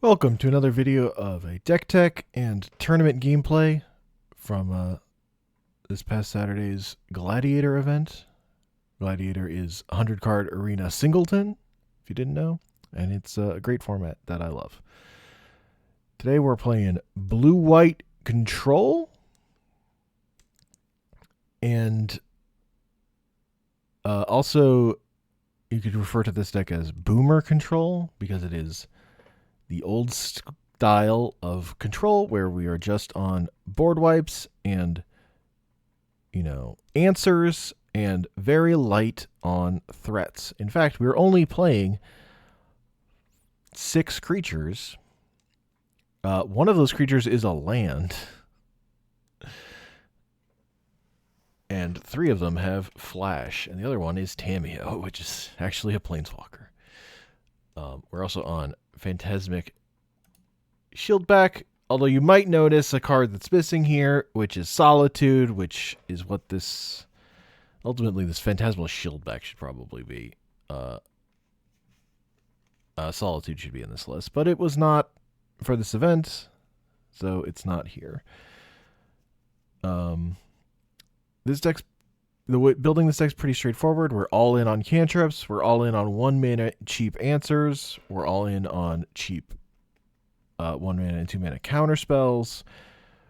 Welcome to another video of a deck tech and tournament gameplay from this past Saturday's Gladiator event. Gladiator is 100 card arena singleton, if you didn't know, and it's a great format that I love. Today we're playing blue-white control, and also you could refer to this deck as boomer control because it is the old style of control where we are just on board wipes and, answers and very light on threats. In fact, we're only playing 6 creatures. One of those creatures is a land. And 3 of them have flash, and the other one is Tamiyo, which is actually a planeswalker. We're also on Phantasmic Shieldback, although you might notice a card that's missing here, which is Solitude, which is what this... Ultimately, this Phantasmal Shieldback should probably be. Solitude should be in this list, but it was not for this event, so it's not here. Building this deck's pretty straightforward. We're all in on cantrips. We're all in on 1 mana cheap answers. We're all in on cheap 1 mana and 2 mana counter spells.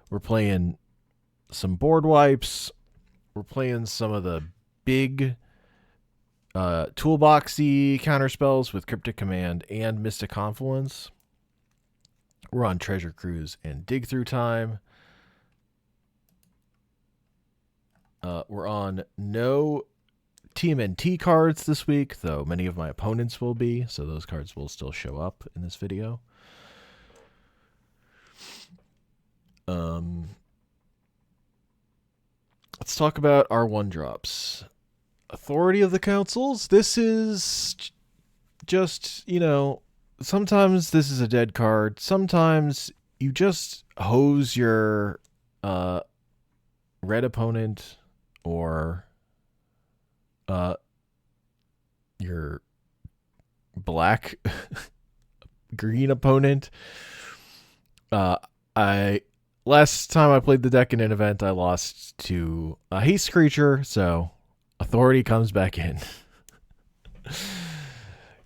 We're playing some board wipes. We're playing some of the big toolboxy counter spells with Cryptic Command and Mystic Confluence. We're on Treasure Cruise and Dig Through Time. We're on no TMNT cards this week, though many of my opponents will be, so those cards will still show up in this video. Let's talk about our 1-drops. Authority of the Councils. This is just, sometimes this is a dead card. Sometimes you just hose your red opponent or your black green opponent. Last time I played the deck in an event, I lost to a haste creature, so authority comes back in.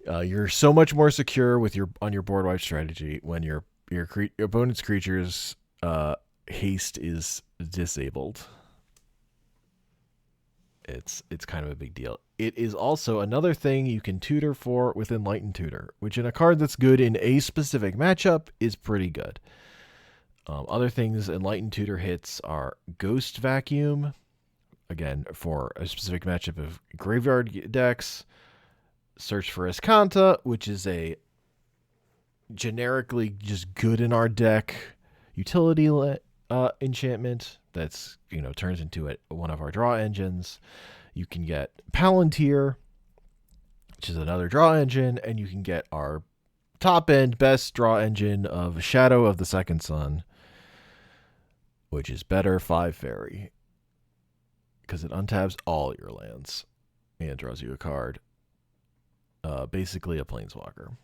You're so much more secure with your board wipe strategy when your opponent's creature's haste is disabled. It's kind of a big deal. It is also another thing you can tutor for with Enlightened Tutor, which in a card that's good in a specific matchup is pretty good. Other things Enlightened Tutor hits are Ghost Vacuum, again, for a specific matchup of graveyard decks. Search for Escanta, which is a generically just good in our deck utility enchantment that's, turns into one of our draw engines. You can get Palantir, which is another draw engine, and you can get our top end best draw engine of Shadow of the Second Sun, which is better 5 fairy because it untabs all your lands and draws you a card. Basically a planeswalker.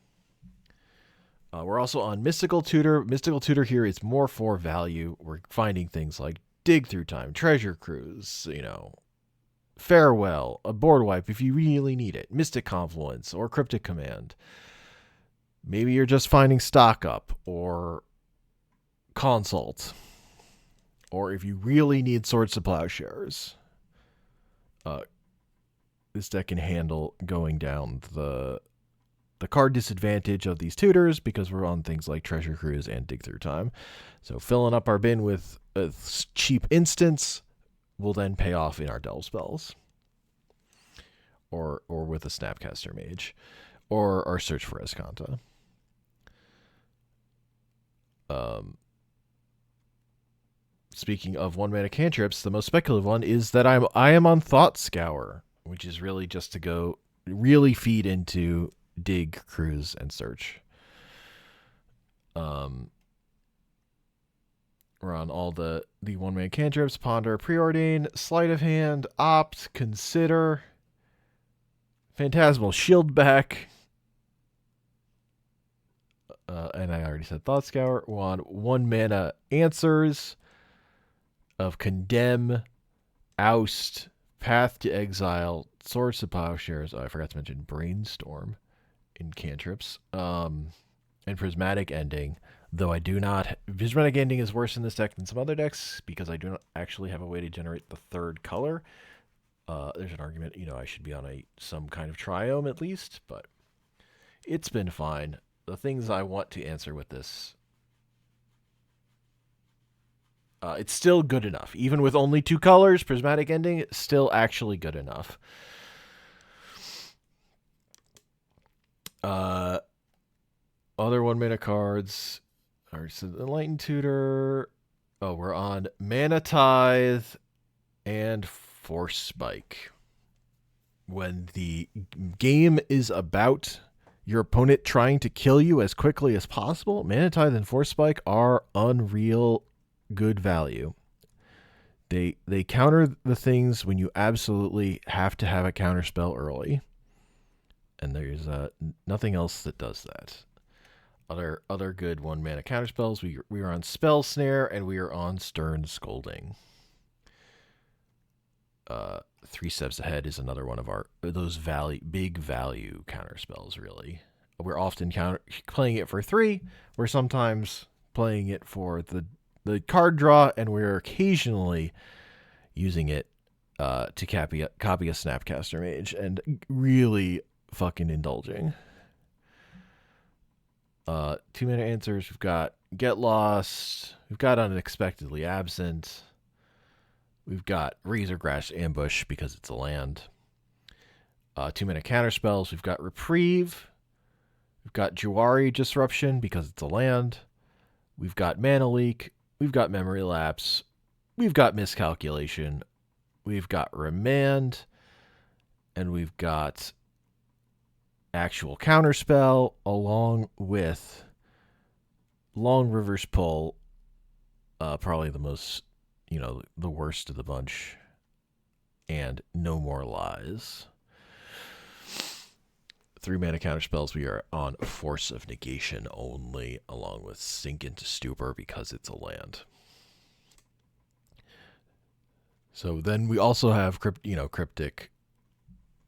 We're also on Mystical Tutor. Mystical Tutor here is more for value. We're finding things like Dig Through Time, Treasure Cruise, Farewell, a board wipe if you really need it, Mystic Confluence, or Cryptic Command. Maybe you're just finding Stock Up, or Consult. Or if you really need Swords to Plowshares. This deck can handle going down the card disadvantage of these tutors because we're on things like Treasure Cruise and Dig Through Time. So filling up our bin with a cheap instants will then pay off in our Delve spells. Or with a Snapcaster Mage. Or our Search for Escanta. Speaking of 1 mana cantrips, the most speculative one is that I am on Thought Scour, which is really just to go really feed into Dig, Cruise, and Search. We're on all the 1 mana cantrips: Ponder, Preordain, Sleight of Hand, Opt, Consider, Phantasmal Shieldback, And I already said Thought Scour. We're on 1 mana Answers of Condemn, Oust, Path to Exile, Swords to Plowshares. Oh, I forgot to mention Brainstorm in cantrips. And Prismatic Ending. Though I do not... Prismatic Ending is worse in this deck than some other decks because I do not actually have a way to generate the 3rd color. There's an argument, I should be on some kind of triome at least, but it's been fine. The things I want to answer with this... it's still good enough. Even with only 2 colors, Prismatic Ending, it's still actually good enough. Other 1 mana cards. Alright, so the Enlightened Tutor. Oh, we're on Mana Tithe and Force Spike. When the game is about your opponent trying to kill you as quickly as possible, Mana Tithe and Force Spike are unreal good value. They counter the things when you absolutely have to have a counter spell early. And there's nothing else that does that. Other good 1 mana counter spells. We are on Spell Snare and we are on Stern Scolding. 3 Steps Ahead is another one of those big value counter spells. Really, we're often playing it for 3. We're sometimes playing it for the card draw, and we're occasionally using it to copy a Snapcaster Mage, and really fucking indulging. 2 mana Answers. We've got Get Lost. We've got Unexpectedly Absent. We've got Razorgrass Ambush because it's a land. 2 mana counter spells. We've got Reprieve. We've got Jawari Disruption because it's a land. We've got Mana Leak. We've got Memory Lapse. We've got Miscalculation. We've got Remand. And we've got Actual Counterspell along with Long River's Pull. Probably the most, the worst of the bunch. And No More Lies. 3 mana counterspells. We are on Force of Negation only, along with Sink into Stupor because it's a land. So then we also have Cryptic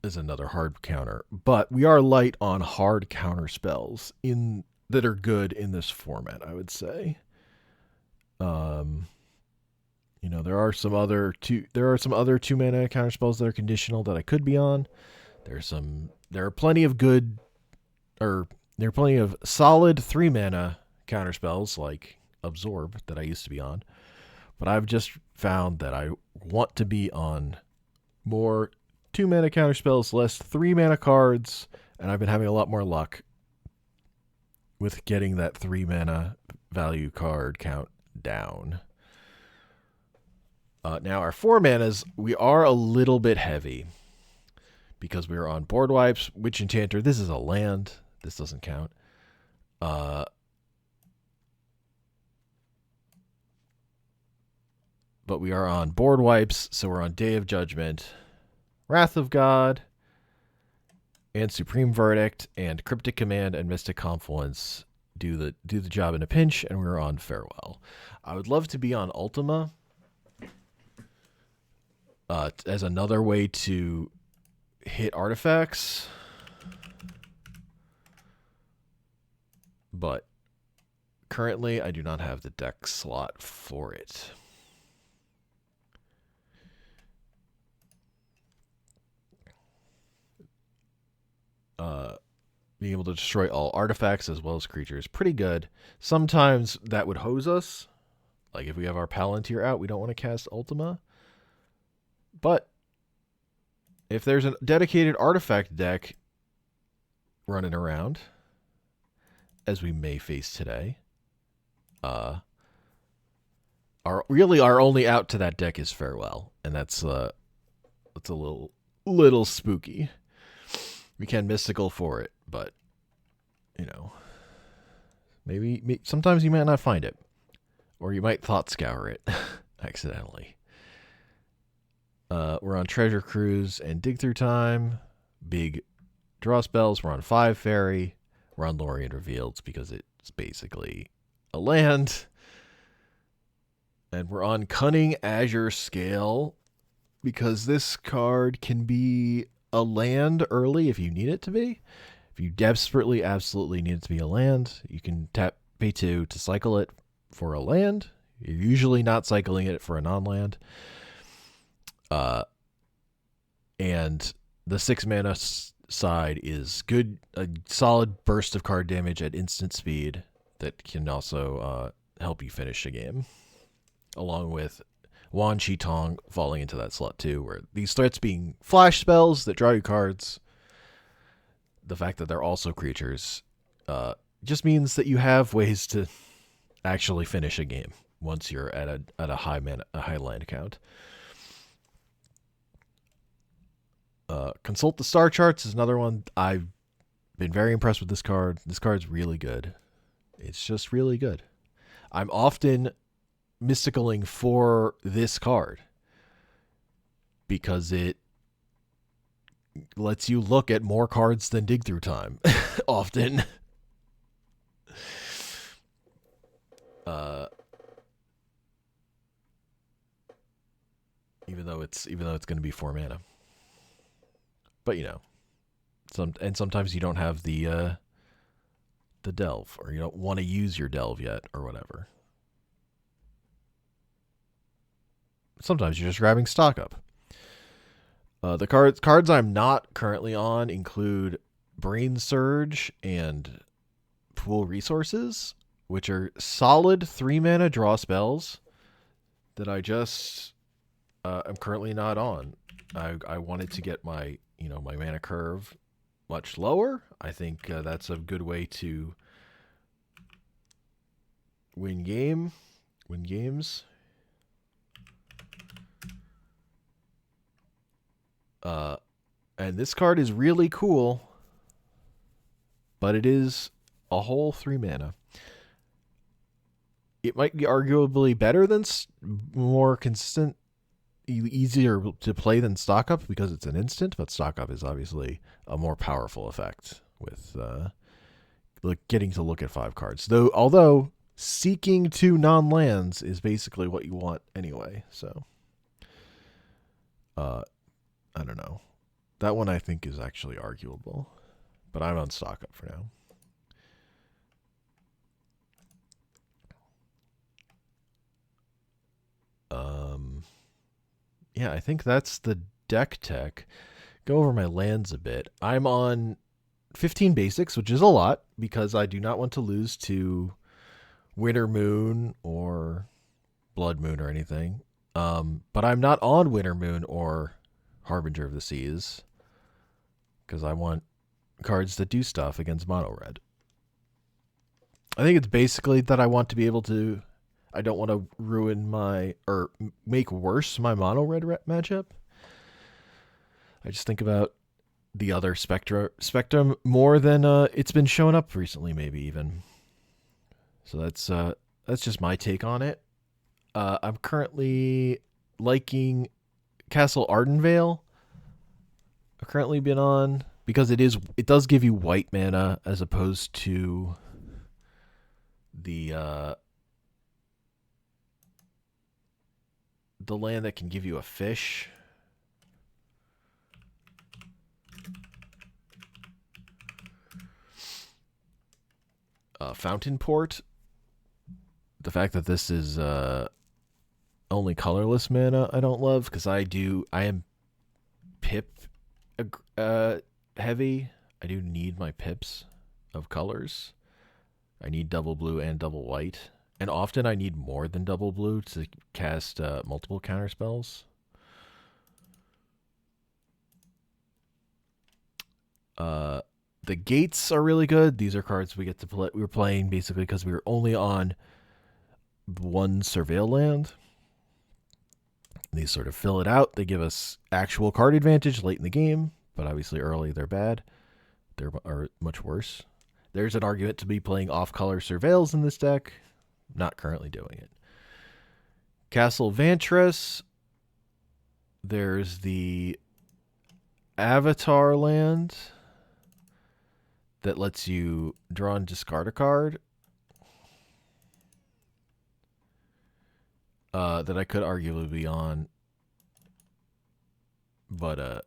is another hard counter, but we are light on hard counter spells that are good in this format, I would say. There are some other 2 mana counter spells that are conditional that I could be on. There are plenty of solid 3 mana counter spells like Absorb that I used to be on. But I've just found that I want to be on more 2 mana counter spells, less 3 mana cards, and I've been having a lot more luck with getting that 3 mana value card count down. Now our 4 manas, we are a little bit heavy because we are on Board Wipes, Witch Enchanter. This is a land. This doesn't count. But we are on Board Wipes, so we're on Day of Judgment, Wrath of God, and Supreme Verdict, and Cryptic Command and Mystic Confluence do the job in a pinch, and we're on Farewell. I would love to be on Ultima as another way to hit artifacts, but currently I do not have the deck slot for it. Being able to destroy all artifacts as well as creatures, pretty good. Sometimes that would hose us. Like if we have our Palantir out, we don't want to cast Ultima. But if there's a dedicated artifact deck running around, as we may face today, our only out to that deck is Farewell, and that's a little spooky. We can mystical for it, but maybe sometimes you might not find it, or you might thought scour it accidentally. We're on Treasure Cruise and Dig Through Time. Big draw spells. We're on 5 Fairy. We're on Lorien Revealed because it It's basically a land. And we're on Cunning Azure Scale because this card can be a land early if you need it to be. If you desperately, absolutely need it to be a land, you can tap pay 2 to cycle it for a land. You're usually not cycling it for a non-land. And the 6 mana side is good, a solid burst of card damage at instant speed that can also help you finish a game, along with Wan Chi Tong falling into that slot too, where these threats being flash spells that draw you cards, the fact that they're also creatures just means that you have ways to actually finish a game once you're at a high land count. Consult the Star Charts is another one. I've been very impressed with this card. This card's really good. It's just really good. I'm often mysticaling for this card because it lets you look at more cards than Dig Through Time often. Even though it's going to be 4 mana. But you know, sometimes you don't have the delve, or you don't want to use your delve yet, or whatever. Sometimes you're just grabbing stock up. The cards I'm not currently on include Brain Surge and Pool Resources, which are solid 3 mana draw spells that I just I'm currently not on. I wanted to get my my mana curve much lower. I think that's a good way to win games. And this card is really cool, but it is a whole 3 mana. It might be arguably better than more consistent, easier to play than Stock Up because it's an instant, but Stock Up is obviously a more powerful effect with getting to look at 5 cards. Although seeking 2 non-lands is basically what you want anyway, so I don't know. That one I think is actually arguable, but I'm on Stock Up for now. Yeah, I think that's the deck tech. Go over my lands a bit. I'm on 15 basics, which is a lot because I do not want to lose to Winter Moon or Blood Moon or anything. But I'm not on Winter Moon or Harbinger of the Seas because I want cards that do stuff against mono red. I think it's basically that I want to be able to. I don't want to ruin or make worse my mono red matchup. I just think about the other spectrum more than it's been showing up recently, maybe even. So that's just my take on it. I'm currently liking Castle Ardenvale. I've currently been on because it does give you white mana as opposed to the land that can give you a fish. Fountain Port. The fact that this is only colorless mana I don't love because I am pip heavy. I do need my pips of colors. I need double blue and double white. And often I need more than double blue to cast multiple counter spells. The gates are really good. These are cards we get to play. We were playing basically because we were only on one Surveil land. These sort of fill it out. They give us actual card advantage late in the game, but obviously early they're bad. They are much worse. There's an argument to be playing off-color Surveils in this deck. Not currently doing it. Castle Vantress. There's the Avatar land that lets you draw and discard a card. that I could arguably be on, but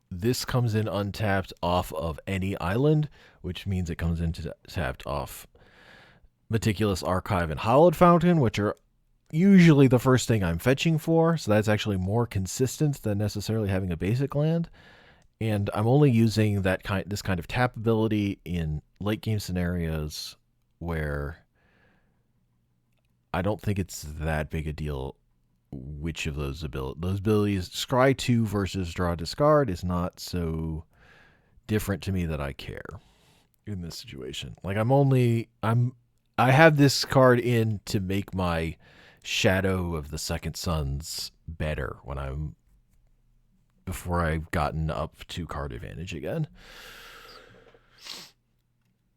this comes in untapped off of any island, which means it comes in tapped off Meticulous Archive and Hallowed Fountain, which are usually the first thing I'm fetching for, so that's actually more consistent than necessarily having a basic land. And I'm only using this kind of tap ability in late game scenarios where I don't think it's that big a deal which of those abilities. Scry 2 versus Draw Discard is not so different to me that I care in this situation. Like I have this card in to make my Shadow of the Second Sons better before I've gotten up to card advantage again.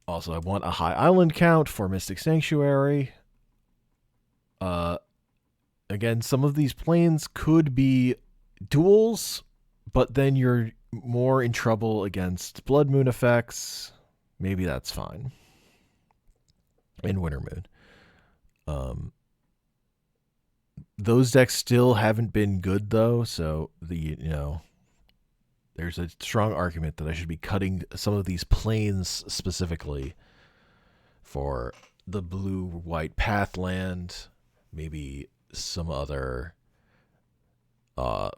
Also, I want a high island count for Mystic Sanctuary. Again, some of these planes could be duels, but then you're more in trouble against Blood Moon effects. Maybe that's fine. In Winter Moon. Those decks still haven't been good though, so there's a strong argument that I should be cutting some of these planes specifically for the blue-white Pathland, maybe some other,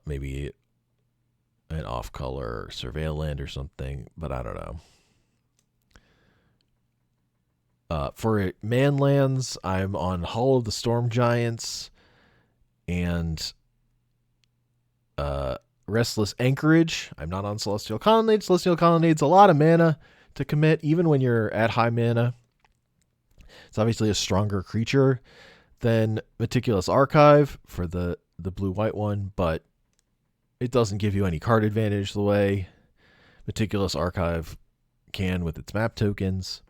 maybe an off-color Surveil land or something, but I don't know. For man lands, I'm on Hall of the Storm Giants and Restless Anchorage. I'm not on Celestial Colonnade. Celestial Colonnade's a lot of mana to commit, even when you're at high mana. It's obviously a stronger creature than Meticulous Archive for the blue-white one, but it doesn't give you any card advantage the way Meticulous Archive can with its map tokens.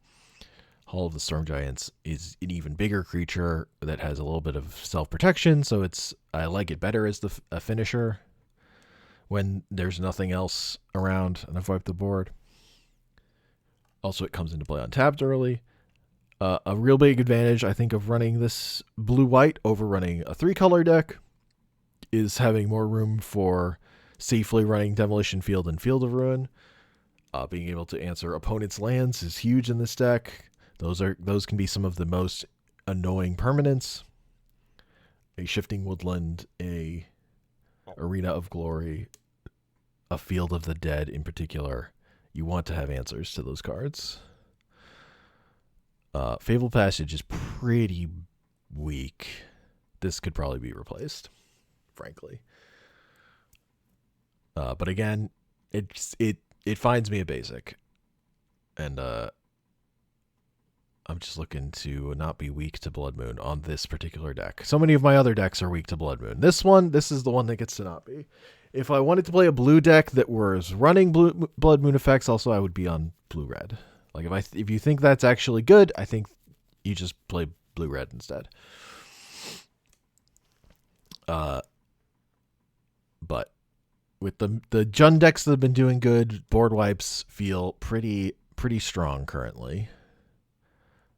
Hall of the Storm Giants is an even bigger creature that has a little bit of self-protection, so I like it better as a finisher when there's nothing else around and I've wiped the board. Also, it comes into play untapped early. A real big advantage, I think, of running this blue-white over running a 3-color deck is having more room for safely running Demolition Field and Field of Ruin. Being able to answer opponents' lands is huge in this deck. Those can be some of the most annoying permanents. A Shifting Woodland, a Arena of Glory, a Field of the Dead in particular. You want to have answers to those cards. Fabled Passage is pretty weak. This could probably be replaced, frankly. But again, it finds me a basic, and I'm just looking to not be weak to Blood Moon on this particular deck. So many of my other decks are weak to Blood Moon. This is the one that gets to not be. If I wanted to play a blue deck that was running Blood Moon effects, also I would be on blue-red. Like if you think that's actually good, I think you just play blue-red instead. But with the Jund decks that have been doing good, board wipes feel pretty strong currently.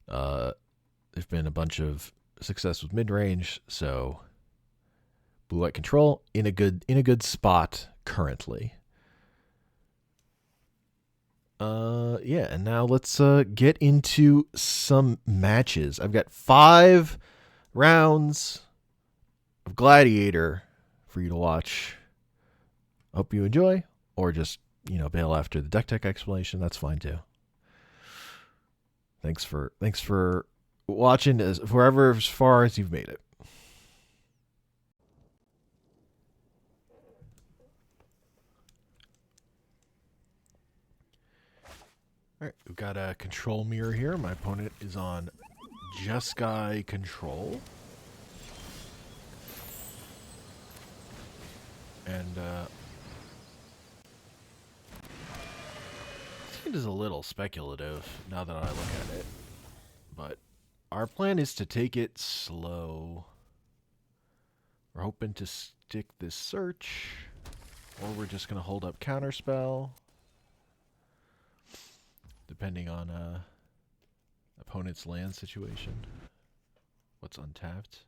There's been a bunch of success with mid-range, so blue-white control in a good spot currently. Yeah, and now let's get into some matches. I've got 5 rounds of Gladiator for you to watch. Hope you enjoy, or just bail after the deck tech explanation. That's fine too. Thanks for watching as far as you've made it. All right, we've got a control mirror here. My opponent is on Jeskai control. And I think it is a little speculative now that I look at it. But our plan is to take it slow. We're hoping to stick this search, or we're just going to hold up counterspell, depending on opponent's land situation. What's untapped?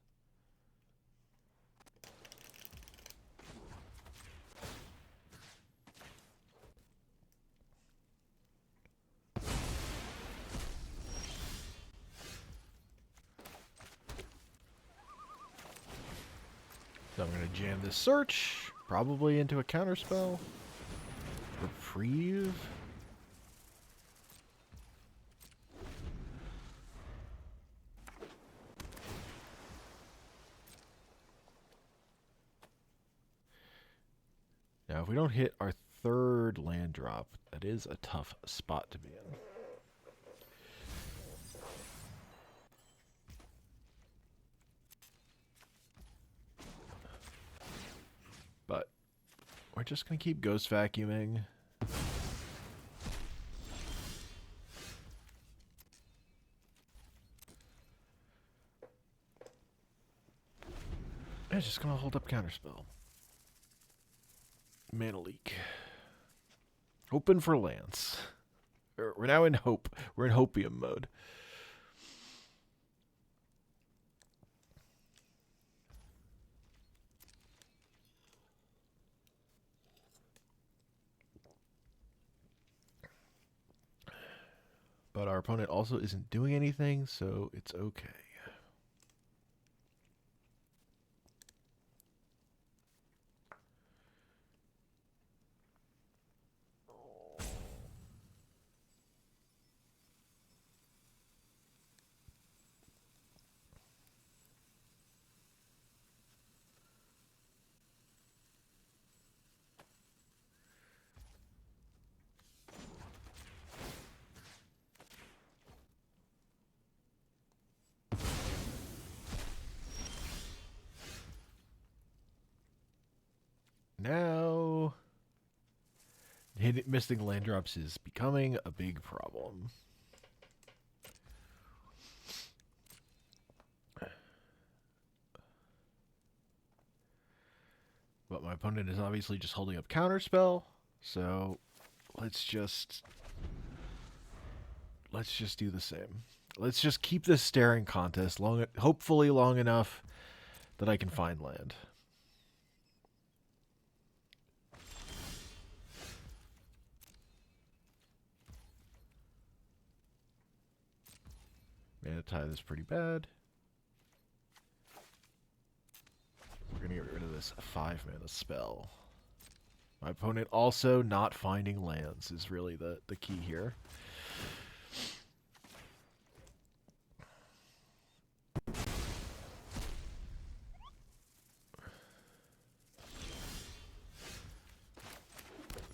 So I'm going to jam this search, probably into a counterspell. Reprieve. Now, if we don't hit our third land drop, that is a tough spot to be in. But we're just going to keep ghost vacuuming. I'm just going to hold up counterspell. Mana leak. Open for Lance. We're now in hope. We're in hopium mode. But our opponent also isn't doing anything, so it's okay. Now, missing land drops is becoming a big problem. But my opponent is obviously just holding up counterspell, so let's just do the same. Let's just keep this staring contest hopefully long enough that I can find land. Mana tithe is pretty bad. We're going to get rid of this 5-mana spell. My opponent also not finding lands is really the key here.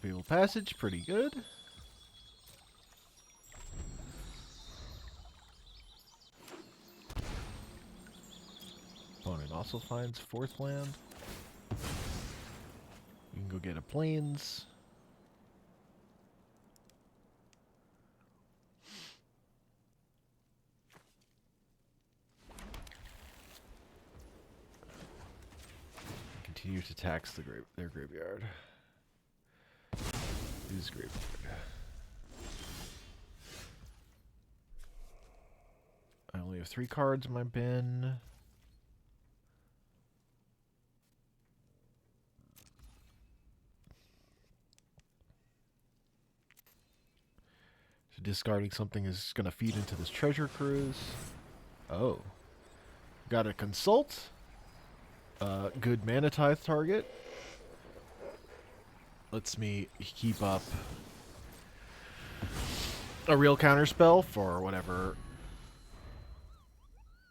Fatal Passage, pretty good. Opponent also finds 4th land. You can go get a Plains. Continue to tax their graveyard. Use graveyard. I only have 3 cards in my bin. So discarding something is going to feed into this treasure cruise. Oh. Got a consult. Good mana tithe target. Lets me keep up a real counterspell for whatever.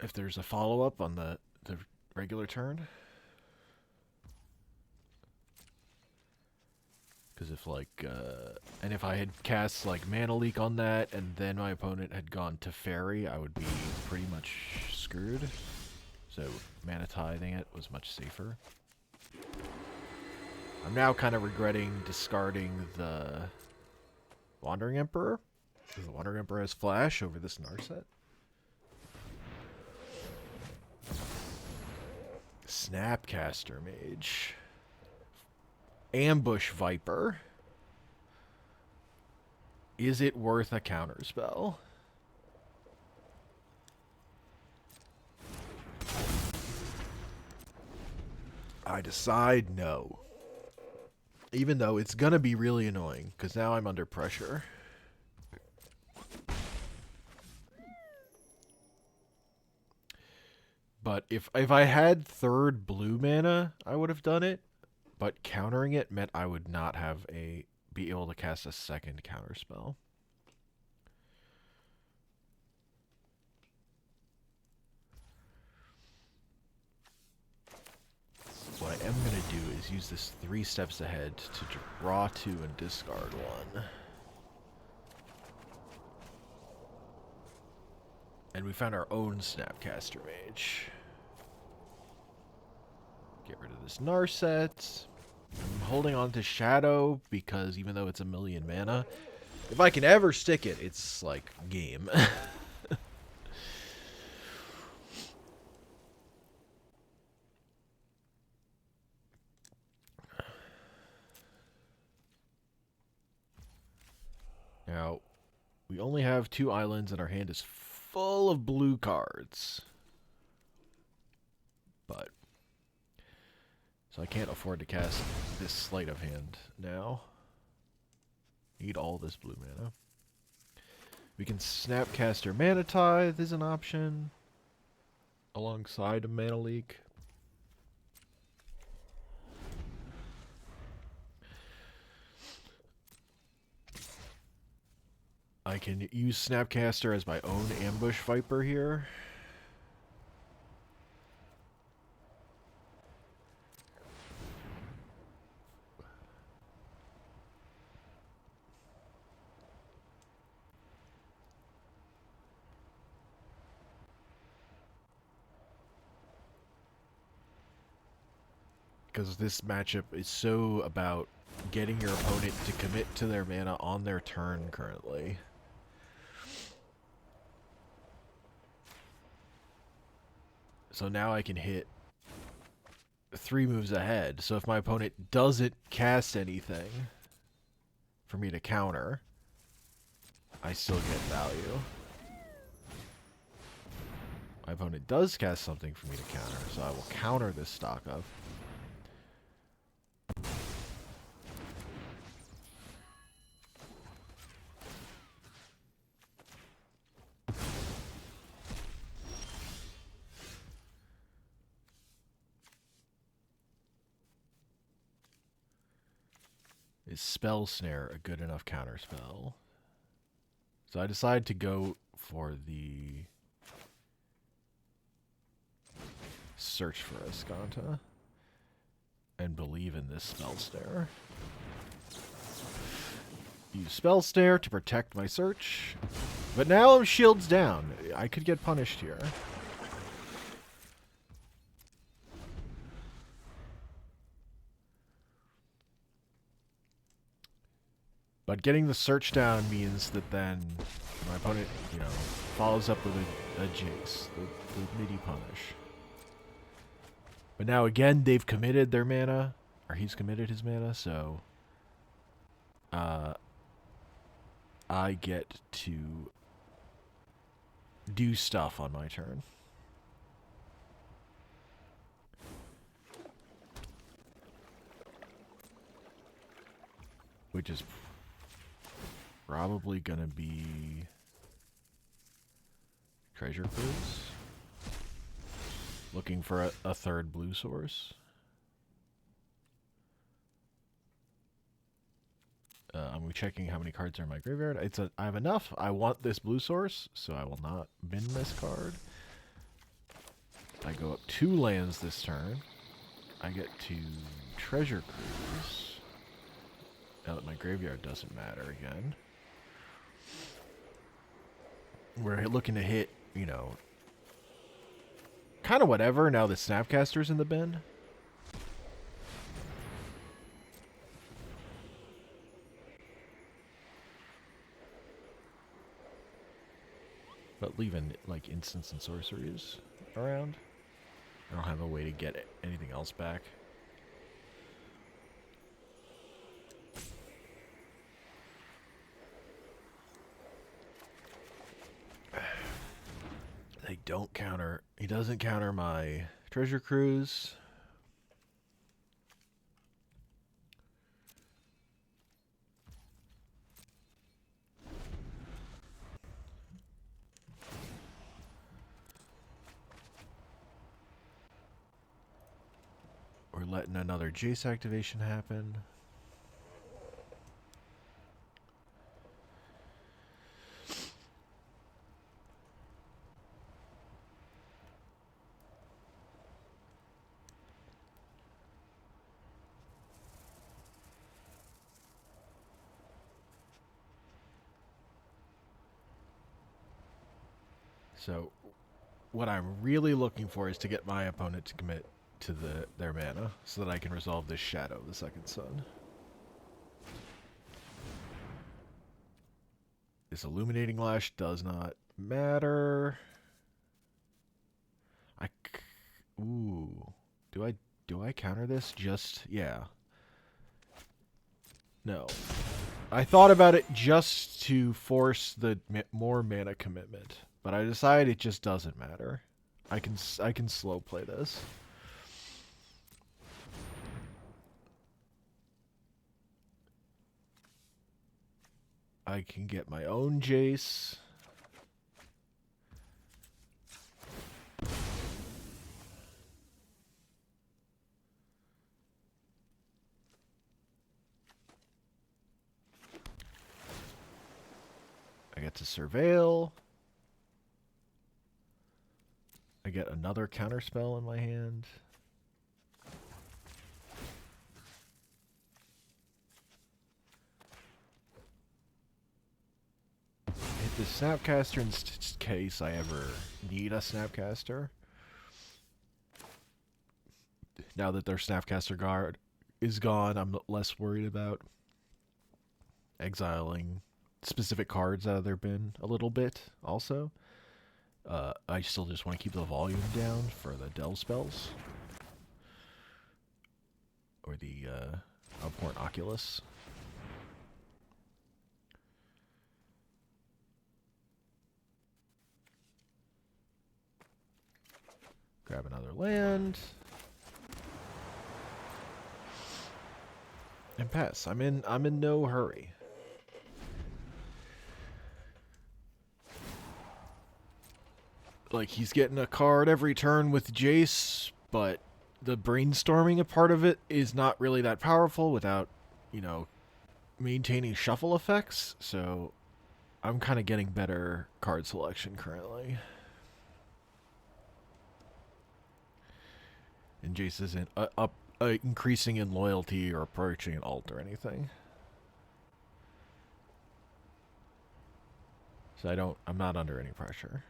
If there's a follow-up on the regular turn. Because if and if I had cast Mana Leak on that, and then my opponent had gone to Fairy, I would be pretty much screwed. So mana tithing it was much safer. I'm now kind of regretting discarding the Wandering Emperor, because the Wandering Emperor has flash over this Narset. Snapcaster Mage. Ambush Viper. Is it worth a counterspell? I decide no. Even though it's gonna be really annoying, because now I'm under pressure. But if I had third blue mana, I would have done it. But countering it meant I would not have be able to cast a second counter spell. What I am going to do is use this 3 steps ahead to draw 2 and discard 1. And we found our own Snapcaster Mage. Get rid of this Narset. I'm holding on to Shadow because even though it's a million mana, if I can ever stick it, it's like game. Now, we only have 2 islands and our hand is full of blue cards. But so I can't afford to cast this sleight of hand now. Need all this blue mana. We can Snapcaster Mana Tithe is an option alongside a Mana Leak. I can use Snapcaster as my own Ambush Viper here. Because this matchup is so about getting your opponent to commit to their mana on their turn currently. So now I can hit 3 moves ahead. So if my opponent doesn't cast anything for me to counter, I still get value. My opponent does cast something for me to counter, so I will counter this stock up. Is Spell Snare a good enough counter spell? So I decide to go for the Search for Escanta and believe in this Spell Snare. Use Spell Snare to protect my search, but now I'm shields down. I could get punished here. But getting the search down means that then my opponent, follows up with a Jace, the midi punish. But now again, they've committed their mana, or he's committed his mana, so I get to do stuff on my turn. Which is probably gonna be Treasure Cruise. Looking for a third blue source. I'm checking how many cards are in my graveyard. I have enough. I want this blue source, so I will not bin this card. I go up 2 lands this turn. I get to Treasure Cruise. Now that my graveyard doesn't matter again. We're looking to hit, kind of whatever now that Snapcaster's in the bin. But leaving, like, instants and sorceries around. I don't have a way to get anything else back. They don't counter. He doesn't counter my Treasure Cruise. letting another Jace activation happen. So, what I'm really looking for is to get my opponent to commit to their mana, so that I can resolve this Shadow of the Second Sun. This Illuminating Lash does not matter. Ooh. Do I counter this? Yeah. No. I thought about it just to force the more mana commitment, but I decided it just doesn't matter. I can slow play this. I can get my own Jace. I get to Surveil. I get another counterspell in my hand. Hit the Snapcaster in case I ever need a Snapcaster. Now that their Snapcaster guard is gone, I'm less worried about exiling specific cards out of their bin a little bit, also. I still just want to keep the volume down for the Delve spells. Or the Outpouring Oculus. Grab another land. And pass. I'm in no hurry. Like, he's getting a card every turn with Jace, but the brainstorming part of it is not really that powerful without, you know, maintaining shuffle effects, so I'm kind of getting better card selection currently. And Jace isn't increasing in loyalty or approaching an alt or anything. So I'm not under any pressure.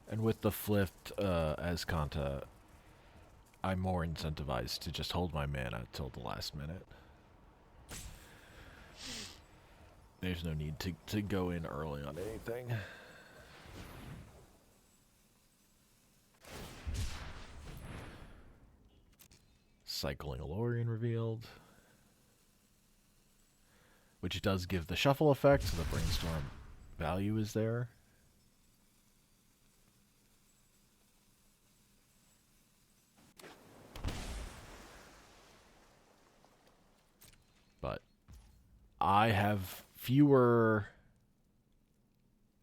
And with the flipped Azkanta, I'm more incentivized to just hold my mana till the last minute. There's no need to go in early on anything. Cycling Alorian revealed. Which does give the shuffle effect, so the brainstorm value is there. But I have fewer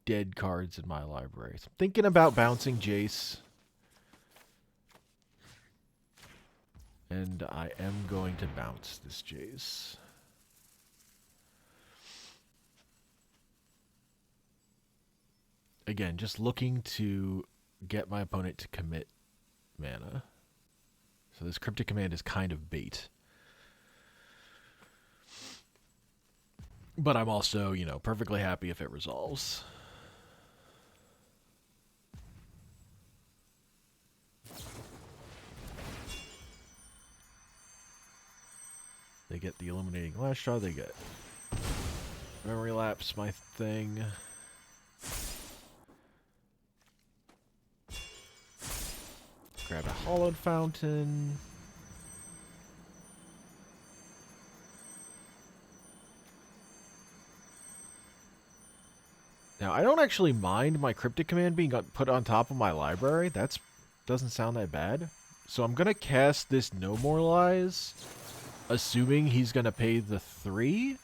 dead cards in my library. So I'm thinking about bouncing Jace. And I am going to bounce this Jace. Again, just looking to get my opponent to commit mana. So this Cryptic Command is kind of bait. But I'm also, you know, perfectly happy if it resolves. They get the Illuminating Lash Draw, they get Memory Lapse, my thing. Grab a Hollowed Fountain. Now, I don't actually mind my Cryptic Command being put on top of my library. That doesn't sound that bad. So I'm going to cast this No More Lies, assuming he's going to pay the 3.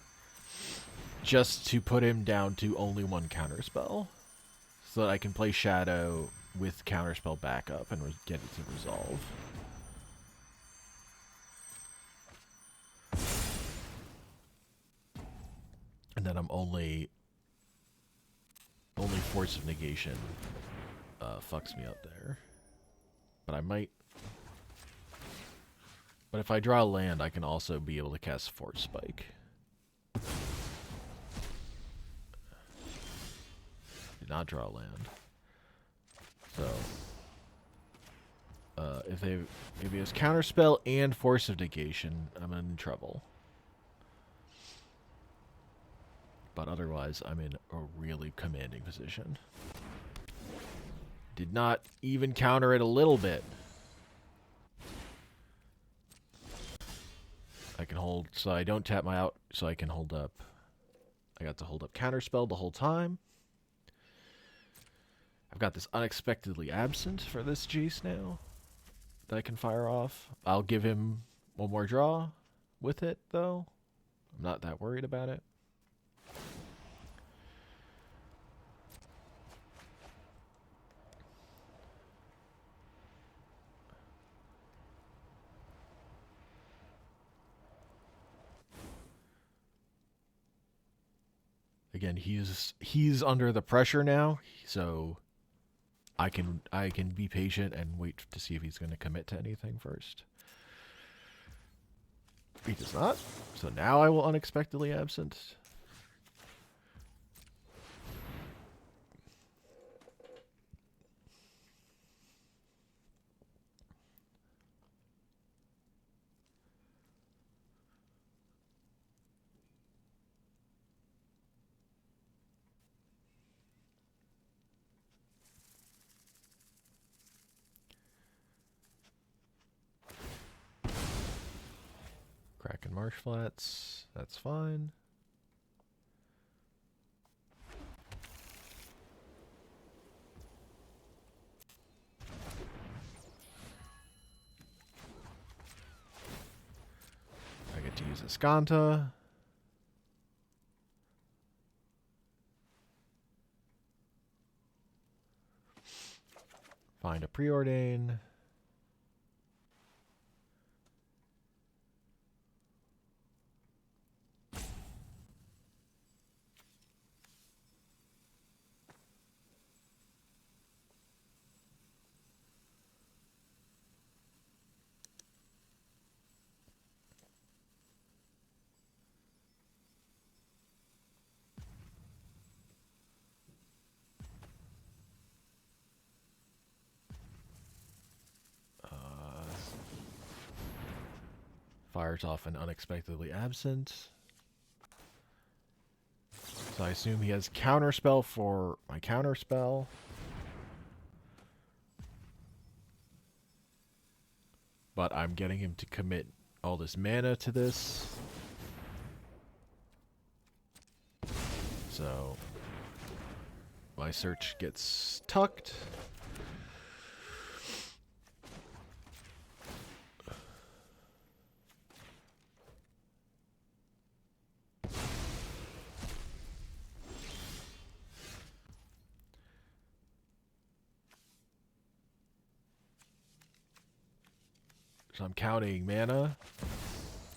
just to put him down to only one counterspell, so that I can play Shadow with counterspell backup and get it to resolve. And then I'm only Force of Negation fucks me up there. But I might... But if I draw land, I can also be able to cast Force Spike. Did not draw land. So... if he has Counterspell and Force of Negation, I'm in trouble. But otherwise, I'm in a really commanding position. Did not even counter it a little bit. I can hold, so I don't tap my out, so I can hold up. I got to hold up Counterspell the whole time. I've got this Unexpectedly Absent for this Jace now that I can fire off. I'll give him one more draw with it, though. I'm not that worried about it. Again, he's under the pressure now, so I can be patient and wait to see if he's going to commit to anything first. He does not, so now I will Unexpectedly Absent. Kraken Marsh Flats, that's fine. I get to use Escanta. Find a Preordain. Fires off an Unexpectedly Absent. So I assume he has Counterspell for my Counterspell. But I'm getting him to commit all this mana to this. So my search gets tucked. So I'm counting mana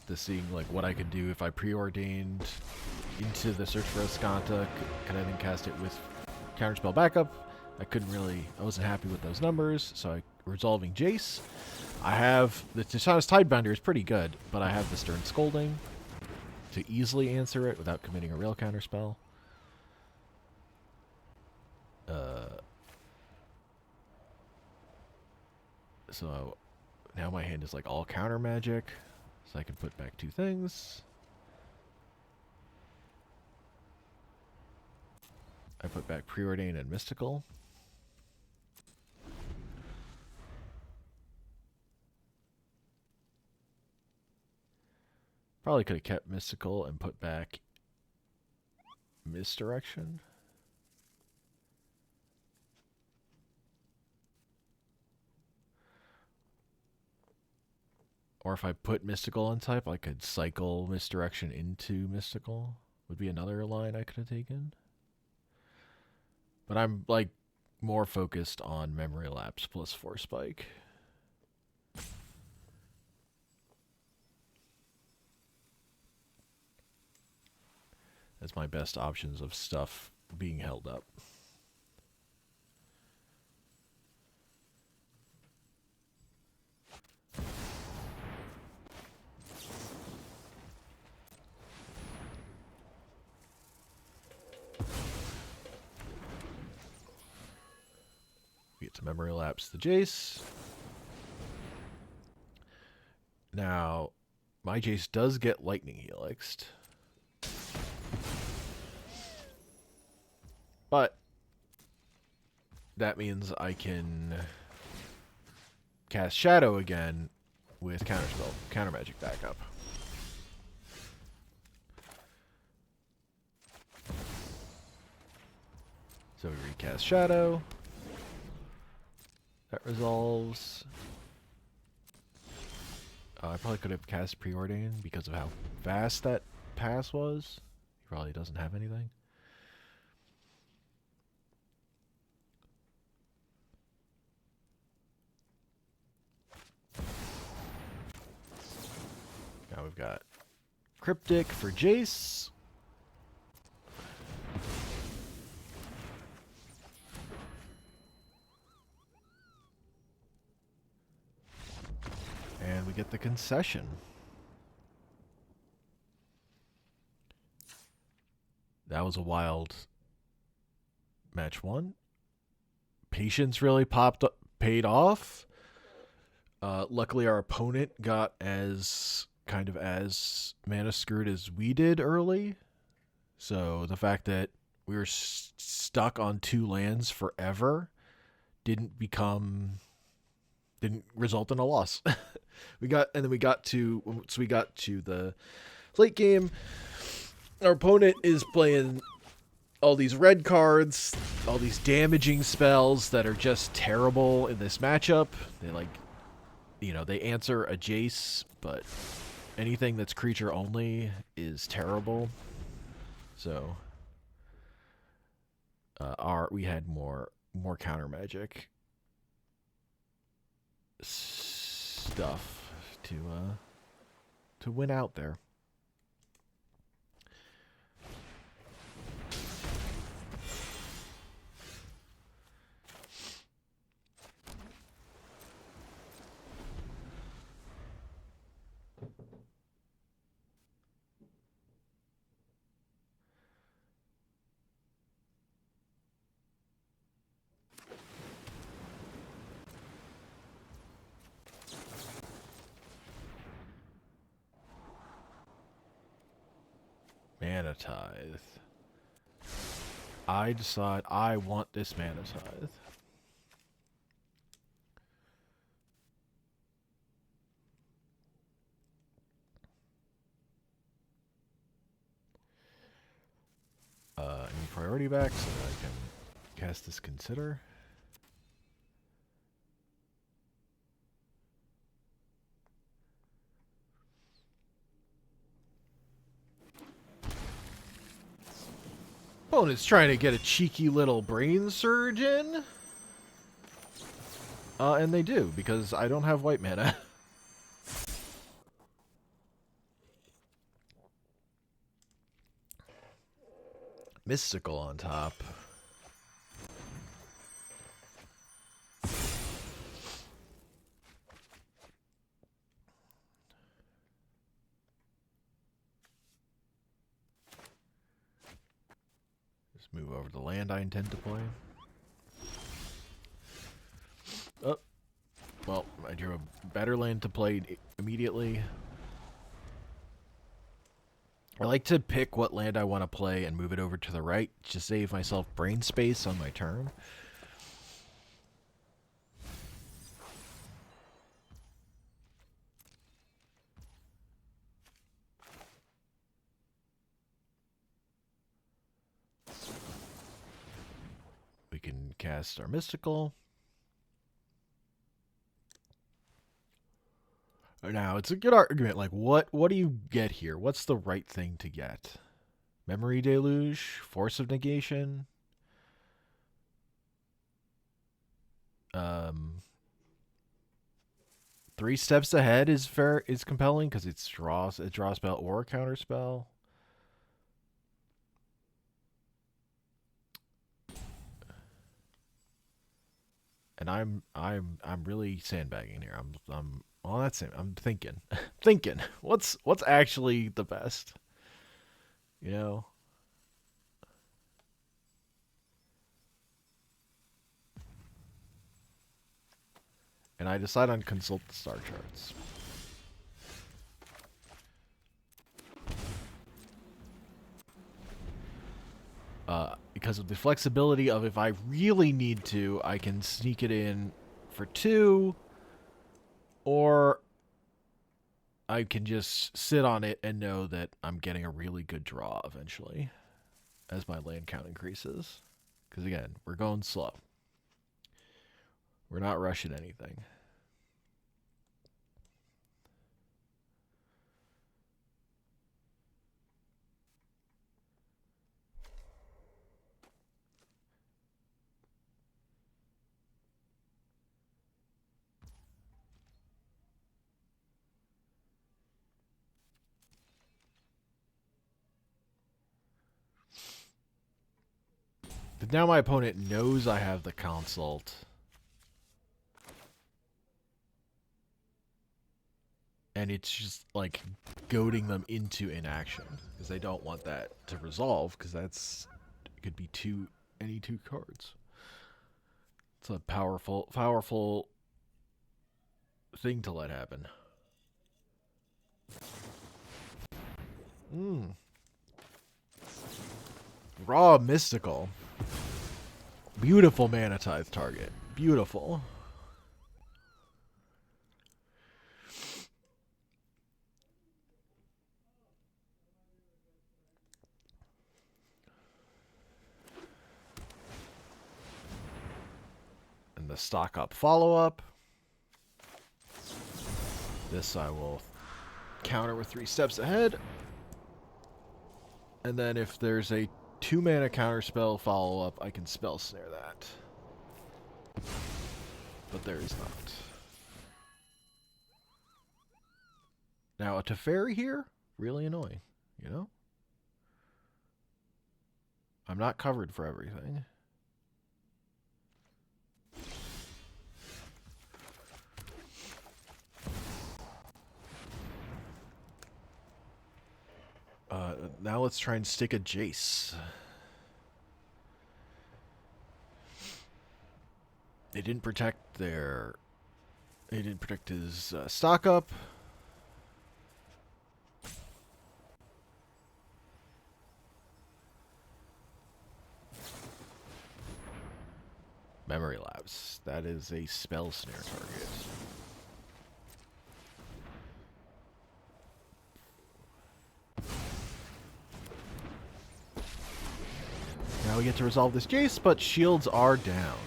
to seeing like what I could do if I preordained into the search for Escanta. Could I then cast it with Counterspell backup? I wasn't happy with those numbers, so I resolving Jace. I have the Titanic Tidebinder is pretty good, but I have the Stern Scolding to easily answer it without committing a real counterspell. So now my hand is like all counter magic, so I can put back two things. I put back Preordain and Mystical. Probably could have kept Mystical and put back Misdirection. Or if I put Mystical on type, I could cycle Misdirection into Mystical would be another line I could have taken. But I'm like more focused on memory lapse plus 4 spike. That's my best options of stuff being held up. We get to memory lapse the Jace. Now, my Jace does get lightning helixed. But that means I can cast Shadow again with counterspell, counter magic backup. So we recast Shadow. That resolves. I probably could have cast Preordain because of how fast that pass was. He probably doesn't have anything. Now we've got Cryptic for Jace. And we get the concession. That was a wild match 1. Patience really paid off. Luckily, our opponent got as mana screwed as we did early. So the fact that we were stuck on 2 lands forever didn't result in a loss. we got to the late game. Our opponent is playing all these red cards, all these damaging spells that are just terrible in this matchup. They answer a Jace, but anything that's creature only is terrible. So we had more counter magic stuff to win out there. Mana Tithe. I decide I want this Mana Tithe. I need priority back so that I can cast this Consider. Opponent's trying to get a cheeky little brain surge in. And they do, because I don't have white mana. Mystical on top. Just move over the land I intend to play. Oh. Well, I drew a better land to play immediately. I like to pick what land I want to play and move it over to the right to save myself brain space on my turn. We can cast our Mystical. Now, it's a good argument. Like, what do you get here? What's the right thing to get? Memory Deluge, Force of Negation. Three Steps Ahead is compelling because it draws spell or a counter spell. And I'm really sandbagging here. I'm thinking. What's actually the best? You know? And I decide on consult the star charts. Because of the flexibility of if I really need to, I can sneak it in for 2, or I can just sit on it and know that I'm getting a really good draw eventually as my land count increases. Because again, we're going slow. We're not rushing anything. But now my opponent knows I have the consult. And it's just like goading them into inaction because they don't want that to resolve because it could be any two cards. It's a powerful thing to let happen. Raw Mystical. Beautiful Mana Tithe target. Beautiful. And the stock up follow-up. This I will counter with 3 Steps Ahead. And then if there's a 2-mana counterspell follow-up, I can Spell Snare that. But there is not. Now, a Teferi here? Really annoying, you know? I'm not covered for everything. Now let's try and stick a Jace. They didn't protect his stock up. Memory Lapse. That is a Spell Snare target. Now we get to resolve this Jace, but shields are down.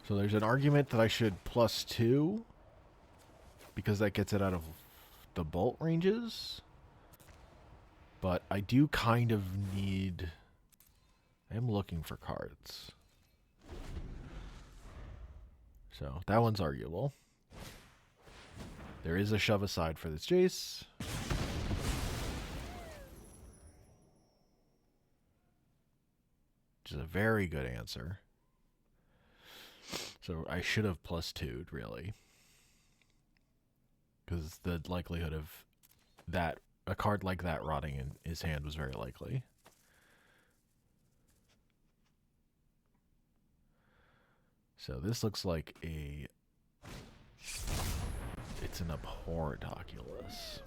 So there's an argument that I should +2 because that gets it out of the bolt ranges. But I do kind of need... I am looking for cards. So that one's arguable. There is a shove aside for this Jace. Which is a very good answer. So I should have +2'd, really. Because the likelihood of that, a card like that rotting in his hand was very likely. So this looks like it's an abhorrent Oculus.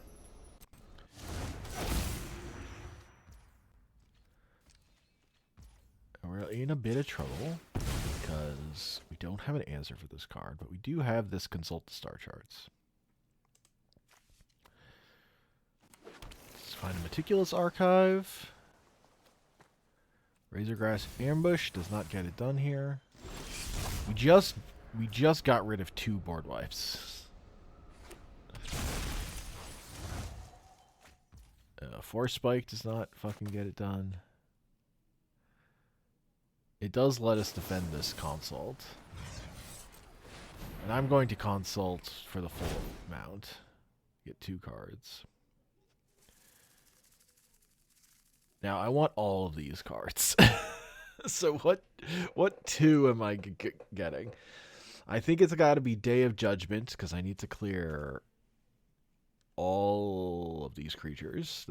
We're in a bit of trouble because we don't have an answer for this card, but we do have this Consult the Star Charts. Let's find a Meticulous Archive. Razorgrass Ambush does not get it done here. We just got rid of 2 board wipes. Force Spike does not fucking get it done. It does let us defend this consult. And I'm going to consult for the full amount. Get 2 cards. Now, I want all of these cards. So what 2 am I getting? I think it's got to be Day of Judgment, because I need to clear all of these creatures,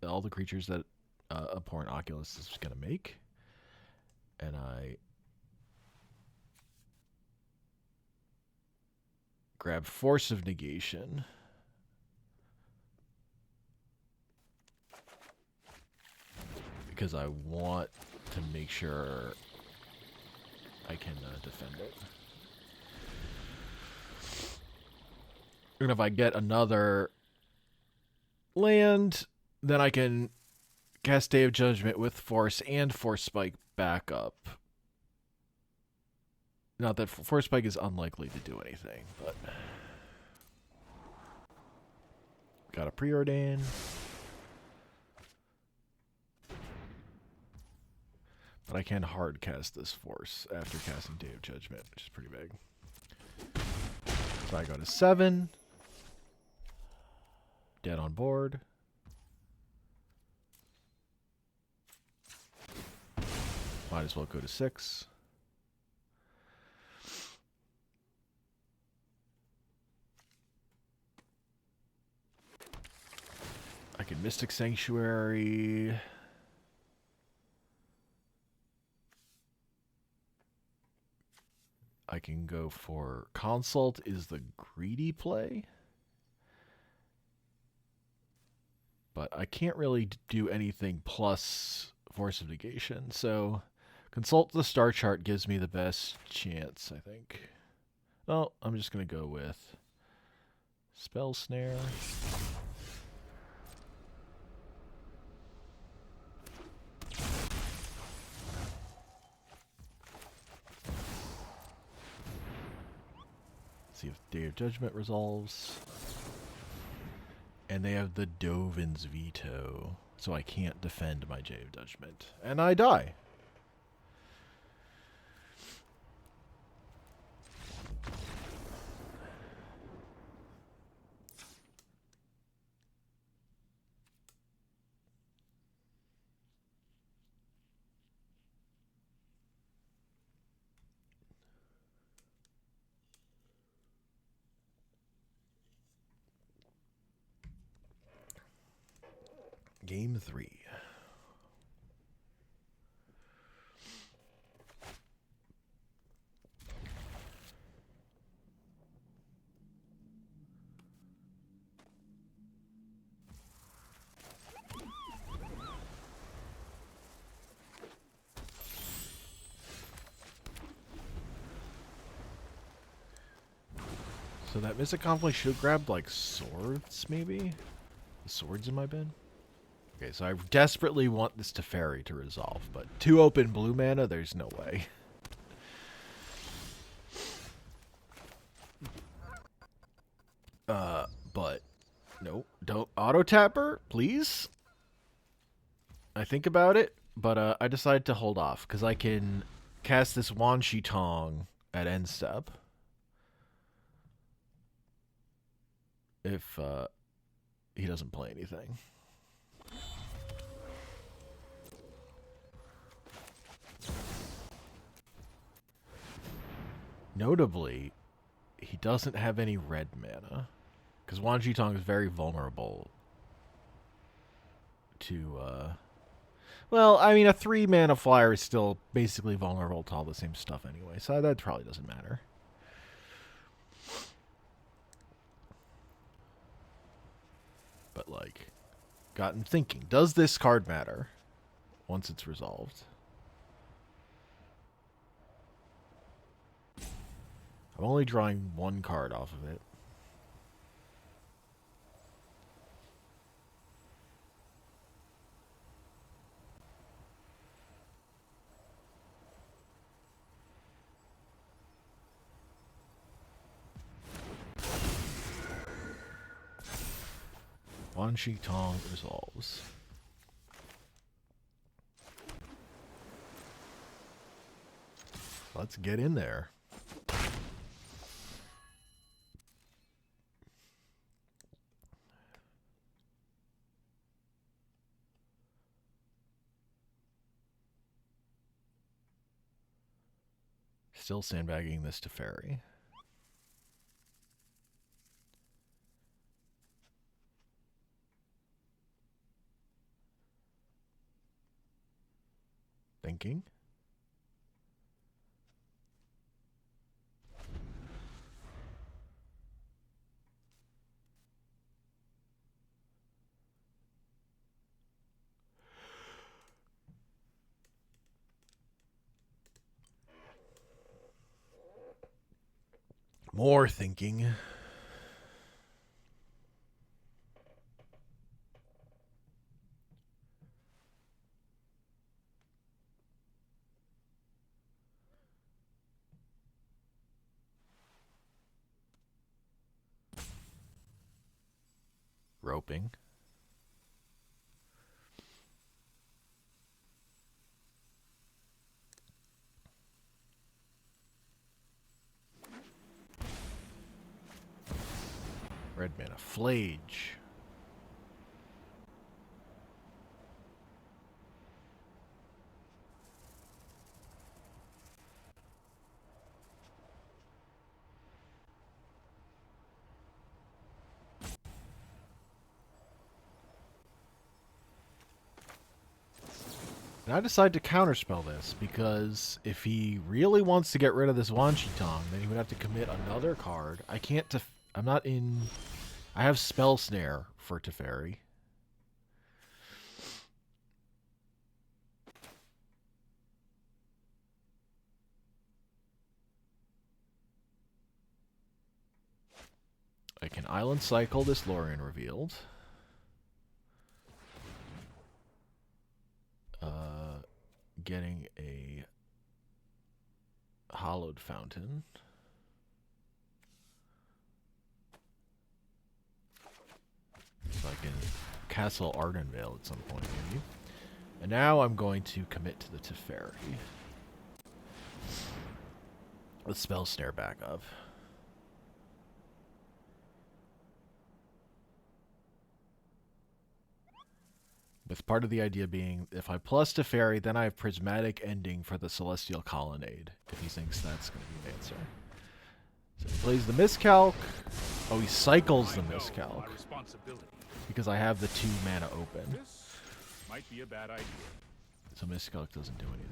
all the creatures that Abhorrent Oculus is going to make. And I grab Force of Negation. Because I want to make sure I can defend it. And if I get another land, then I can cast Day of Judgment with Force and Force Spike back up. Not that Force Spike is unlikely to do anything, but... Got a Preordain. But I can hard cast this Force after casting Day of Judgment, which is pretty big. So I go to 7. Dead on board. Might as well go to 6. I can Mystic Sanctuary. I can go for Consult is the greedy play. But I can't really do anything plus Force of Negation, so Consult the Star Chart gives me the best chance, I think. Well, I'm just going to go with Spell Snare. See if Day of Judgment resolves. And they have the Dovin's Veto, so I can't defend my Day of Judgment. And I die. Game 3. So that Mystic Conflict should grab, like, swords, maybe? The swords in my bin? Okay, so I desperately want this Teferi to resolve, but 2 open blue mana, there's no way. But, no, don't auto-tapper, please? I think about it, but I decide to hold off, because I can cast this Wan Shi Tong at end step. If he doesn't play anything. Notably, he doesn't have any red mana, because Wan Shi Tong is very vulnerable to, well, I mean, a 3 mana flyer is still basically vulnerable to all the same stuff anyway, so that probably doesn't matter. But, like, gotten thinking, does this card matter once it's resolved? I'm only drawing 1 card off of it. Wan Shi Tong resolves. Let's get in there. Still sandbagging this to Fairy. Thinking. More thinking. Roping. Red mana, Flage. And I decide to counterspell this because if he really wants to get rid of this Wan Shi Tong, then he would have to commit another card. I can't. I'm not in. I have Spell Snare for Teferi. I can Island Cycle this Lorien Revealed. Getting a Hallowed Fountain. So I can Castle Ardenvale at some point, maybe. And now I'm going to commit to the Teferi. With Spell Snare back up. With part of the idea being, if I plus Teferi, then I have Prismatic Ending for the Celestial Colonnade, if he thinks that's going to be an answer. So he plays the Miscalc. Oh, he cycles the Miscalc. Because I have the 2 mana open. This might be a bad idea. So Miscalc doesn't do anything.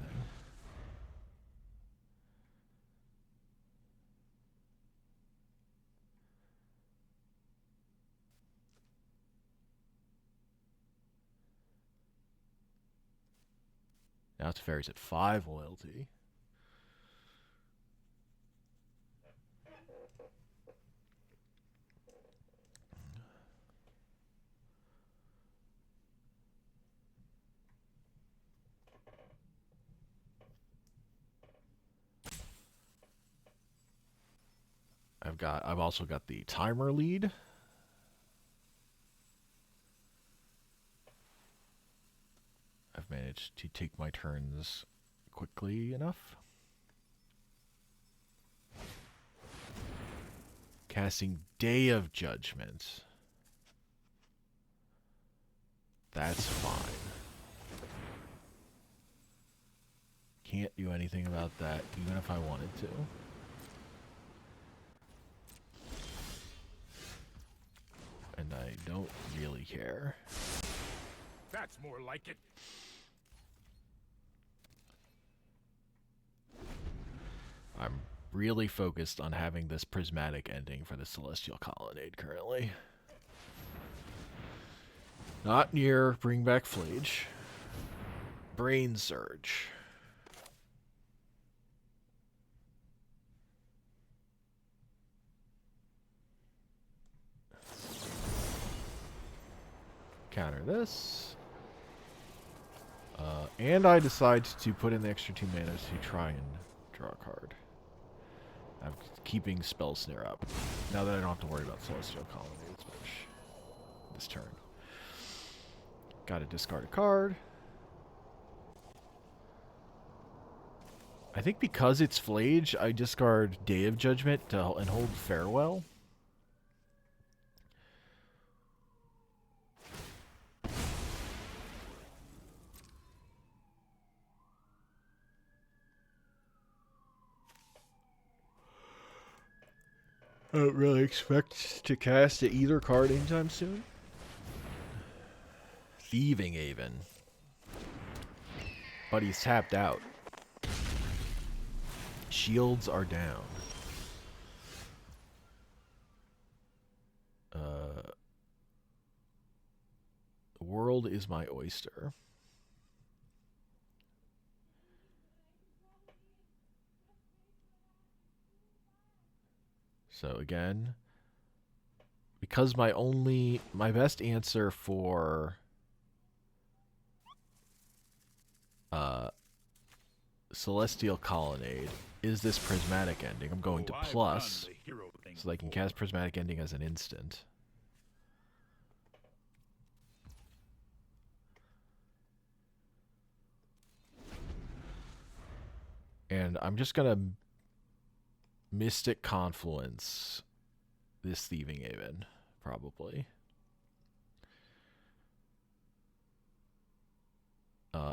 Now Teferi's at 5 loyalty. I've also got the timer lead. I've managed to take my turns quickly enough. Casting Day of Judgment. That's fine. Can't do anything about that, even if I wanted to. And I don't really care. That's more like it. I'm really focused on having this prismatic ending for the Celestial Colonnade currently. Not near Bring Back Flage. Brain Surge. Counter this. And I decide to put in the extra 2 mana to try and draw a card. I'm keeping Spell Snare up. Now that I don't have to worry about Celestial Colonnades much this turn. Gotta discard a card. I think because it's Flage, I discard Day of Judgment and hold Farewell. I don't really expect to cast either card anytime soon. Thieving Haven. But he's tapped out. Shields are down. The world is my oyster. So again, because my best answer for Celestial Colonnade is this Prismatic Ending. I'm going to plus, so I can cast Prismatic Ending as an instant. And I'm just going to Mystic Confluence this Thieving Haven, probably.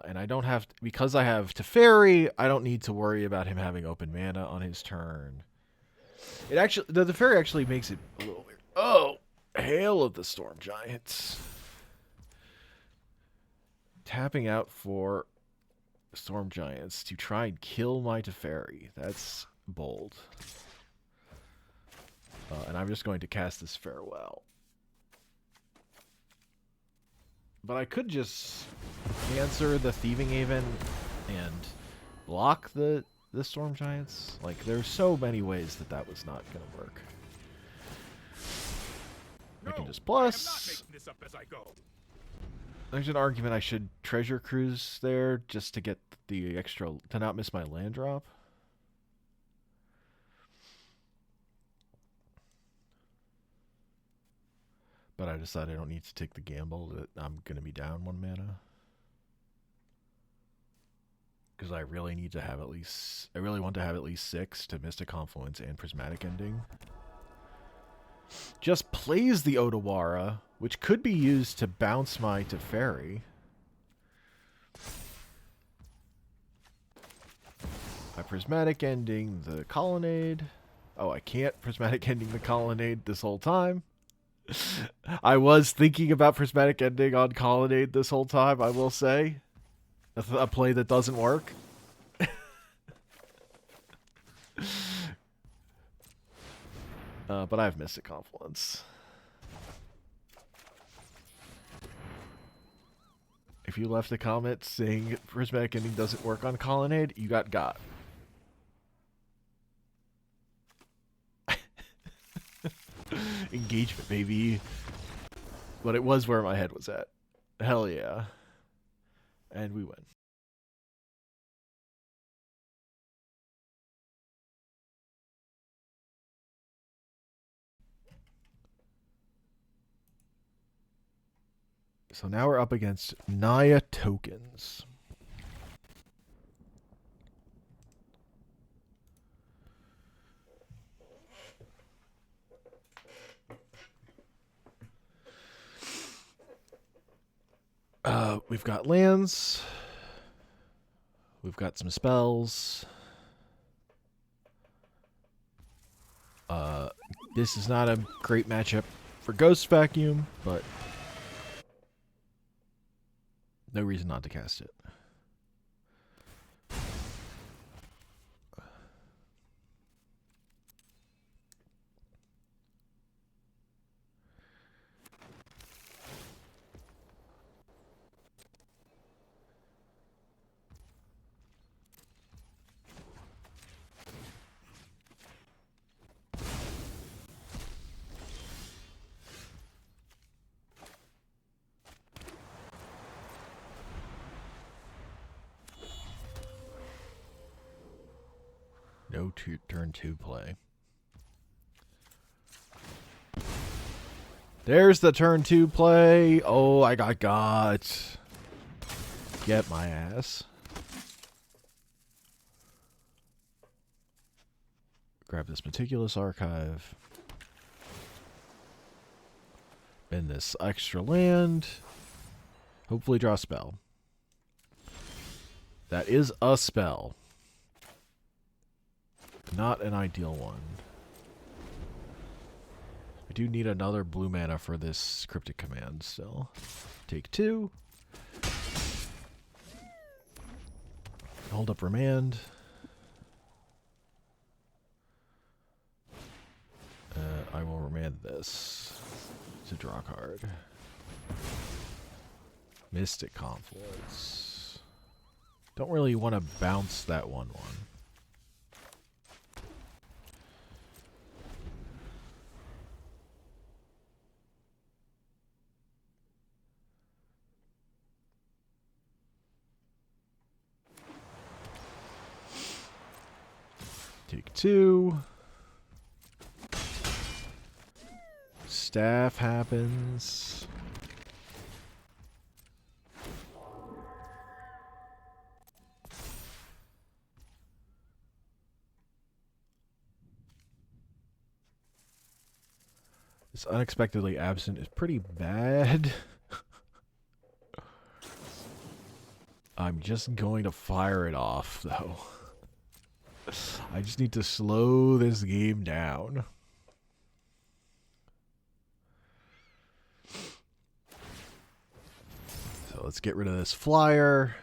And I don't have, because I have Teferi, I don't need to worry about him having open mana on his turn. It actually, the Teferi actually makes it a little weird. Oh, Hail of the Storm Giants. Tapping out for Storm Giants to try and kill my Teferi. That's bold. And I'm just going to cast this Farewell. But I could just answer the Thieving Haven and block the Storm Giants. Like, there's so many ways that was not going to work. I can just plus. I am not making this up as I go. There's an argument I should Treasure Cruise there just to get the extra, to not miss my land drop. But I decided I don't need to take the gamble that I'm going to be down 1 mana. Because I really need to have at least, I really want to have at least 6 to Mystic Confluence and Prismatic Ending. Just plays the Otawara, which could be used to bounce my Teferi. My Prismatic Ending the Colonnade. Oh, I can't Prismatic Ending the Colonnade this whole time. I was thinking about Prismatic Ending on Colonnade this whole time, I will say. A play that doesn't work. But I have Mystic Confluence. If you left a comment saying Prismatic Ending doesn't work on Colonnade, you got. Engagement, baby. But it was where my head was at. Hell yeah. And we win. So now we're up against Naya tokens. We've got lands. We've got some spells. This is not a great matchup for Ghost Vacuum, but no reason not to cast it. No turn 2 play. There's the turn 2 play. Oh, I got. Get my ass. Grab this meticulous archive. Bend this extra land. Hopefully draw a spell. That is a spell. Not an ideal one. I do need another blue mana for this cryptic command still. Take 2. Hold up remand. I will remand this to draw a card. Mystic Confluence. Don't really want to bounce that 1/1. Take 2. Staff happens. This unexpectedly absent is pretty bad. I'm just going to fire it off, though. I just need to slow this game down. So let's get rid of this flyer.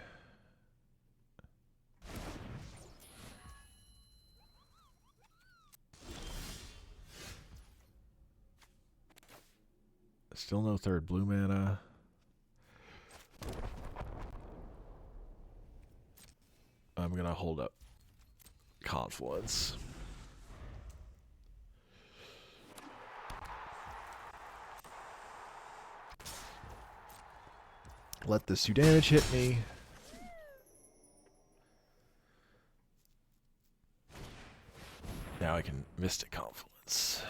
Still no third blue mana. I'm going to hold up Confluence. Let this 2 damage hit me. Now I can Mystic Confluence.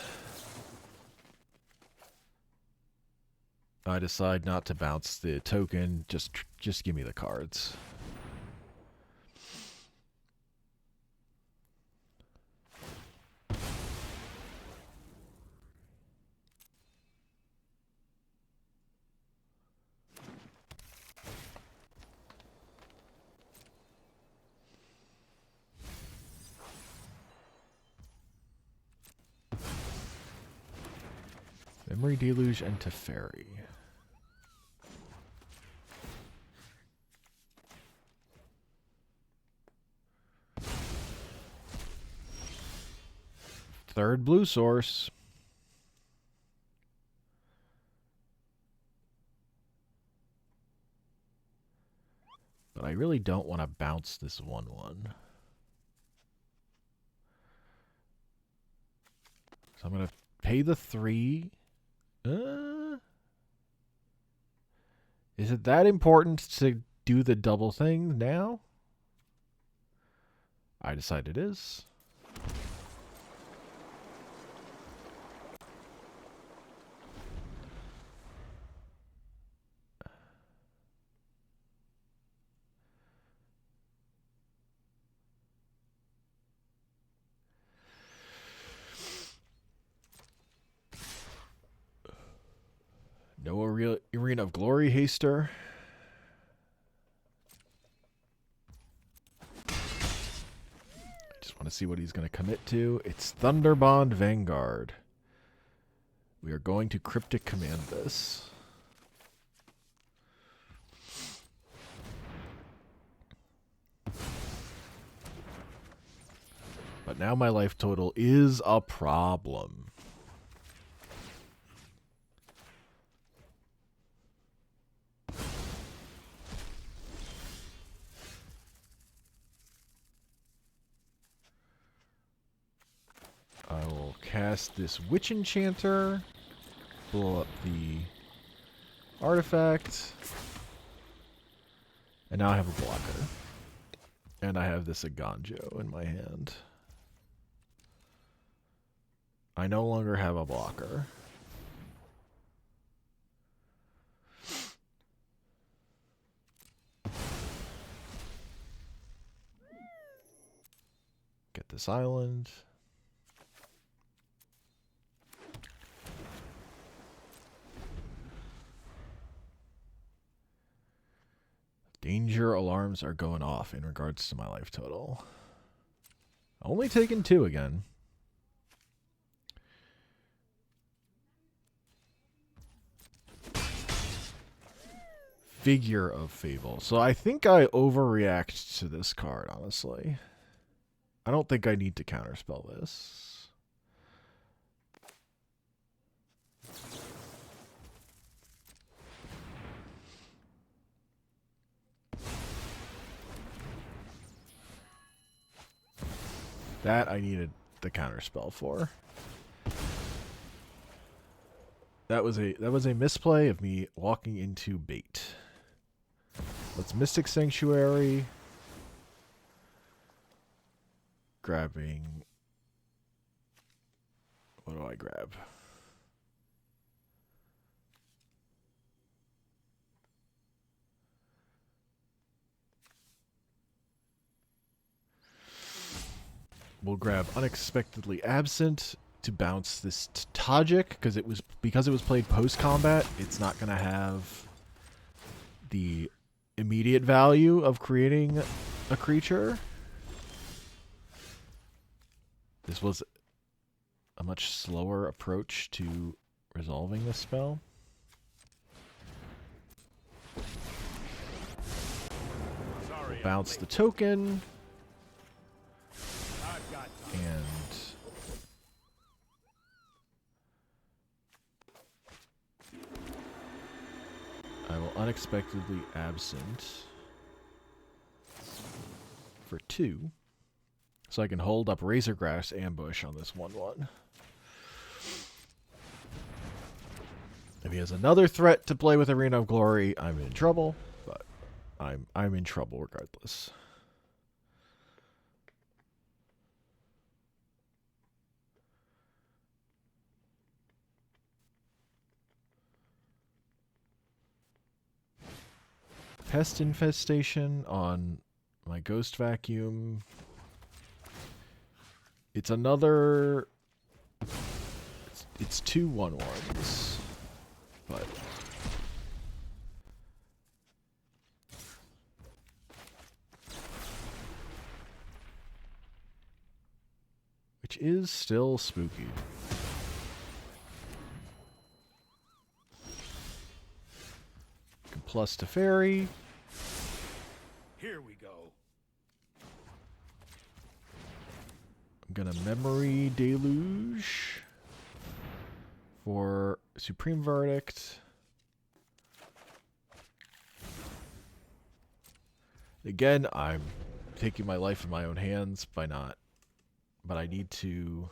I decide not to bounce the token. Just give me the cards. Memory Deluge and Teferi. Third blue source. But I really don't want to bounce this 1/1. So I'm going to pay the 3. Is it that important to do the double thing now? I decide it is. No Arena of Glory Haster. I just want to see what he's going to commit to. It's Thunderbond Vanguard. We are going to Cryptic Command this. But now my life total is a problem. I will cast this Witch Enchanter, blow up the artifact, and now I have a blocker. And I have this Aganjo in my hand. I no longer have a blocker. this island. Danger alarms are going off in regards to my life total. Only taking 2 again. Figure of Fable. So I think I overreact to this card, honestly. I don't think I need to counterspell this. That I needed the counterspell for. That was a misplay of me walking into bait. Let's Mystic Sanctuary. Grabbing. What do I grab? We'll grab Unexpectedly Absent to bounce this Tajik because it was played post combat. It's not going to have the immediate value of creating a creature. This was a much slower approach to resolving this spell. Sorry, We'll bounce the token. I've got time. And I will Unexpectedly Absent for 2. So I can hold up Razorgrass Ambush on this 1/1. If he has another threat to play with Arena of Glory, I'm in trouble. But I'm in trouble regardless. Pest Infestation on my Ghost Vacuum. It's another... It's 2 1/1s. But... which is still spooky. Plus Teferi. Here we go. I'm gonna Memory Deluge for Supreme Verdict. Again, I'm taking my life in my own hands by not, but I need to.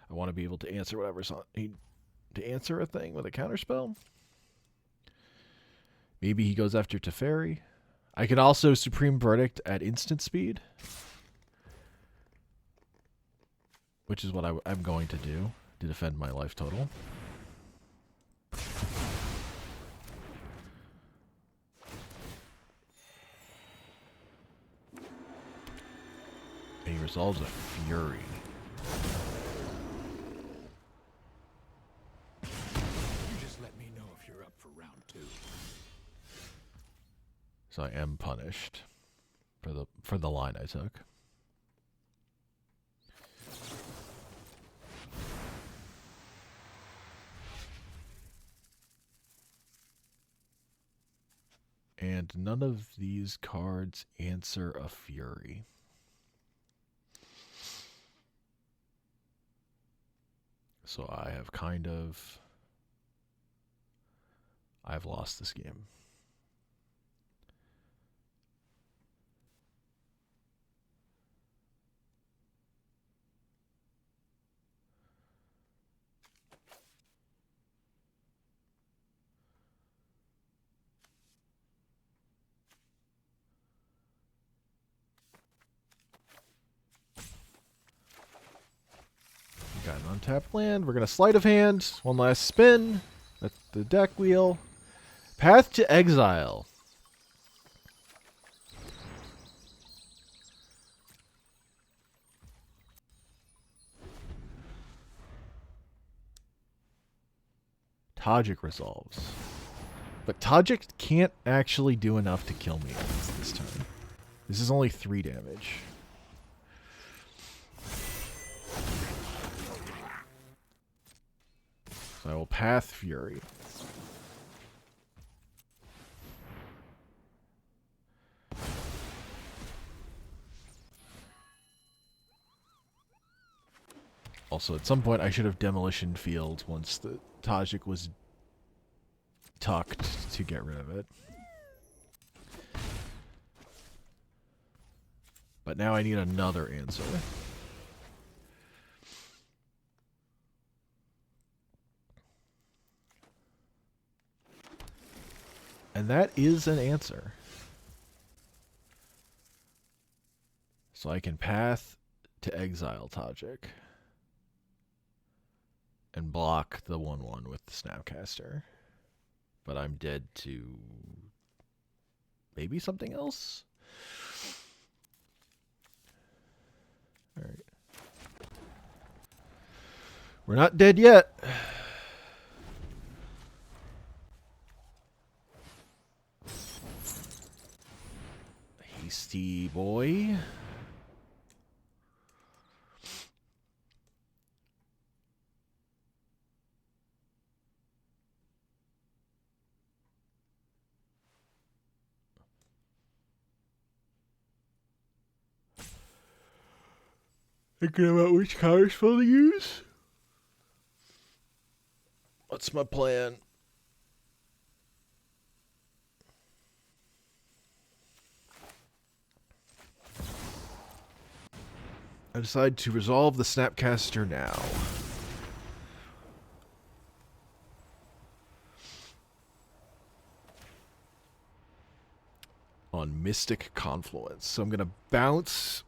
I want to be able to answer whatever's on. To answer a thing with a counterspell. Maybe he goes after Teferi. I could also Supreme Verdict at instant speed, which is what I'm going to do to defend my life total. And he resolves a Fury. You just let me know if you're up for round 2. So I am punished for the line I took. And none of these cards answer a Fury. So I have I've lost this game. Got an untapped land. We're going to Sleight of Hand. One last spin. That's the deck wheel. Path to Exile. Tajik resolves. But Tajik can't actually do enough to kill me this turn. This is only 3 damage. So I will Path Fury. Also, at some point, I should have Demolition Field once the Tajik was tucked to get rid of it. But now I need another answer. And that is an answer. So I can Path to exile Tajik. And block the 1/1 with the Snapcaster. But I'm dead to maybe something else? Alright. We're not dead yet. Hasty boy. Thinking about which counterspell to use? What's my plan? I decide to resolve the Snapcaster now. On Mystic Confluence. So I'm going to bounce.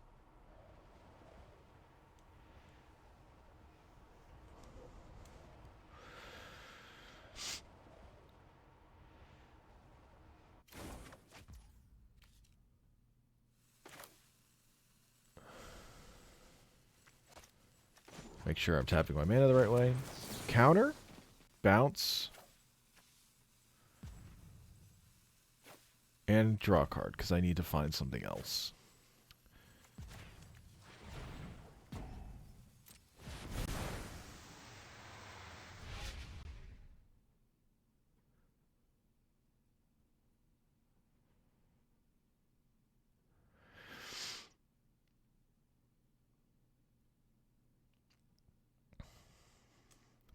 Make sure I'm tapping my mana the right way. Counter. Bounce. And draw a card, because I need to find something else.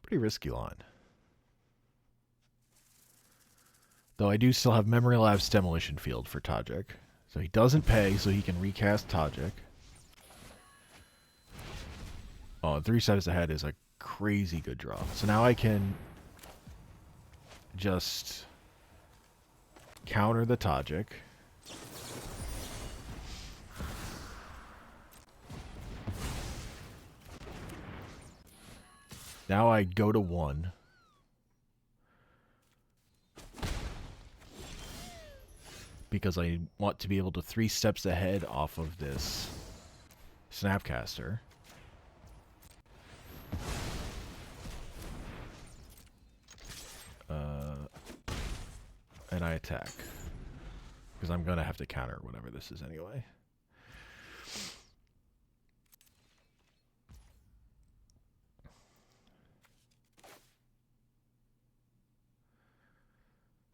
Pretty risky line. Though I do still have Memory Lab's Demolition Field for Tajik. So he doesn't pay, so he can recast Tajik. Oh, and 3 steps ahead is a crazy good draw. So now I can just counter the Tajik. Now I go to 1. Because I want to be able to 3 steps ahead off of this Snapcaster. And I attack. Because I'm going to have to counter whatever this is anyway.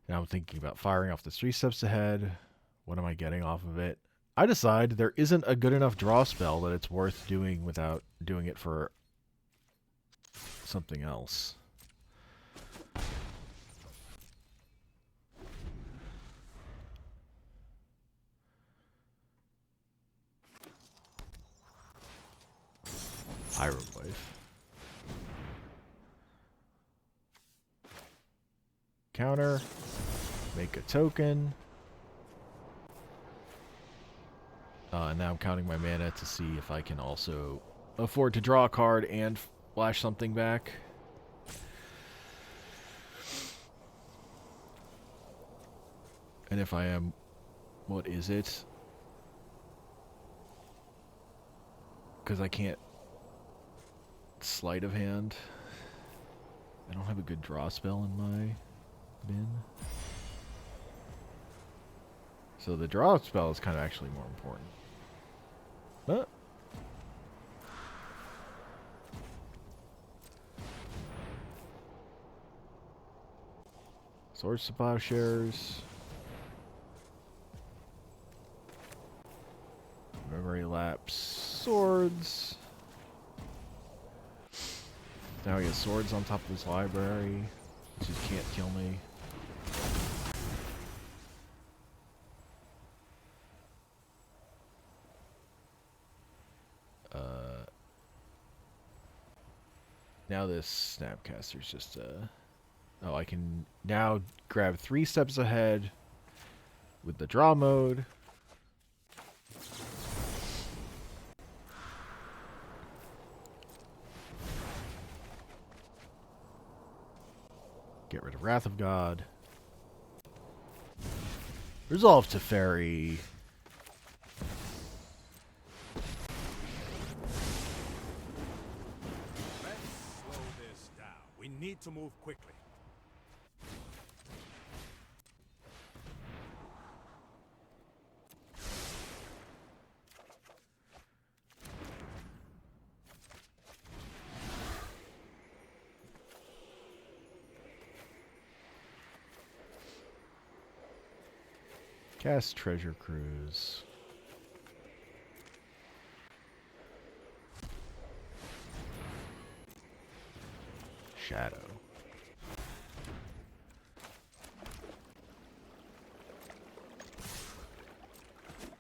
Now I'm thinking about firing off the 3 steps ahead. What am I getting off of it? I decide there isn't a good enough draw spell that it's worth doing without doing it for something else. Hieroglyph. Counter. Make a token. And now I'm counting my mana to see if I can also afford to draw a card and flash something back. And if I am, what is it? Because I can't sleight of hand. I don't have a good draw spell in my bin. So the draw spell is kind of actually more important. But Swords to Plowshares. Memory Lapse. Swords. Now he has swords on top of his library. Which just can't kill me. Now this Snapcaster's just oh, I can now grab 3 steps ahead with the draw mode. Get rid of Wrath of God. Resolve to Fairy. Let's slow this down. We need to move quickly. Cast Treasure Cruise. Shadow.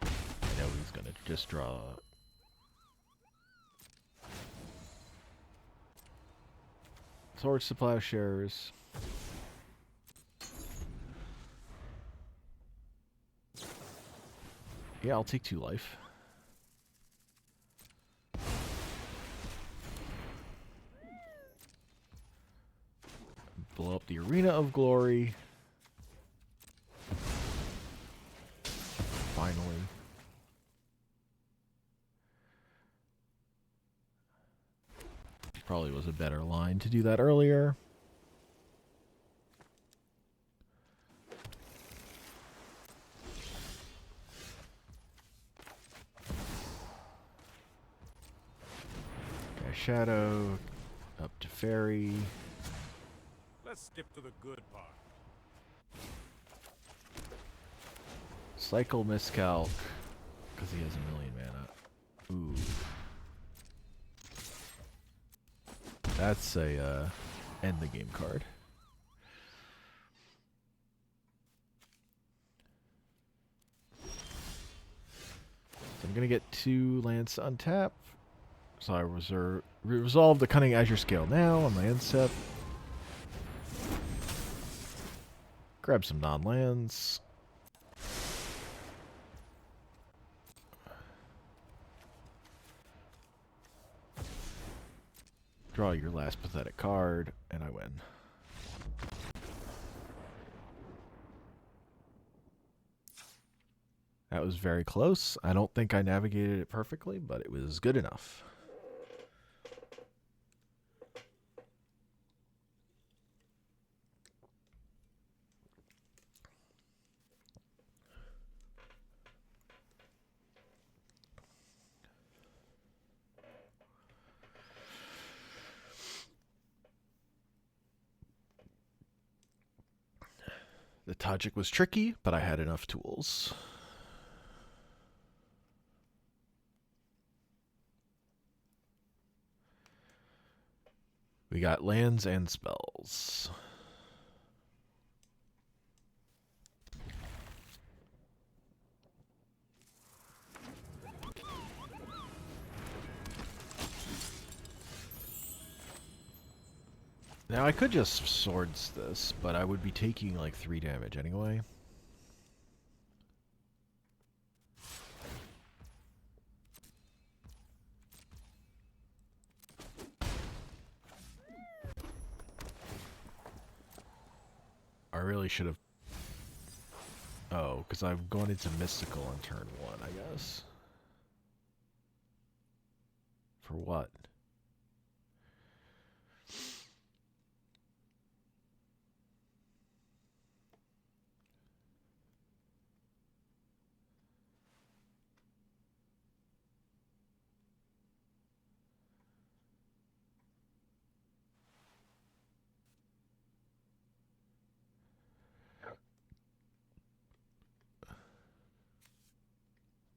I know he's gonna just draw. Swords to Plowshares. Yeah, I'll take 2 life. Blow up the Arena of Glory. Finally. Probably was a better line to do that earlier. Shadow, up to Fairy. Let's skip to the good part. Cycle Miscalc, because he has 1,000,000 mana. Ooh. That's a end the game card. So I'm going to get 2 lands to untap. So I resolve the Cunning Azure Scale now on my end step. Grab some non-lands. Draw your last pathetic card, and I win. That was very close. I don't think I navigated it perfectly, but it was good enough. The Tajik was tricky, but I had enough tools. We got lands and spells. Now I could just swords this, but I would be taking like 3 damage anyway. I really should have... Oh, because I'm going into Mystical on turn 1, I guess. For what?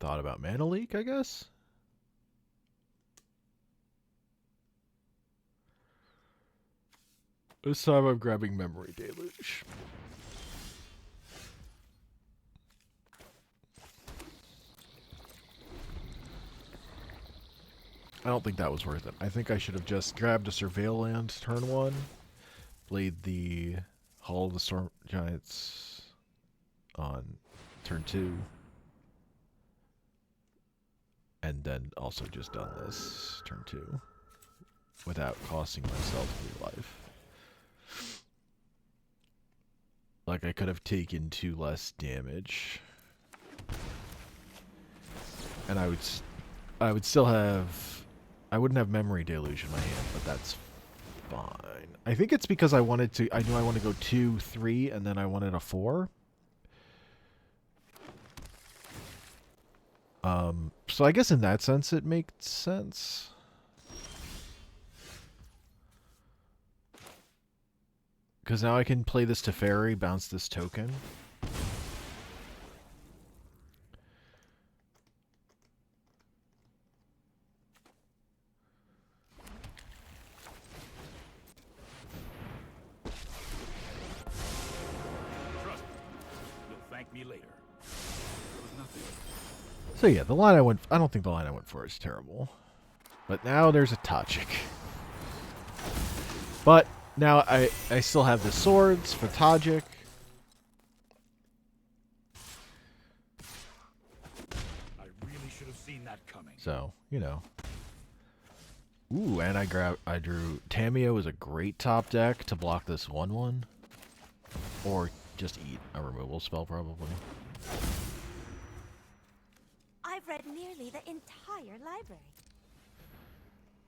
thought about mana leak, I guess. This time I'm grabbing Memory Deluge. I don't think that was worth it. I think I should have just grabbed a Surveil land turn 1, played the Hall of the Storm Giants on turn 2, and then also just done this turn 2 without costing myself 3 life. Like, I could have taken 2 less damage, and I would still have... I wouldn't have Memory Deluge in my hand, but that's fine. I think it's because I wanted to... I knew I want to go 2, 3, and then I wanted a 4. So I guess in that sense it makes sense. Because now I can play this Teferi, bounce this token. Trust me. You'll thank me later. There was nothing. So yeah, the line I don't think the line I went for is terrible. But now there's a Tajik. But now I still have the swords for Tajik. I really should have seen that coming. So, you know. Ooh, and I drew Tamio is a great top deck to block this 1/1. Or just eat a removal spell probably. I've read nearly the entire library.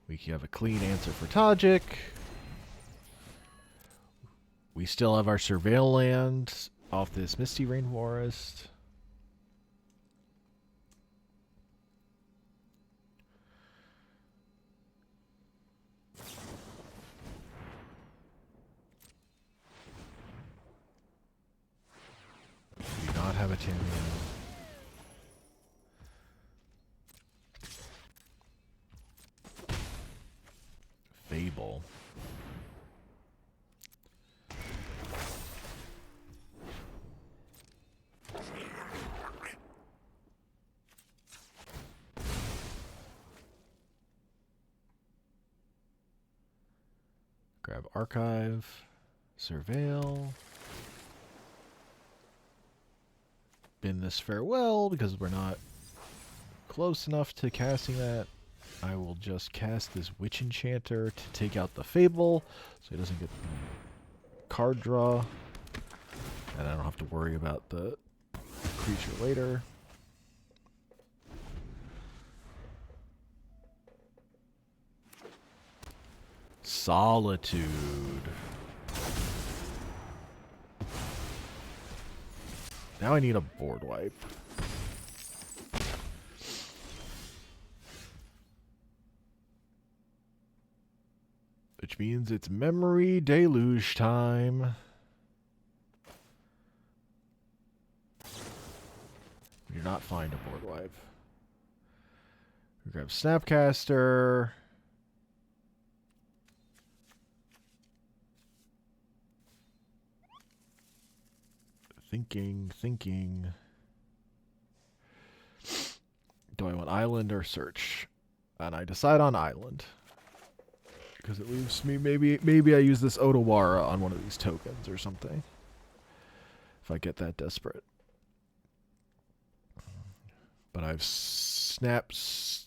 We have a clean answer for Tajik. We still have our Surveil land off this Misty Rainforest. We do not have a Tamiya. Fable. Grab Archive, Surveil. Bin this Farewell because we're not close enough to casting that. I will just cast this Witch Enchanter to take out the Fable so he doesn't get card draw. And I don't have to worry about the creature later. Solitude. Now I need a board wipe. Which means it's Memory Deluge time. We do not find a board wipe. We grab Snapcaster. Thinking. Do I want Island or Search? And I decide on Island. Because it leaves me, maybe I use this Otawara on one of these tokens or something. If I get that desperate. But I've snaps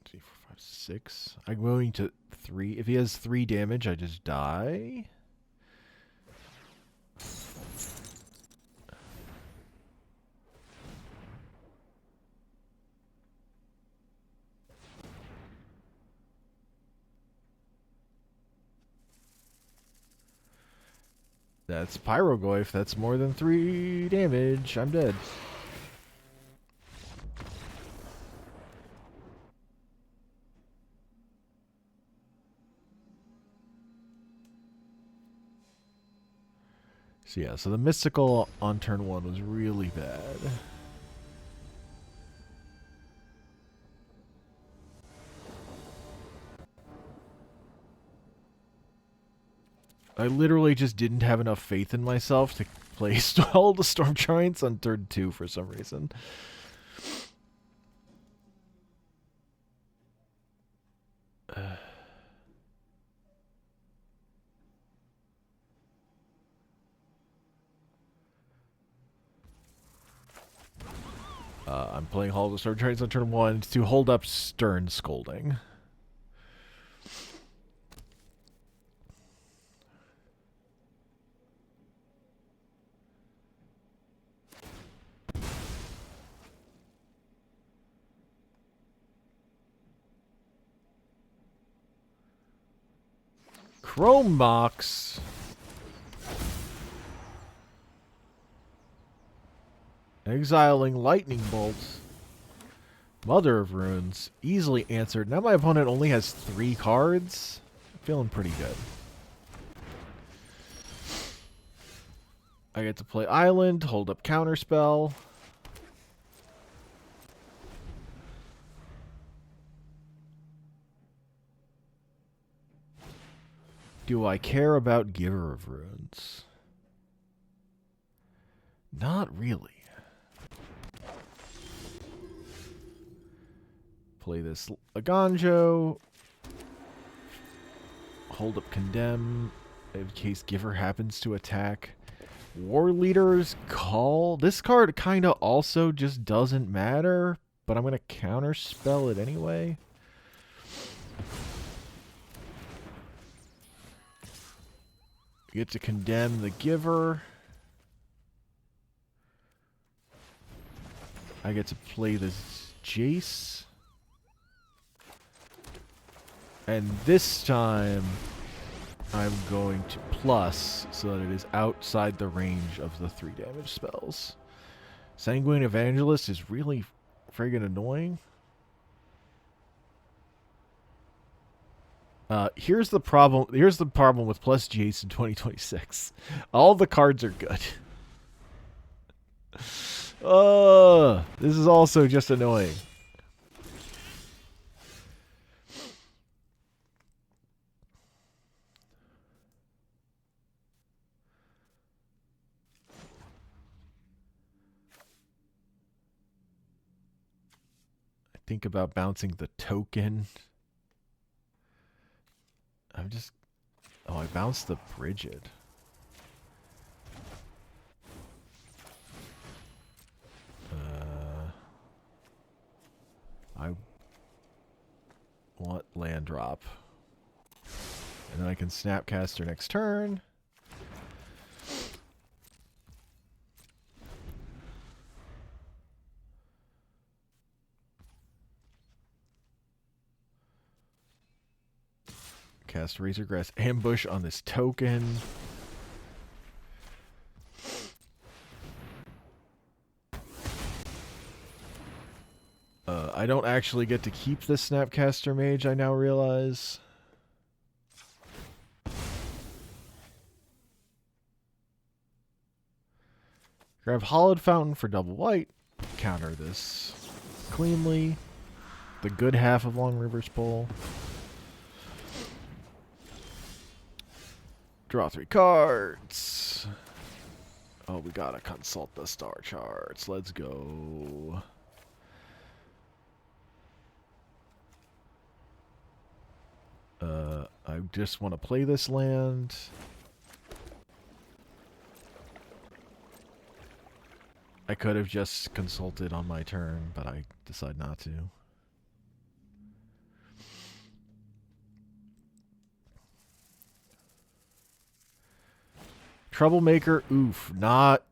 2, 4, 5, 6. I'm going to 3. If he has 3 damage, I just die. That's Pyrogoyf. That's more than 3 damage. I'm dead. So yeah, so the Mystical on turn 1 was really bad. I literally just didn't have enough faith in myself to play all the Storm Giants on turn 2 for some reason. I'm playing Hall of the Storm Giants on turn 1 to hold up Stern Scolding. Chrome Box. Exiling Lightning Bolt. Mother of Runes. Easily answered. Now my opponent only has 3 cards. Feeling pretty good. I get to play Island, hold up Counterspell. Do I care about Giver of Runes? Not really. Play this Aganjo. Hold up Condemn in case Giver happens to attack. War Leader's Call. This card kind of also just doesn't matter, but I'm going to counterspell it anyway. Get to condemn the Giver. I get to play this Jace. And this time, I'm going to plus so that it is outside the range of the 3 damage spells. Sanguine Evangelist is really friggin' annoying. Here's the problem. Here's the problem with plus Jace in 2026. All the cards are good. This is also just annoying. I think about bouncing the token. I'm just... Oh, I bounced the Brigid. I want land drop. And then I can Snapcaster next turn. Cast Razorgrass Ambush on this token. I don't actually get to keep this Snapcaster Mage, I now realize. Grab Hollowed Fountain for double white. Counter this cleanly. The good half of Long River's Bowl. Draw 3 cards. Oh, we gotta consult the star charts. Let's go. I just want to play this land. I could have just consulted on my turn, but I decide not to. Troublemaker, oof, not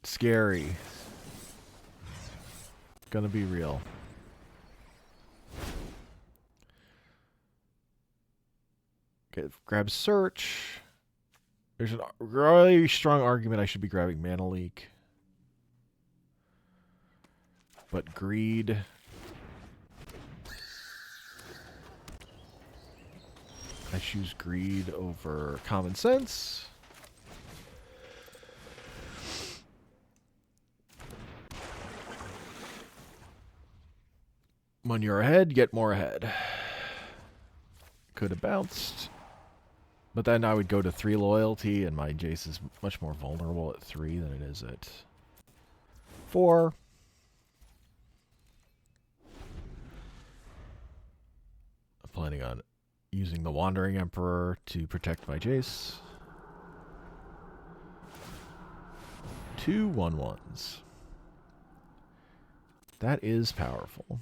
scary. Gonna be real. Okay, grab Search. There's a really strong argument I should be grabbing Mana Leak. But Greed. I choose Greed over Common Sense. When you're ahead, get more ahead. Could have bounced. But then I would go to 3 loyalty, and my Jace is much more vulnerable at 3 than it is at 4. I'm planning on using the Wandering Emperor to protect my Jace. 2 1/1s. That is powerful.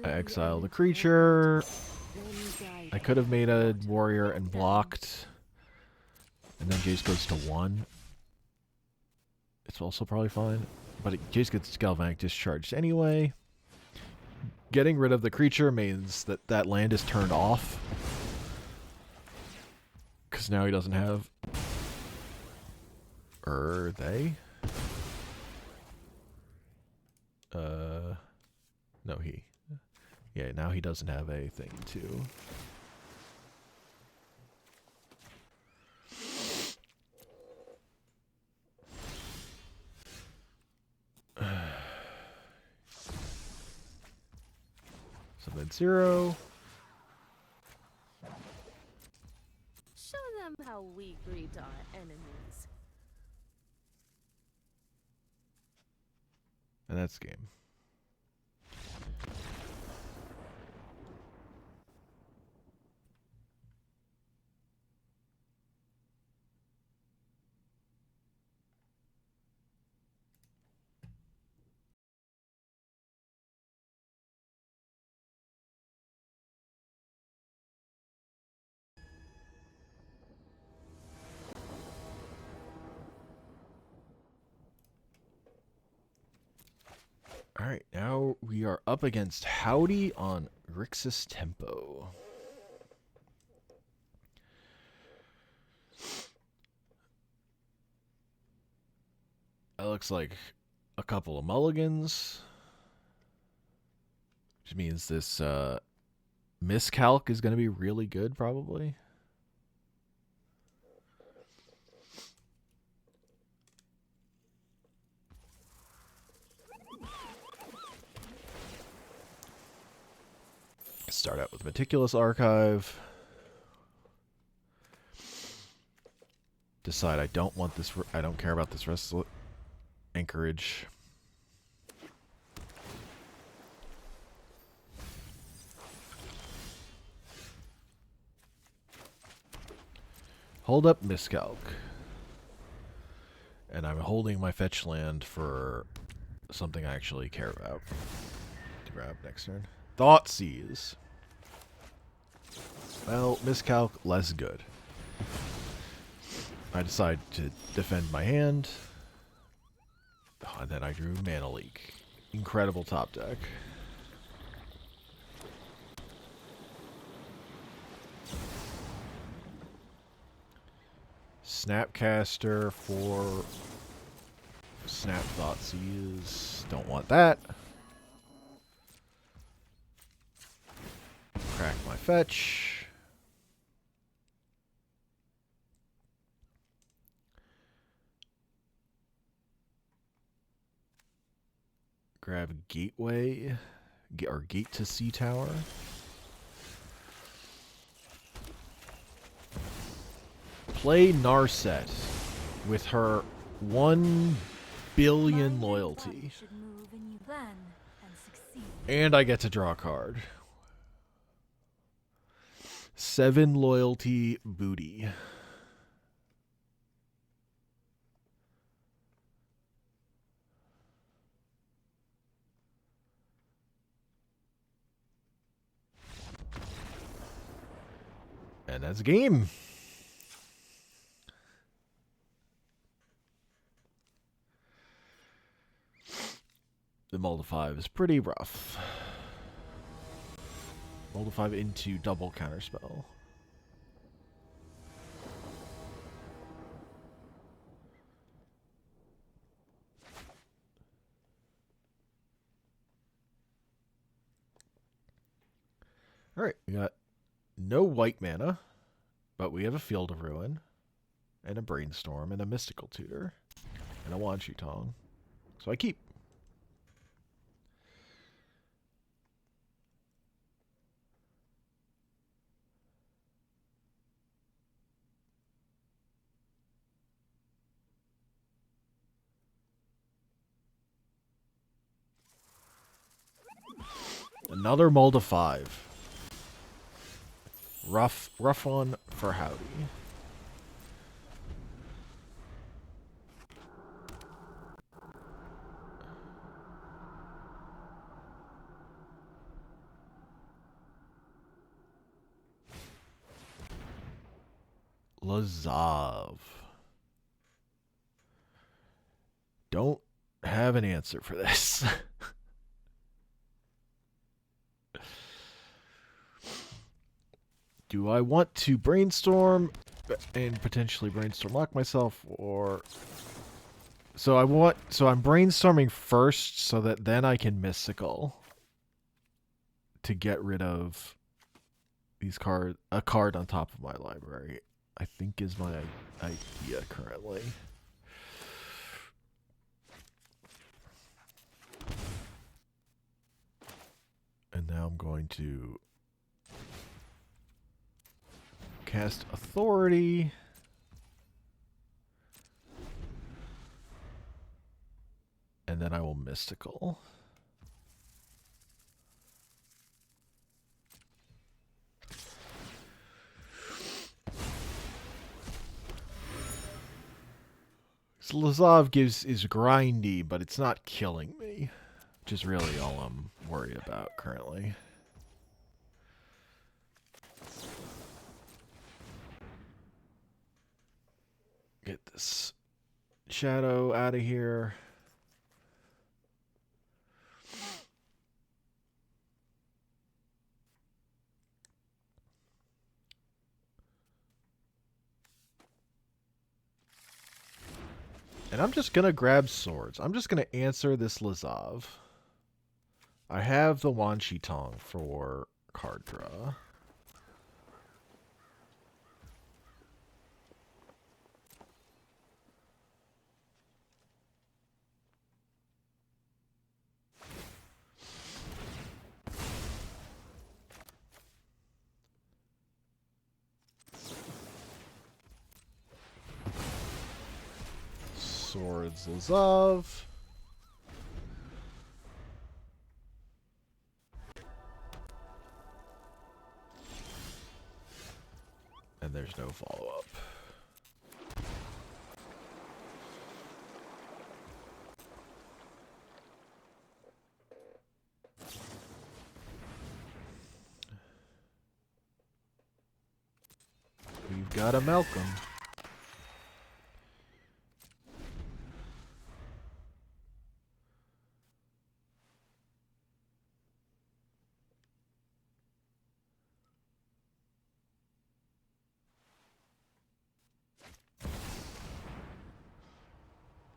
I exile the creature. I could have made a warrior and blocked. And then Jace goes to 1. It's also probably fine. But Jace gets Galvanic Discharged anyway. Getting rid of the creature means that that land is turned off. Because now he doesn't have... they? No, he. Yeah, now he doesn't have a thing, too. So then 0. Show them how we greet our enemies. And that's game. Alright, now we are up against Howdy on Grixis Tempo. That looks like a couple of mulligans. Which means this miscalc is going to be really good, probably. Start out with Meticulous Archive. Decide I don't want this. I don't care about this restless anchorage. Hold up Miscalc. And I'm holding my fetch land for something I actually care about. To grab next turn. Thoughtseize. Well, Miscalc, less good. I decide to defend my hand. Oh, and then I drew Mana Leak. Incredible top deck. Snapcaster for Snap Thoughtseize. Don't want that. Crack my fetch. Grab Gateway, or Gate to Sea Tower. Play Narset with her 1 billion loyalty. And I get to draw a card. 7 loyalty booty. And that's a game. The Mull to 5 is pretty rough. Mull to 5 into double counterspell. Alright, we got no white mana, but we have a Field of Ruin, and a Brainstorm, and a Mystical Tutor, and a Wan Shi Tong. So I keep. Another Mold of 5. Rough one for Howdy. Lazav. Don't have an answer for this. Do I want to brainstorm and potentially brainstorm lock myself, or so I'm brainstorming first so that then I can mystical to get rid of a card on top of my library, I think is my idea currently. And now I'm going to cast Authority. And then I will mystical. So Lazav is grindy, but it's not killing me, which is really all I'm worried about currently. Get this shadow out of here. And I'm just going to grab swords. I'm just going to answer this Lazav. I have the Wan Shi Tong for card draw. Swords Lazav. And there's no follow-up. We've got a Malcolm.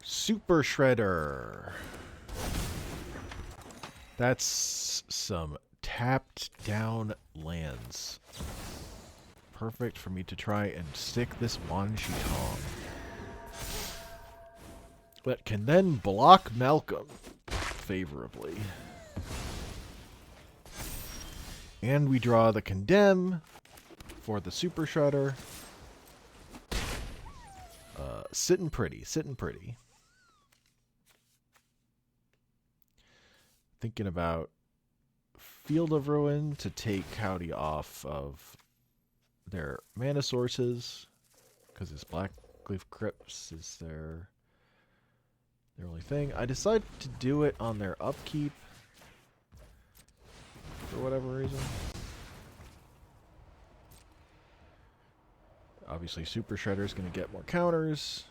Super Shredder. That's some tapped down lands. Perfect for me to try and stick this Wan Shi Tong. That can then block Malcolm favorably. And we draw the Condemn for the Super Shredder. Sitting pretty, sitting pretty. Thinking about Field of Ruin to take Howdy off of their mana sources, because his Blackleaf Crypts is their only thing. I decided to do it on their upkeep for whatever reason. Obviously, Super Shredder is going to get more counters.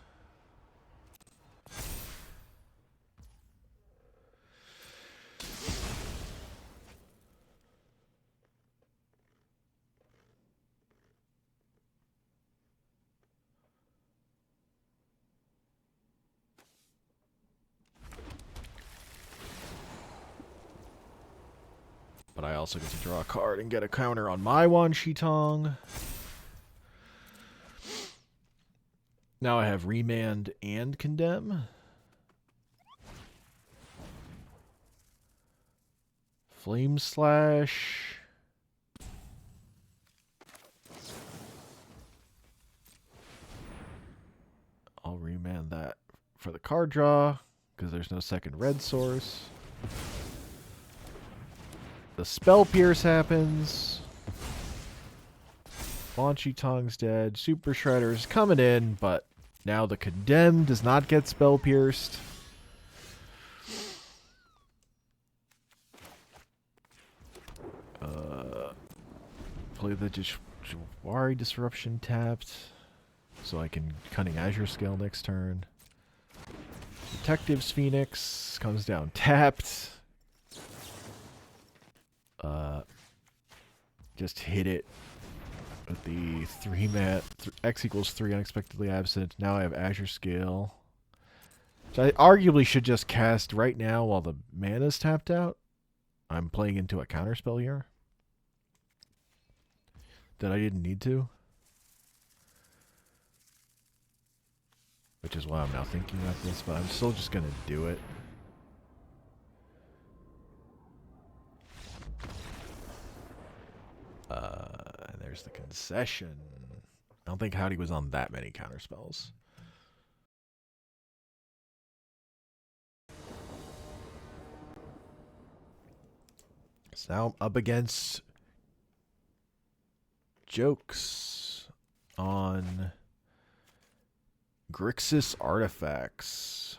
But I also get to draw a card and get a counter on my Wan Shi Tong. Now I have Remand and Condemn. Flame Slash. I'll remand that for the card draw because there's no second red source. The Spell Pierce happens. Wan Shi Tong's dead. Super Shredder's coming in, but now the Condemned does not get Spell Pierced. Play the Jawari Disruption tapped, so I can Cunning Azure Scale next turn. Detective's Phoenix comes down tapped. Just hit it with the 3-mat. X equals 3 unexpectedly absent. Now I have Azure Scale. So I arguably should just cast right now while the mana's tapped out. I'm playing into a counterspell here that I didn't need to. Which is why I'm now thinking about this, but I'm still just going to do it. And there's the concession. I don't think Howdy was on that many counterspells. So now I'm up against Jokes on Grixis Artifacts.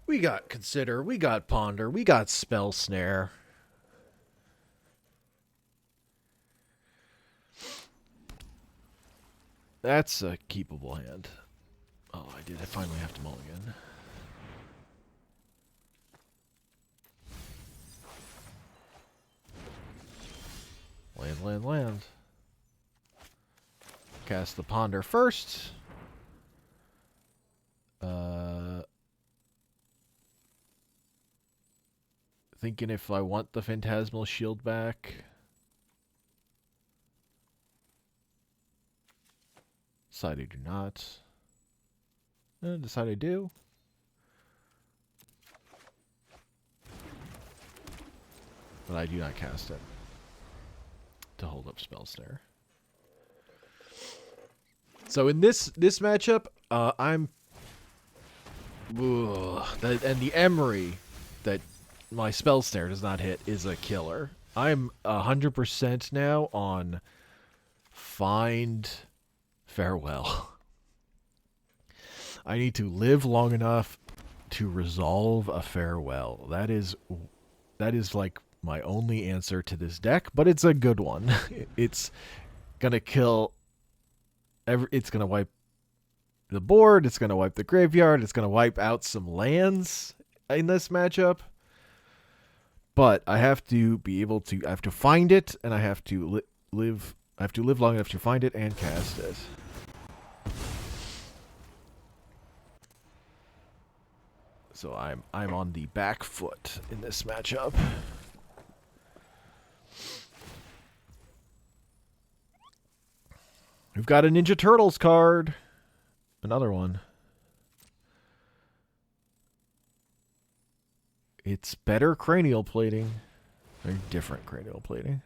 We got Consider, we got Ponder, we got Spell Snare. That's a keepable hand. Oh, I finally have to mulligan. Land. Cast the Ponder first. Thinking if I want the Phantasmal Shield back. Decide I do not. Decide I do. But I do not cast it to hold up Spell Snare. So in this matchup, I'm and the Emery that my Spell Snare does not hit is a killer. I'm 100% now on Find Farewell. I need to live long enough to resolve a Farewell. That is like my only answer to this deck, but it's a good one. It's gonna kill. It's gonna wipe the board. It's gonna wipe the graveyard. It's gonna wipe out some lands in this matchup. But I have to be able to. I have to find it, and I have to live. I have to live long enough to find it and cast it. So I'm on the back foot in this matchup. We've got a Ninja Turtles card. Another one. It's better cranial plating. Very different cranial plating.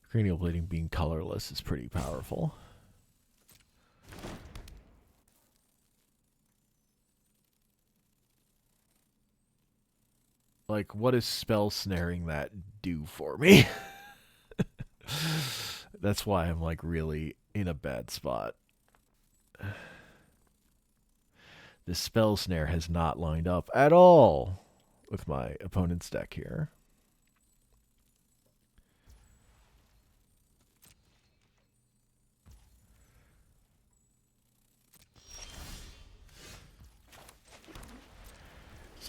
Cranial plating being colorless is pretty powerful. Like, what does Spell Snaring that do for me? That's why I'm, like, really in a bad spot. The Spell Snare has not lined up at all with my opponent's deck here.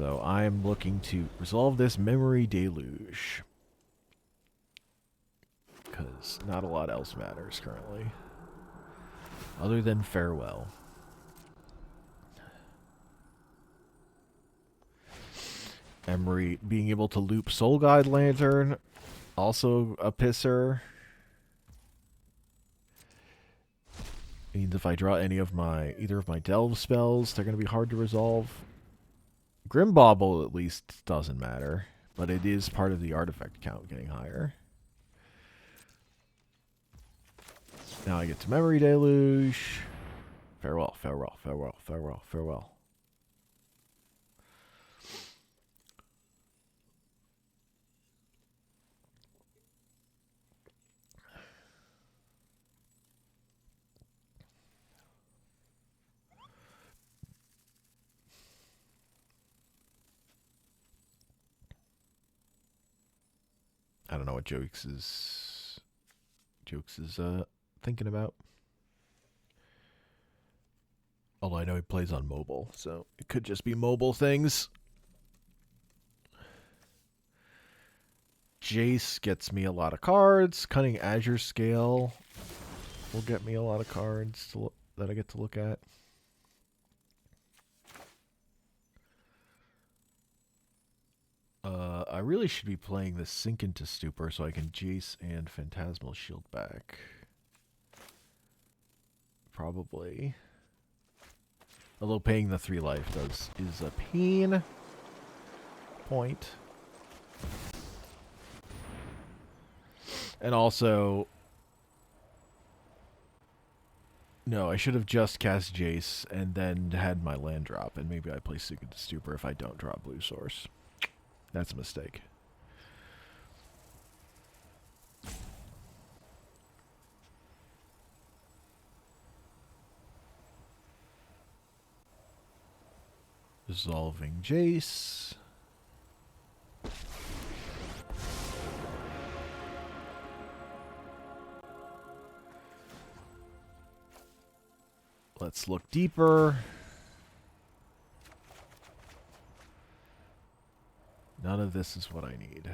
So I'm looking to resolve this memory deluge. Because not a lot else matters currently. Other than farewell. Emery being able to loop Soul Guide Lantern. Also a pisser. Means if I draw any of my either of my delve spells, they're gonna be hard to resolve. Grimbauble at least doesn't matter, but it is part of the artifact count getting higher. Now I get to Memory Deluge. Farewell, farewell, farewell, farewell, farewell. I don't know what Jokes is thinking about. Although I know he plays on mobile, so it could just be mobile things. Jace gets me a lot of cards. Cunning Azure Scale will get me a lot of cards that I get to look at. I really should be playing the Sink into Stupor so I can Jace and Phantasmal Shield back. Probably. Although paying the 3 life is a pain point. And also, no, I should have just cast Jace and then had my land drop, and maybe I play Sink into Stupor if I don't draw blue source. That's a mistake. Resolving Jace. Let's look deeper. None of this is what I need.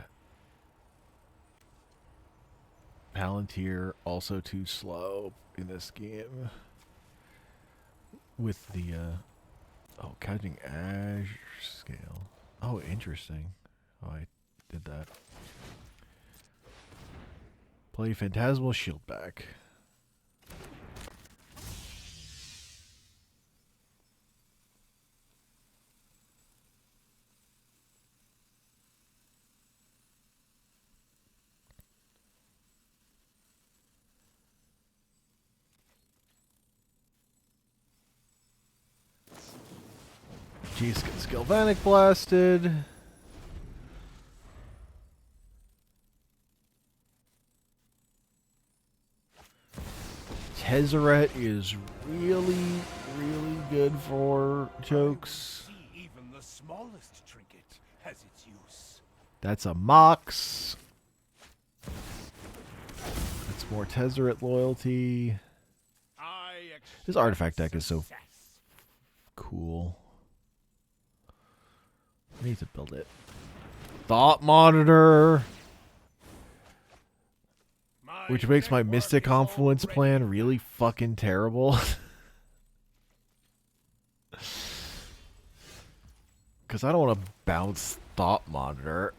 Palantir, also too slow in this game. With the, counting Azure Scale. Oh, interesting. Oh, I did that. Play Phantasmal Shield back. Jace gets Galvanic Blasted. Tezzeret is really, really good for Jokes. Even the smallest trinket has its use. That's a Mox. That's more Tezzeret loyalty. This artifact deck is so cool. I need to build it. Thought Monitor. Which makes my Mystic Confluence plan really fucking terrible. Because I don't want to bounce Thought Monitor.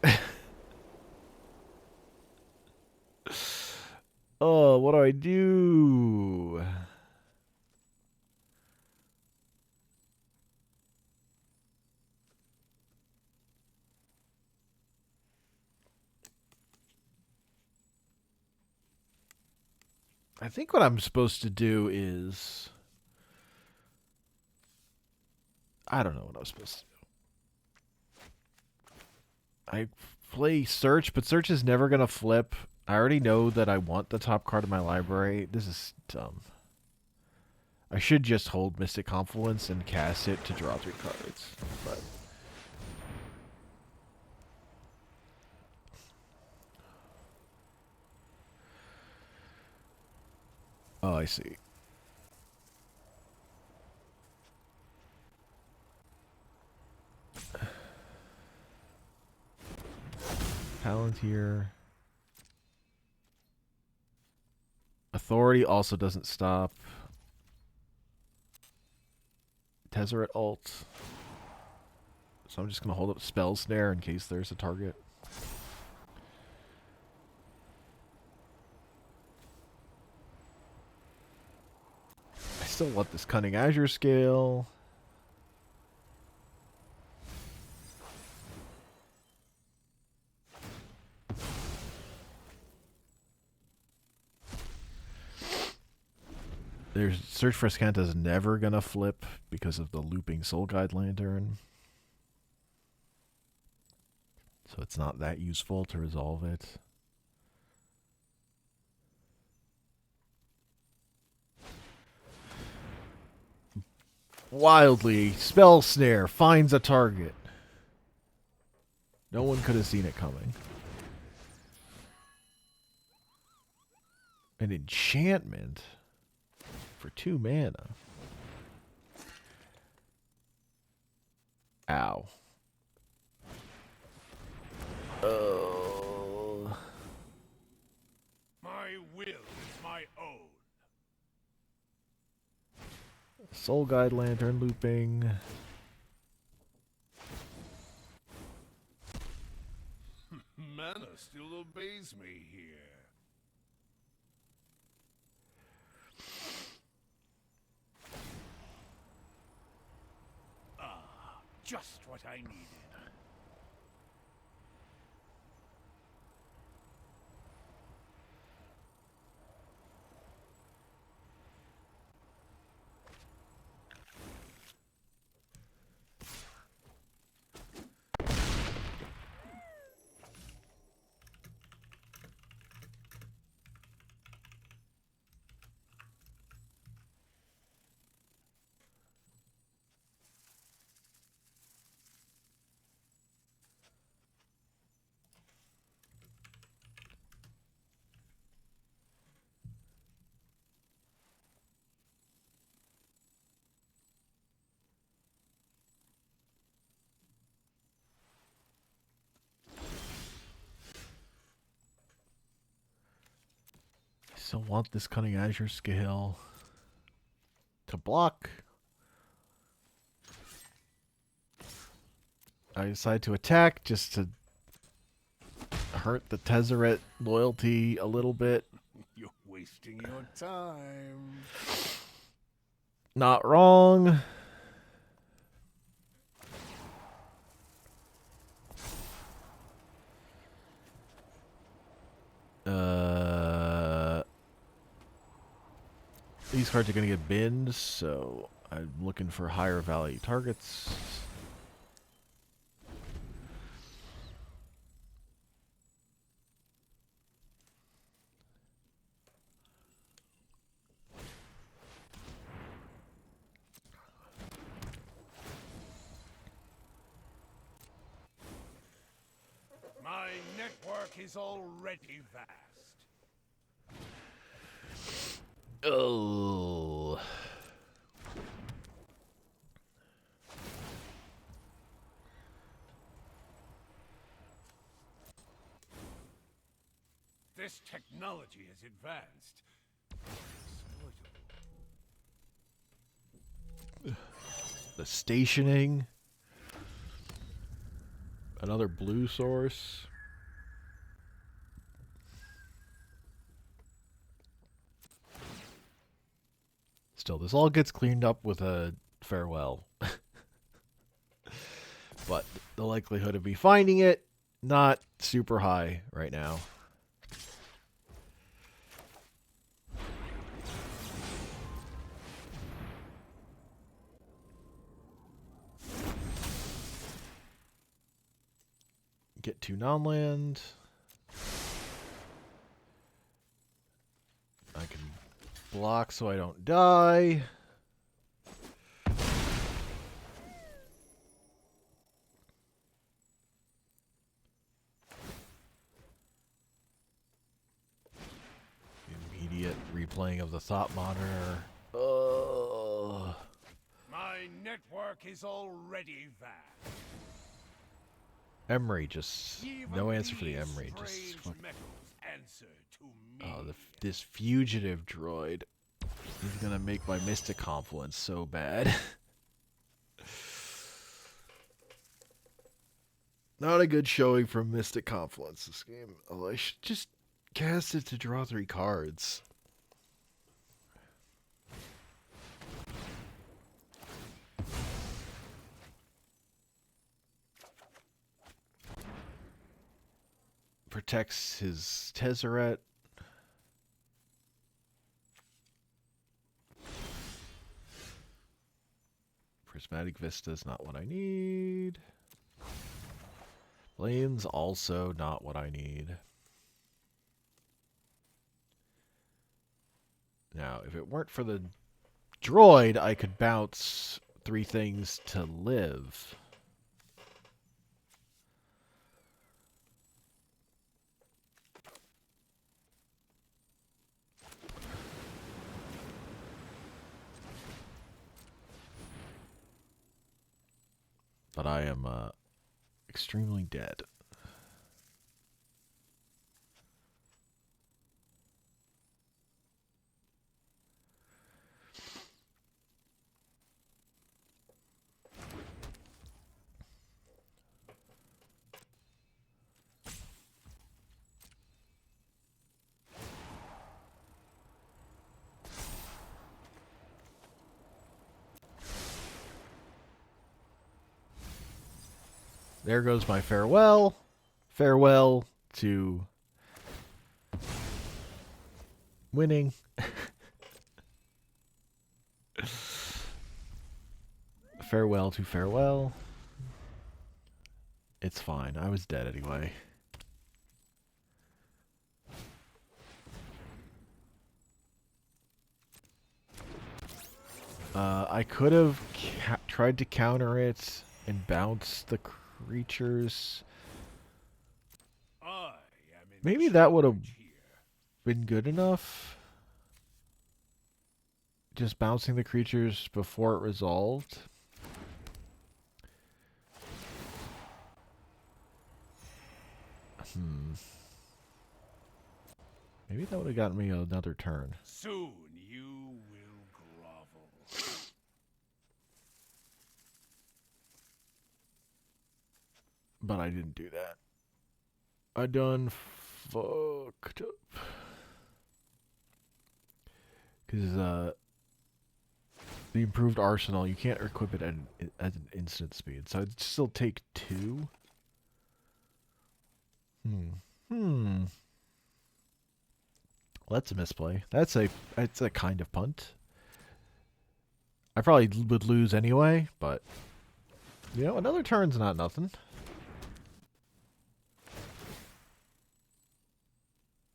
Oh, what do I do? I think what I'm supposed to do is... I don't know what I was supposed to do. I play Search, but Search is never going to flip. I already know that I want the top card of my library. This is dumb. I should just hold Mystic Confluence and cast it to draw 3 cards. But... oh, I see. Palantir. Authority also doesn't stop. Tezzeret ult. So I'm just going to hold up Spell Snare in case there's a target. I still want this Cunning Azure scale. There's Search for Skanta is never gonna flip because of the looping Soul Guide Lantern. So it's not that useful to resolve it. Wildly, Spell Snare finds a target. No one could have seen it coming. An enchantment for 2 mana. Ow. Oh. My will is my own. Soul Guide Lantern looping. Mana still obeys me here. Ah, just what I needed. Still want this Cunning Azure scale to block. I decide to attack just to hurt the Tezzeret loyalty a little bit. You're wasting your time. Not wrong. These cards are going to get binned, so I'm looking for higher value targets. My network is already vast. Oh. This technology is advanced. The stationing. Another blue source. Still, this all gets cleaned up with a farewell. But the likelihood of me finding it, not super high right now. Get 2 non-land. I can block so I don't die. Immediate replaying of the Thought Monitor. My network is already vast. Emery, just no answer for the Emery. Just Strange metals answer to me. oh, this fugitive droid is gonna make my Mystic Confluence so bad. Not a good showing from Mystic Confluence this game. Although I should just cast it to draw 3 cards. Protects his Tezzeret. Prismatic Vista is not what I need. Lane's also not what I need. Now, if it weren't for the droid, I could bounce 3 things to live. But I am extremely dead. There goes my farewell. Farewell to winning. Farewell to farewell. It's fine. I was dead anyway. I could have tried to counter it and bounce the creatures. I am in Maybe that would have charge here. been good enough. Just bouncing the creatures before it resolved. Maybe that would have gotten me another turn. Soon you will grovel. But I didn't do that. I done fucked up. Because the improved arsenal, you can't equip it at an instant speed. So I'd still take 2. Well, that's a misplay. That's a kind of punt. I probably would lose anyway, but you know, another turn's not nothing.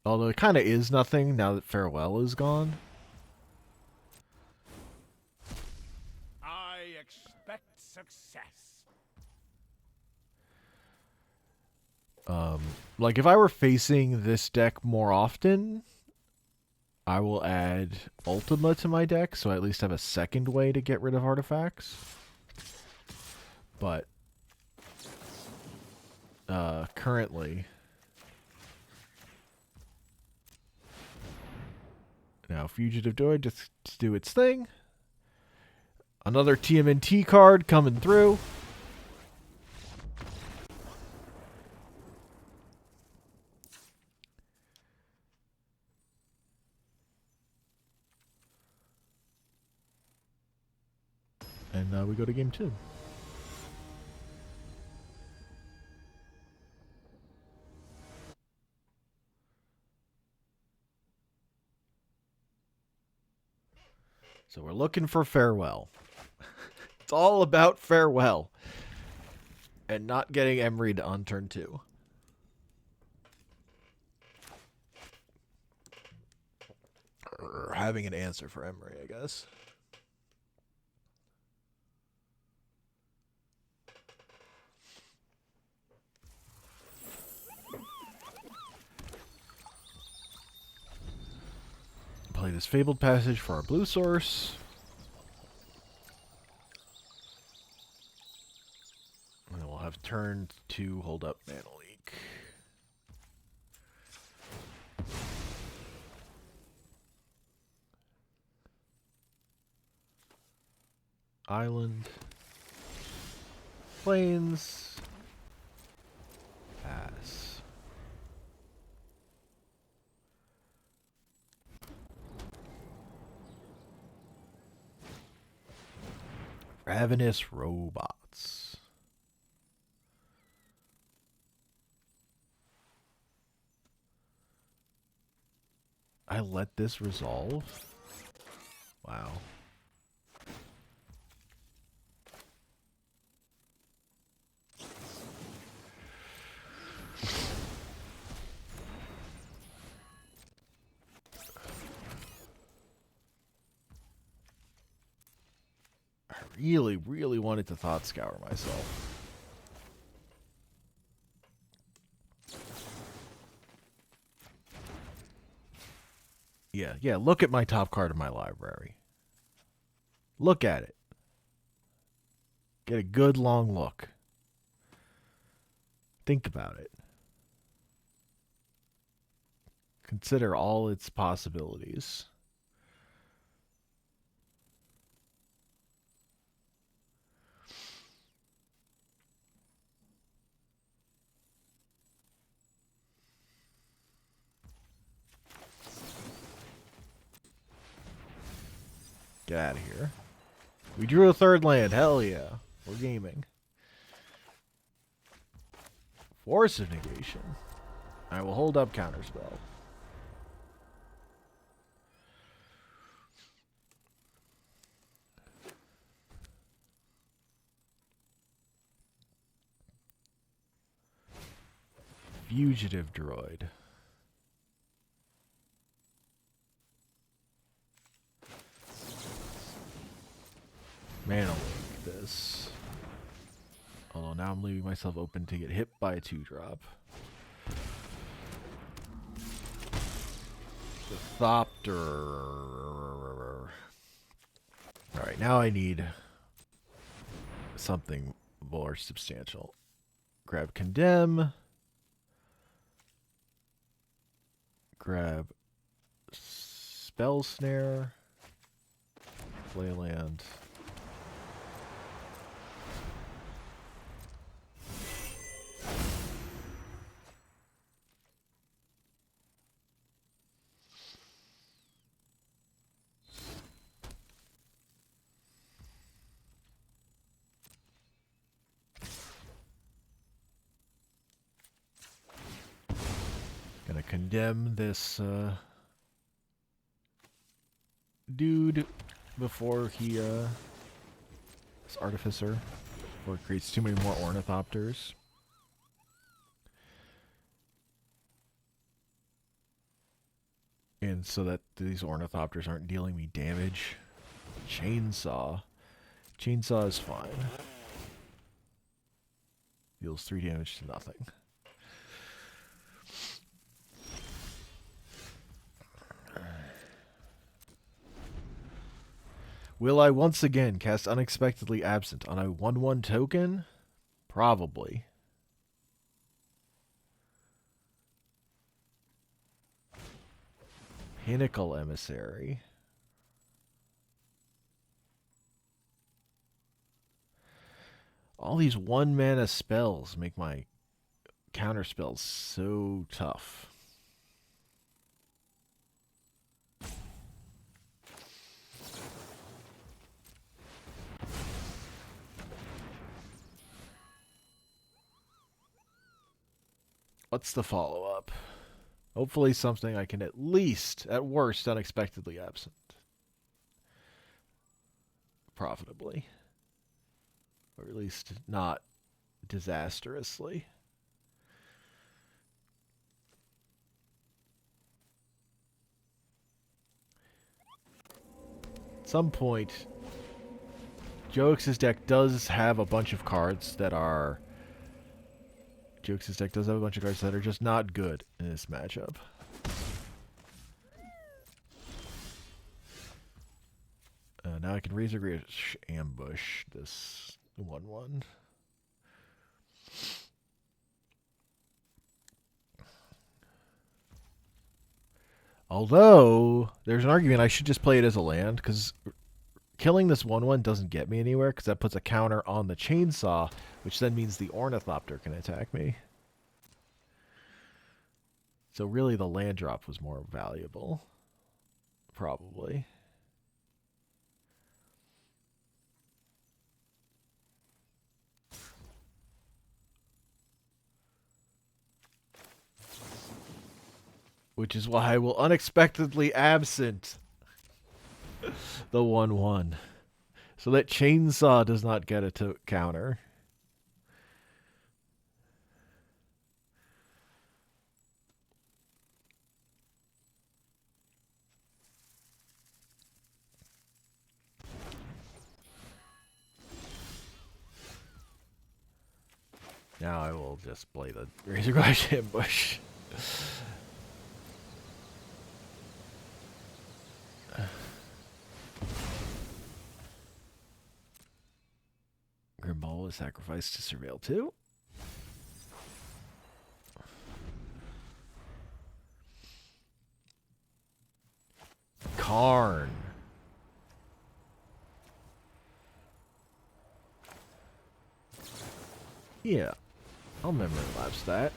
Although it kind of is nothing now that farewell is gone. I expect success. Like if I were facing this deck more often, I will add Ultima to my deck, so I at least have a second way to get rid of artifacts. But currently, now Fugitive Droid just to do its thing. Another TMNT card coming through. And we go to game 2. So we're looking for farewell. It's all about farewell. And not getting Emery on turn 2. Or having an answer for Emery, I guess. Play this Fabled Passage for our blue source. And we'll have turn 2 hold up mana leak. Island. Plains. Pass. Ravenous robots. I let this resolve? Wow. I really, really wanted to Thought Scour myself. Yeah, look at my top card of my library. Look at it. Get a good long look. Think about it. Consider all its possibilities. Get out of here. We drew a third land. Hell yeah. We're gaming. Force of Negation. I will hold up Counterspell. Fugitive Droid. Man, I'll like this. Although now I'm leaving myself open to get hit by a 2-drop. The Thopter. Alright, now I need something more substantial. Grab Condemn. Grab Spell Snare. Playland. Gonna condemn this dude before he this artificer, before it creates too many more ornithopters. And so that these ornithopters aren't dealing me damage. Chainsaw. Chainsaw is fine. Deals 3 damage to nothing. Will I once again cast Unexpectedly Absent on a 1/1 token? Probably. Pinnacle Emissary. All these 1-mana spells make my counter spells so tough. What's the follow-up? Hopefully something I can at least, at worst, unexpectedly absent. Profitably. Or at least not disastrously. At some point, Jokes' deck does have a bunch of cards that are... Jokes' deck does have a bunch of cards that are just not good in this matchup. Now I can Razor Ambush this 1/1. Although, there's an argument I should just play it as a land, because killing this 1/1 doesn't get me anywhere, because that puts a counter on the chainsaw, which then means the Ornithopter can attack me. So really the land drop was more valuable. Probably. Which is why I will unexpectedly absent the 1/1. So that chainsaw does not get it to counter. Now I will just play the Razorclash Ambush. Grimball is sacrificed to Surveil 2. Karn. Yeah. I'll memory lapse that.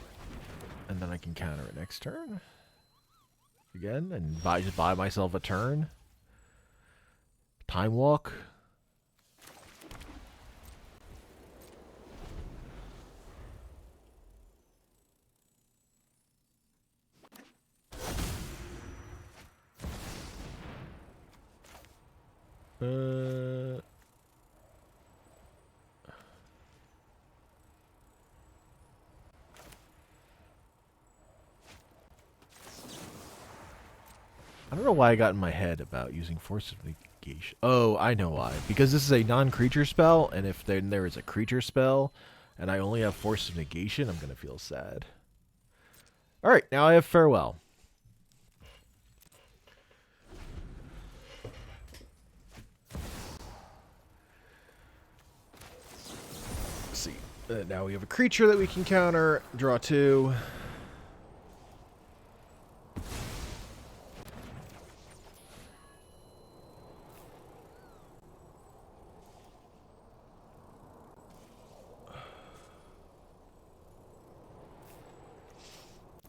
And then I can counter it next turn. Again. And just buy myself a turn. Time Walk. I don't know why I got in my head about using Force of Negation. Oh, I know why. Because this is a non-creature spell, and if there is a creature spell, and I only have Force of Negation, I'm going to feel sad. Alright, now I have Farewell. Let's see. Now we have a creature that we can counter. Draw 2.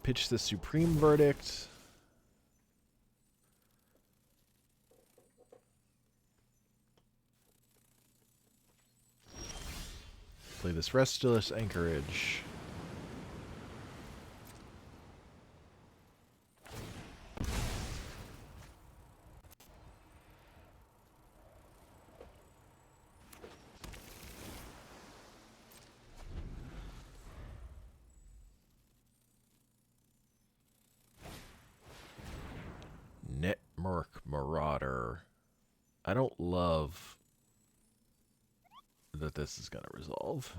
Pitch the Supreme Verdict. Play this Restless Anchorage. Netmerk Marauder. I don't love that this is going to resolve.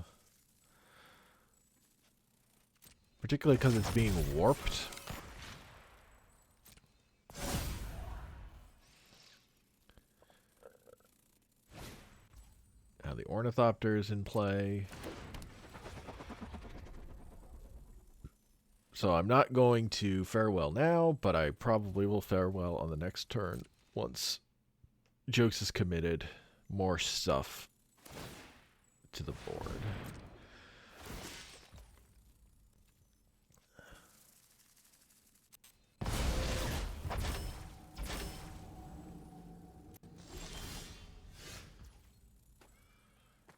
Particularly because it's being warped. Now the Ornithopter is in play. So I'm not going to Farewell now, but I probably will Farewell on the next turn once Jokes is committed. More stuff to the board.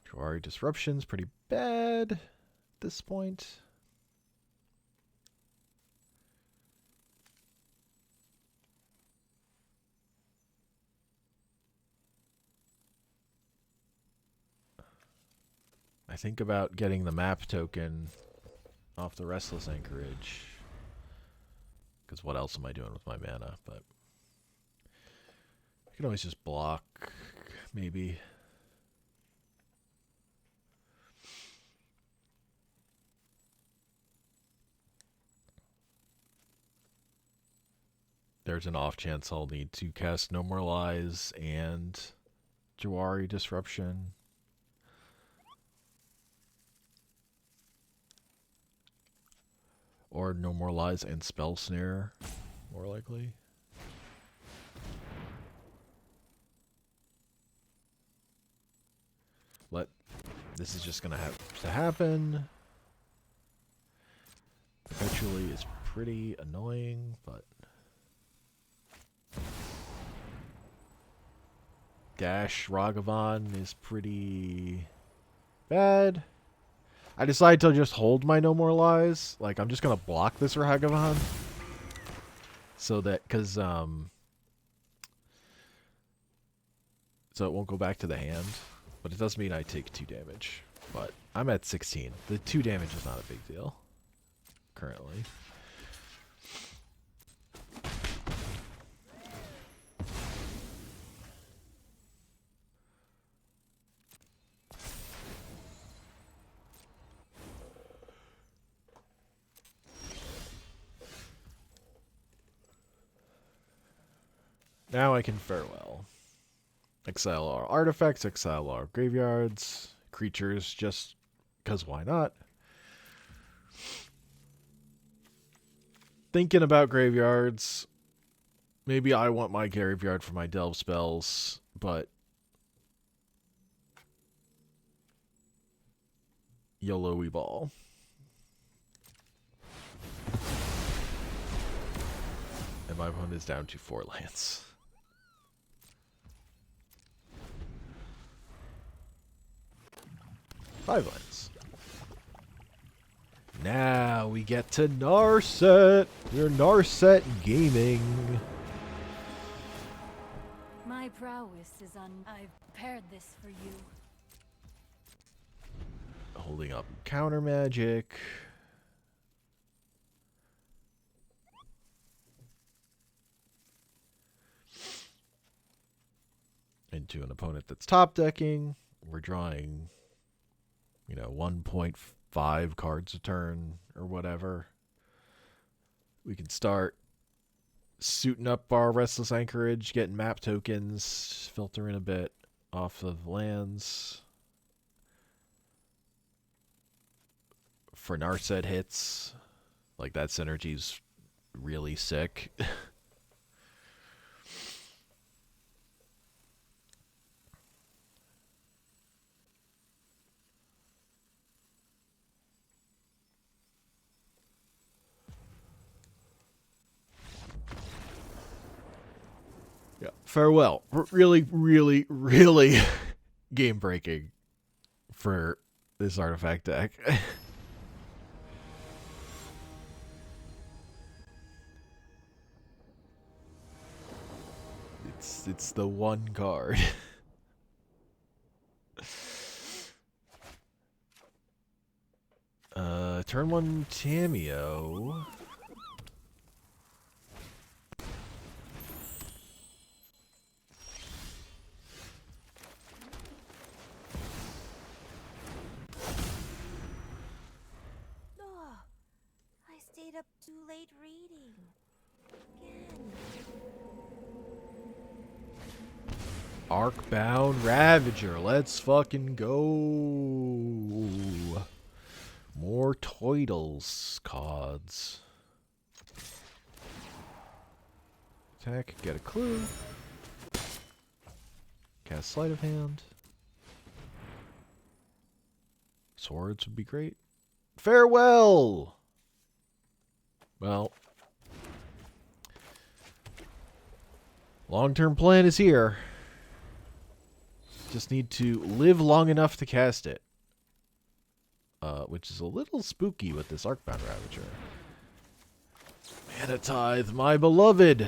Jawari Disruption's pretty bad at this point. I think about getting the map token off the Restless Anchorage. Because what else am I doing with my mana? But I can always just block, maybe. There's an off chance I'll need to cast No More Lies and Jawari Disruption. Or No More Lies and Spell Snare, more likely. This is just gonna have to happen. Eventually, it's pretty annoying, but Dash Ragavan is pretty bad. I decided to just hold my No More Lies. Like, I'm just gonna block this Ragavan. So that, so it won't go back to the hand. But it does mean I take 2 damage. But I'm at 16. The 2 damage is not a big deal. Currently. Now I can farewell. Exile our artifacts, exile our graveyards, creatures, just because why not? Thinking about graveyards. Maybe I want my graveyard for my delve spells, but YOLO-y ball. And my opponent is down to 4 lands. Five lands. Now we get to Narset. We're Narset Gaming. My prowess is I've prepared this for you. Holding up counter magic. Into an opponent that's top decking. We're drawing, 1.5 cards a turn or whatever. We can start suiting up our Restless Anchorage, getting map tokens, filtering a bit off of lands. For Narset hits, like that synergy's really sick. Yeah. Farewell. Really, really, really game breaking for this artifact deck. It's the one card. Turn 1 Tameo. Oh, I stayed up too late reading. Again. Arcbound Ravager. Let's fucking go. More Toidles cards. Attack, get a clue. Cast Sleight of Hand. Swords would be great. Farewell! Well, long-term plan is here. Just need to live long enough to cast it. Which is a little spooky with this Arcbound Ravager. Mana Tithe, my beloved!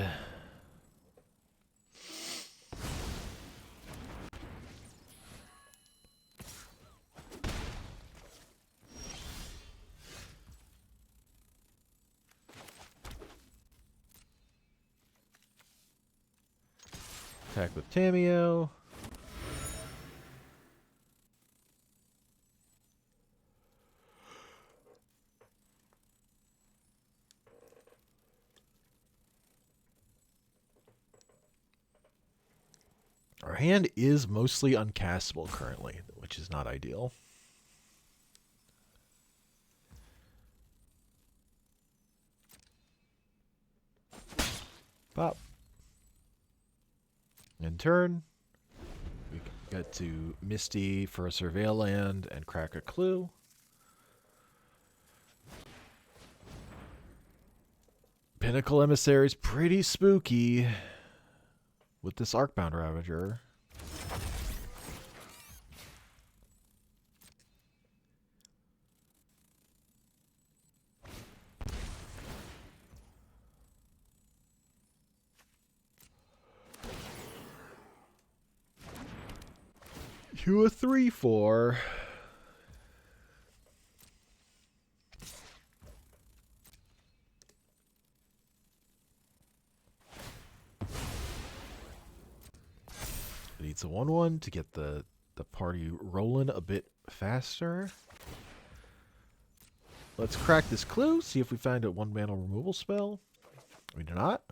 Attack with Tameo. Our hand is mostly uncastable currently, which is not ideal. Pop. In turn, we Get to Misty for a surveil land and crack a clue. Pinnacle Emissary is pretty spooky with this Arcbound Ravager. You a 3/4. Needs a 1/1 to get the party rolling a bit faster. Let's crack this clue, see if we find a 1-mana removal spell. We do not.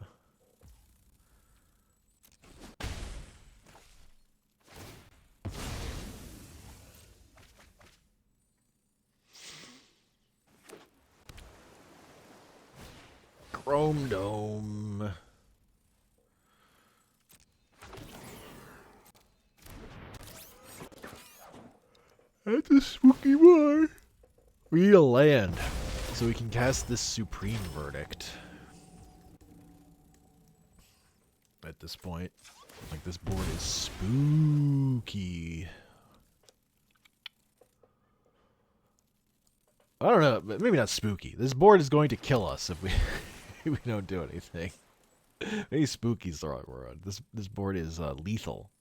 Chrome Dome. That's a spooky one. We need a land so we can cast this Supreme Verdict. At this point, like, this board is spooky. I don't know, but maybe not spooky. This board is going to kill us if we if we don't do anything. Maybe spooky is the right word. This board is lethal.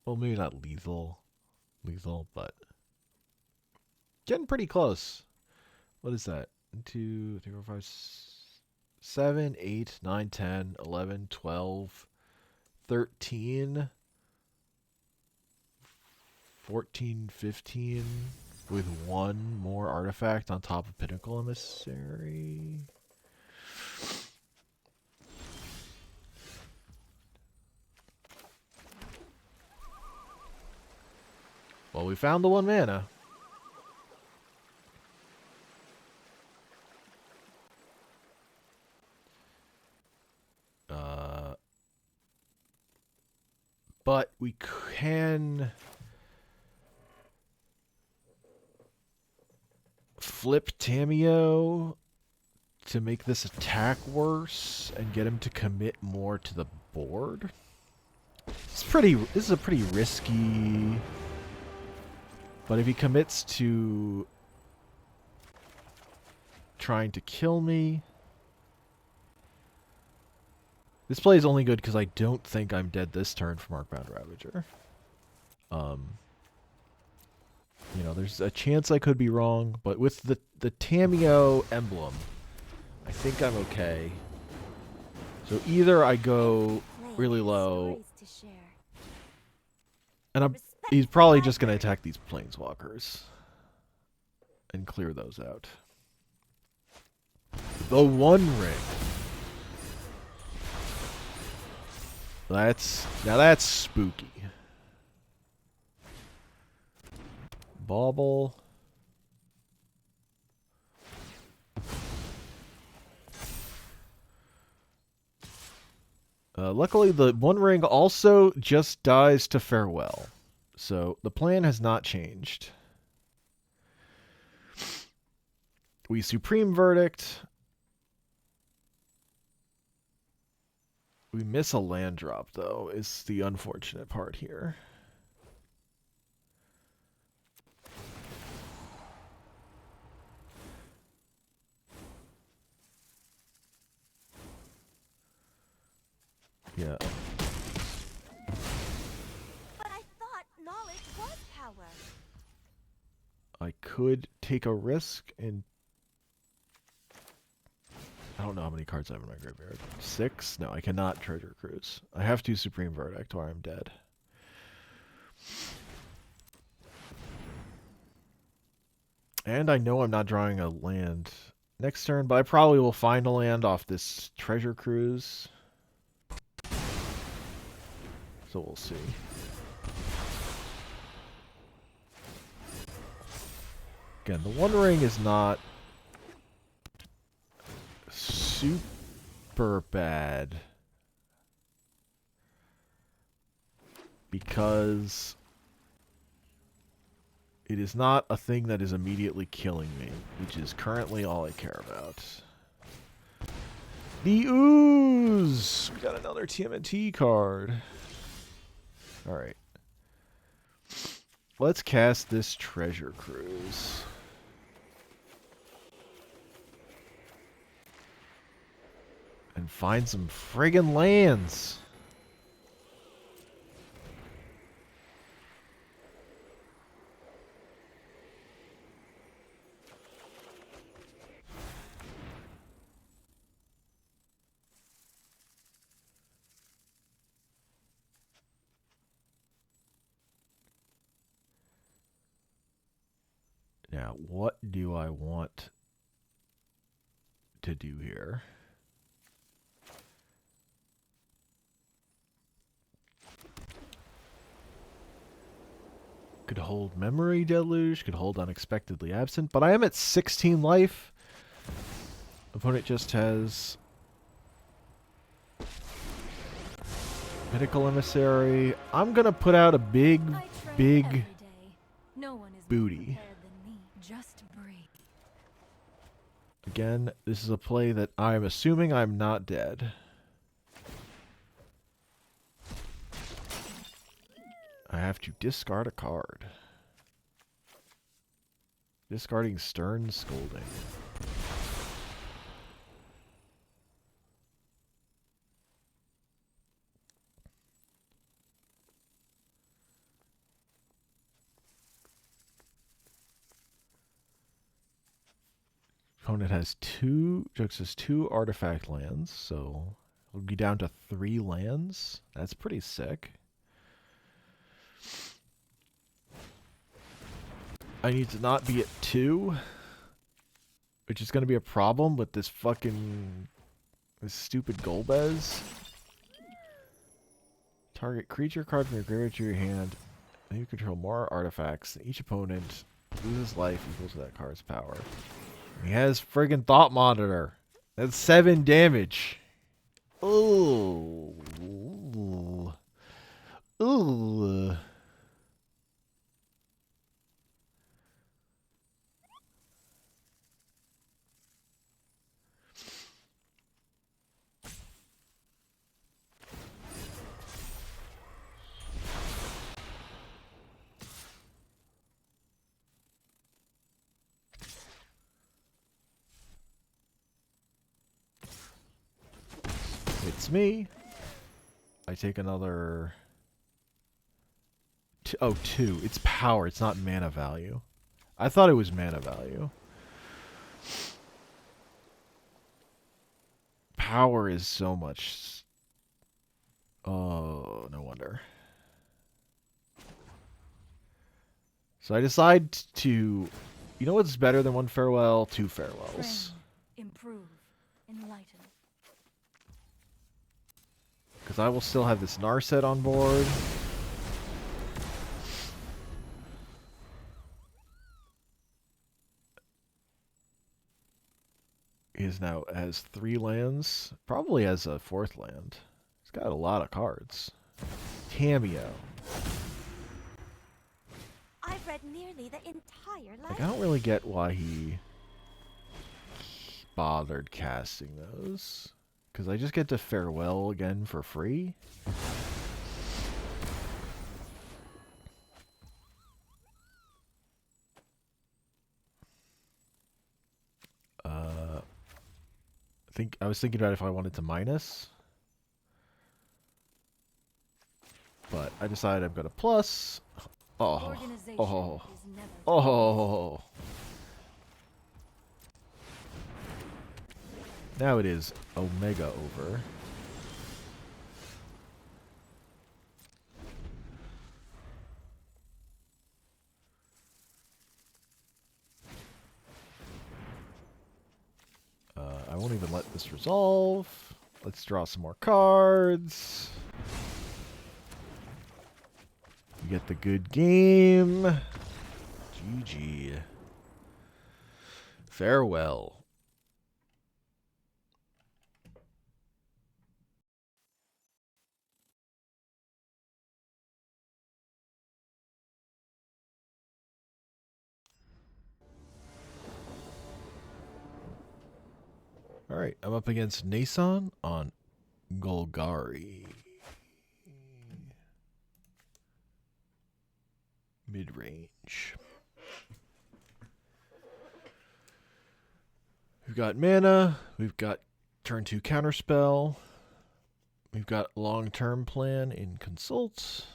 Well, maybe not lethal, but getting pretty close. What is that? 1, 2, 3, 4, 5, 7, 8, 9, 10, 11, 12, 13, 14, 15, with 1 more artifact on top of Pinnacle Emissary. Well, we found the 1 mana. But we can flip Tamio to make this attack worse and get him to commit more to the board. This is a pretty risky. But if he commits to trying to kill me, this play is only good because I don't think I'm dead this turn from Arcbound Ravager. You know, there's a chance I could be wrong, but with the Tamio emblem, I think I'm okay. So either I go really low, and he's probably just going to attack these Planeswalkers and clear those out. The One Ring. Now that's spooky. Bauble. Luckily, the One Ring also just dies to Farewell. So the plan has not changed. We Supreme Verdict. We miss a land drop, though, is the unfortunate part here. Yeah. But I thought knowledge was power. I could take a risk and... I don't know how many cards I have in my graveyard. 6? No, I cannot Treasure Cruise. I have to Supreme Verdict or I'm dead. And I know I'm not drawing a land next turn, but I probably will find a land off this Treasure Cruise. So we'll see. Again, the One Ring is not super bad. because it is not a thing that is immediately killing me, which is currently all I care about. The Ooze! We got another TMNT card. Alright. Let's cast this Treasure Cruise. And find some friggin' lands. Now, what do I want to do here? Could hold Memory Deluge, could hold Unexpectedly Absent, but I am at 16 life. Opponent just has Pinnacle Emissary. I'm gonna put out a big No one is booty. more prepared than me. Just breathe. Again, this is a play that I'm assuming I'm not dead. I have to discard a card. Discarding Stern Scolding. Opponent has Jux has 2 artifact lands, so we'll be down to 3 lands. That's pretty sick. I need to not be at 2, which is going to be a problem with this stupid Golbez. Target creature card from your graveyard to your hand, and you control more artifacts. Each opponent loses life equal to that card's power. He has friggin' Thought Monitor. That's 7 damage. Ooh. Ooh. It's me. I take another... Oh, 2. It's power. It's not mana value. I thought it was mana value. Power is so much... Oh, no wonder. So I decide to... You know what's better than 1 farewell? 2 farewells. Train, improve, enlighten. Because I will still have this Narset on board. He is now has 3 lands. Probably has a 4th land. He's got a lot of cards. Cameo. I've read nearly the entire Like, I don't really get why he bothered casting those. Because I just get to farewell again for free? I was thinking about if I wanted to minus. But I decided I'm going to plus. Oh. Oh. Oh. Now it is Omega over. I won't even let this resolve. Let's draw some more cards. You get the good game. GG. Farewell. Alright, I'm up against Nason on Golgari. Mid-range. We've got mana, we've got turn 2 counterspell, we've got long-term plan in Consult.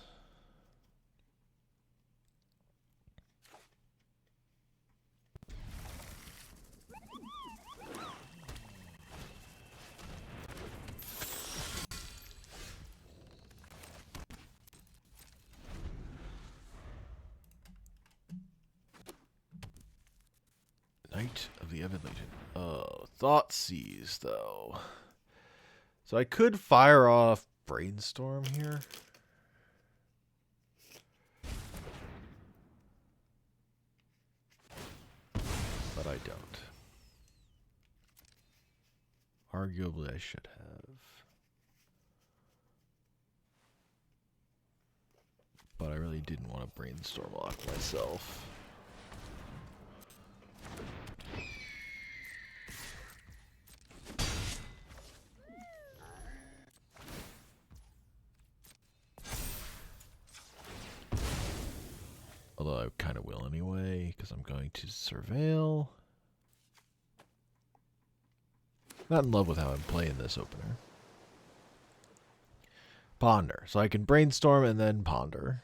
Knight of the Evan Legion. Oh, Thoughtseize, though. So I could fire off Brainstorm here. But I don't. Arguably, I should have. But I really didn't want to Brainstorm lock myself. Although I kind of will anyway, because I'm going to Surveil. Not in love with how I'm playing this opener. Ponder. So I can Brainstorm and then Ponder.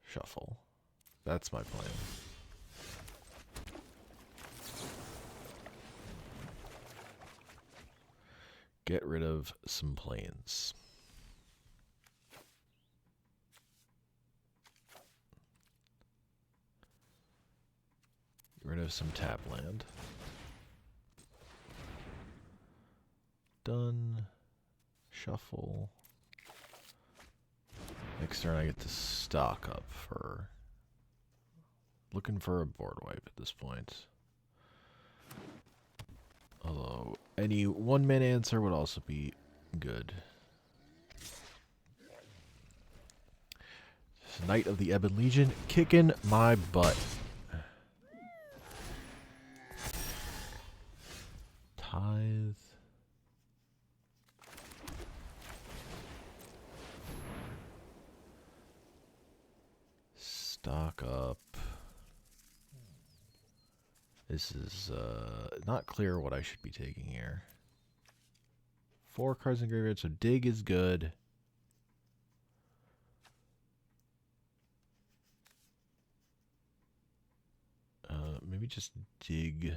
Shuffle. That's my plan. Get rid of some planes. Get rid of some tap land. Done. Shuffle. Next turn I get to stock up for... Looking for a board wipe at this point. Although, any one-man answer would also be good. Knight of the Ebon Legion, kicking my butt. Tithe. Stock up. This is not clear what I should be taking here. 4 cards in graveyard, so dig is good. Maybe just dig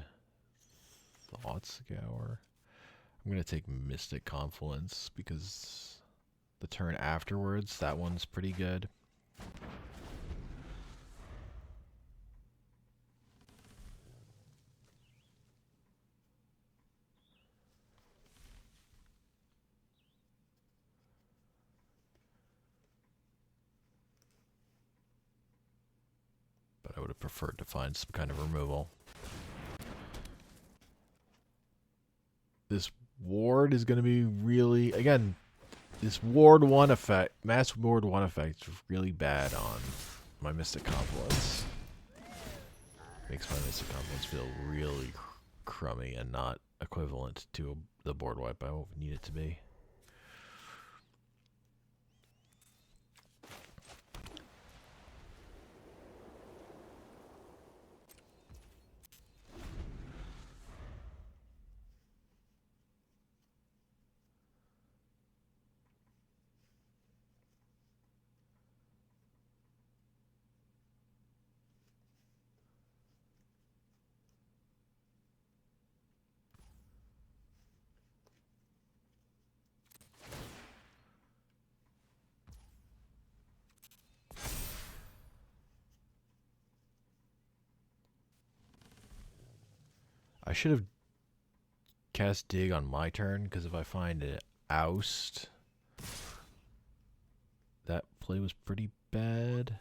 Thought Scour. I'm going to take Mystic Confluence because the turn afterwards, that one's pretty good. I would have preferred to find some kind of removal. This ward is going to be really... Again, this ward 1 effect, mass ward 1 effect is really bad on my Mystic Confluence. Makes my Mystic Confluence feel really crummy and not equivalent to the board wipe I need it to be. I should have cast Dig on my turn, because if I find an Oust, that play was pretty bad.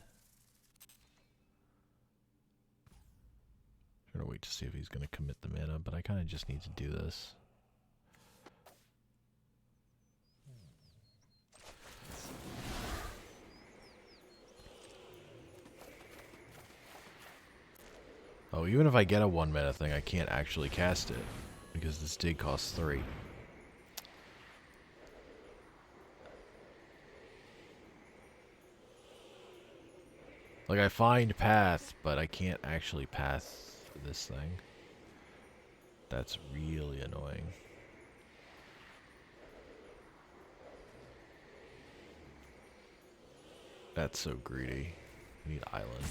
I'm gonna wait to see if he's gonna commit the mana, but I kind of just need to do this. Oh, even if I get a 1 mana thing, I can't actually cast it. Because this dig costs 3. Like, I find path, but I can't actually path this thing. That's really annoying. That's so greedy. We need island.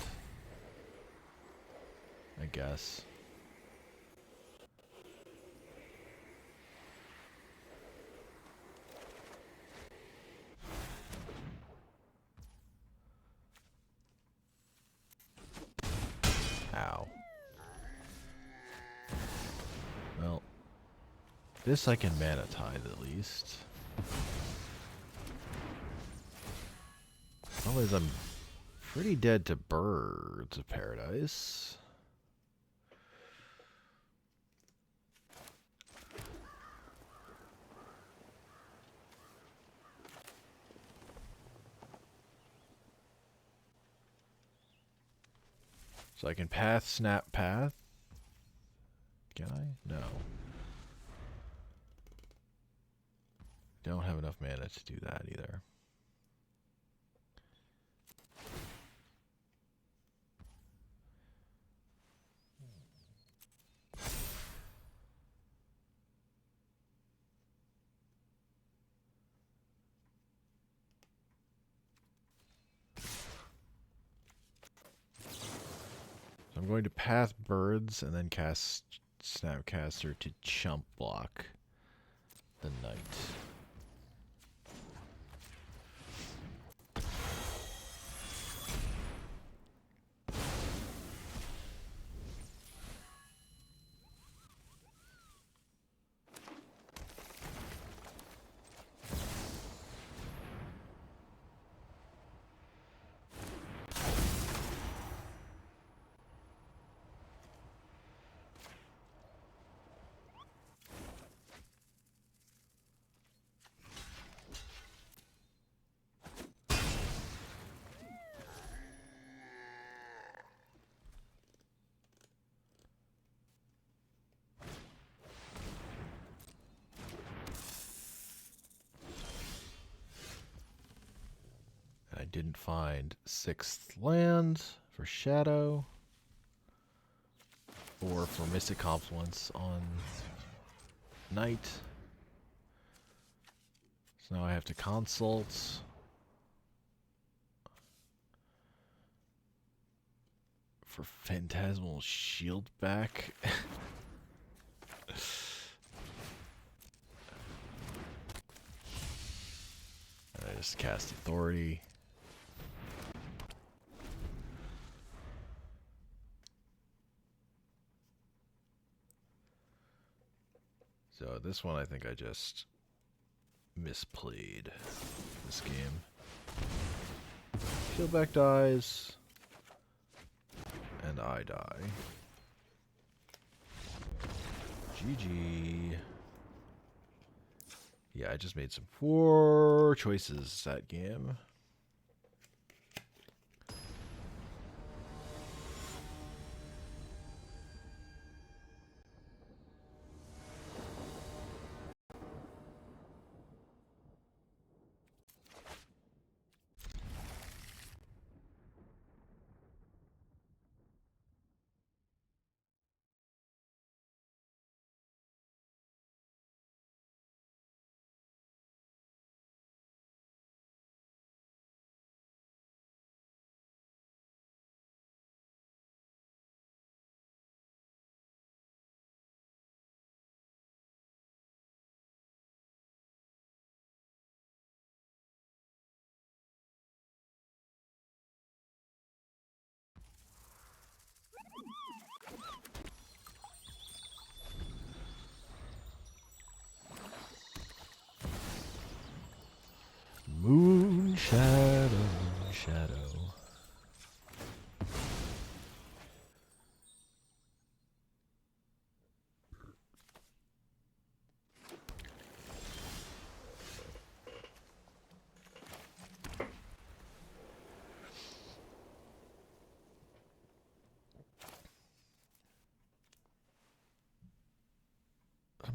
I guess. Ow. Well, this I can mana tithe at least. Otherwise, I'm pretty dead to Birds of Paradise. So I can path, snap, path. Can I? No. Don't have enough mana to do that either. So I'm going to path Birds and then cast Snapcaster to chump block the Knight. I didn't find 6th land for Shadow or for Mystic Confluence on Knight. So now I have to consult. For Phantasmal Shield back. I just cast Authority. So this one I think I just misplayed this game. Shieldback dies. And I die. GG. Yeah, I just made some poor choices that game.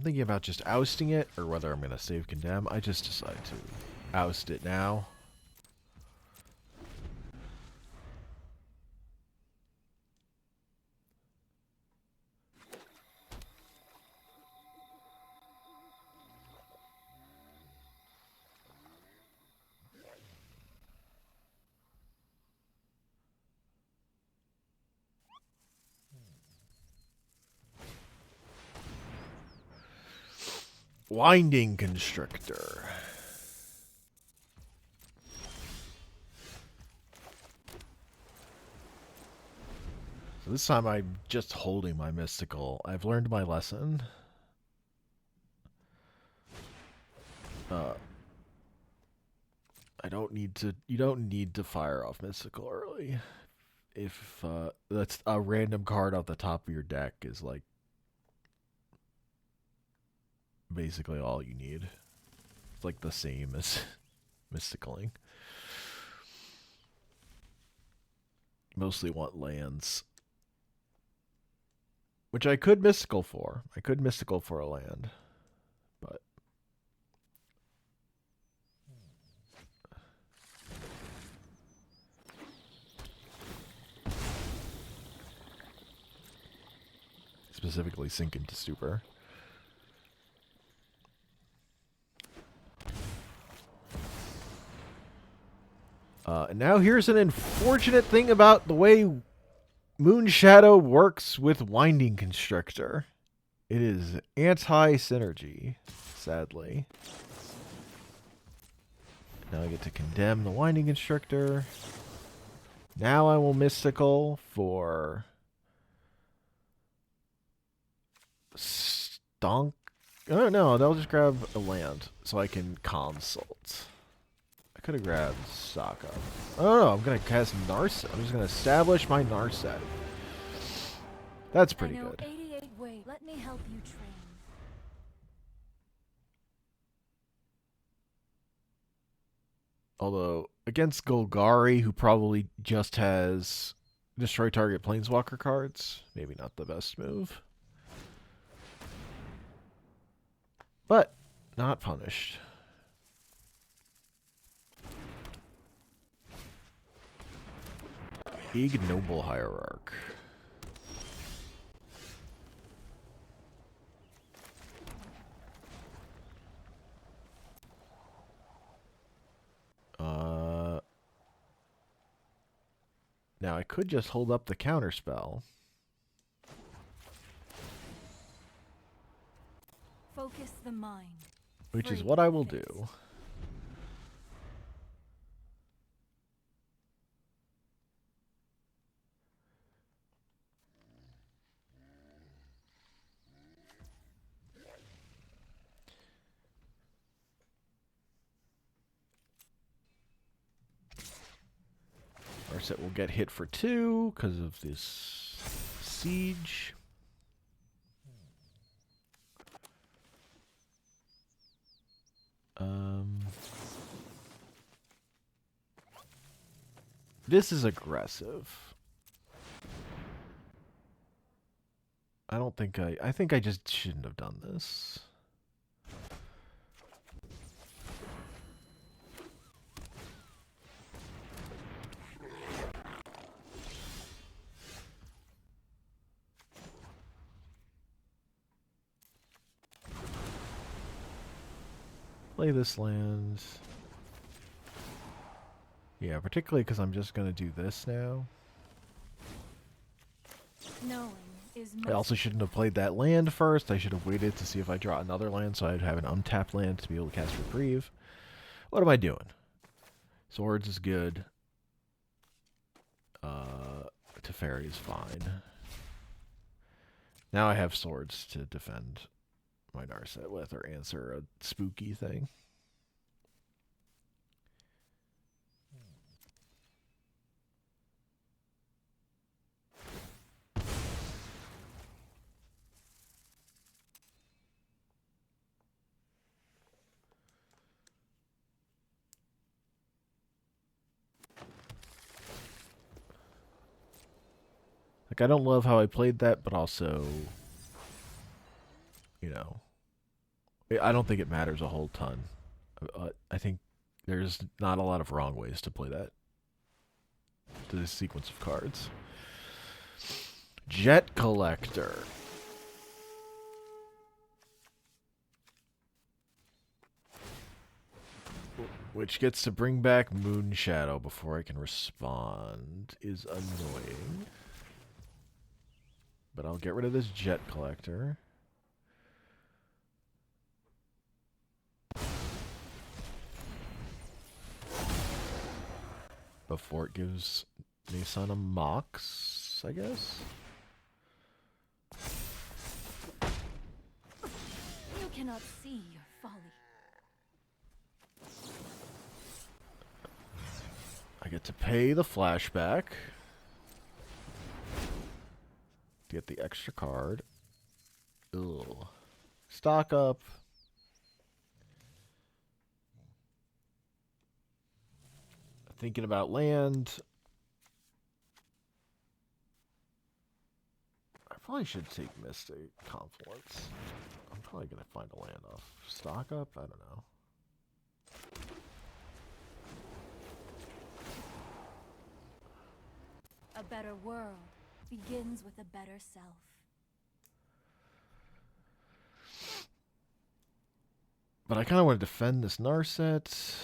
I'm thinking about just ousting it, or whether I'm going to save condemn. I just decided to oust it now. Winding Constrictor. So this time I'm just holding my mystical. I've learned my lesson. I don't need to. You don't need to fire off mystical early. If that's a random card off the top of your deck is like basically all you need. It's like the same as mysticaling. Mostly want lands. Which I could mystical for. I could mystical for a land. But specifically sink into stupor. And now here's an unfortunate thing about the way Moon Shadow works with Winding Constrictor. It is anti-synergy, sadly. Now I get to condemn the Winding Constrictor. Now I will mystical for Stonk. Oh no, they'll just grab a land so I can consult. I could have grabbed Sokka. Oh no, I'm gonna cast Narset. I'm just gonna establish my Narset. That's pretty I know good. 88 ways. Let me help you train. Although, against Golgari, who probably just has destroy target planeswalker cards, maybe not the best move. But, not punished. Ignoble Hierarch. Now I could just hold up the counterspell. Focus the mind. Which is Free what I will face. do. Narset will get hit for 2 because of this siege. This is aggressive. I think I just shouldn't have done this. Play this land. Yeah, particularly because I'm just going to do this now. Knowing is I also shouldn't have played that land first. I should have waited to see if I draw another land so I'd have an untapped land to be able to cast Reprieve. What am I doing? Swords is good. Teferi is fine. Now I have swords to defend my Narset with or answer a spooky thing. Like, I don't love how I played that, but also, you know, I don't think it matters a whole ton. I think there's not a lot of wrong ways to play that. To this sequence of cards. Jet Collector. Which gets to bring back Moon Shadow before I can respond. Is annoying. But I'll get rid of this Jet Collector. Before it gives Nissan a Mox, I guess? You cannot see your folly. I get to pay the flashback. To get the extra card. Ugh. Stock up. Thinking about land. I probably should take Mystic Confluence. I'm probably going to find a land off. Stock up? I don't know. A better world begins with a better self. But I kind of want to defend this Narset.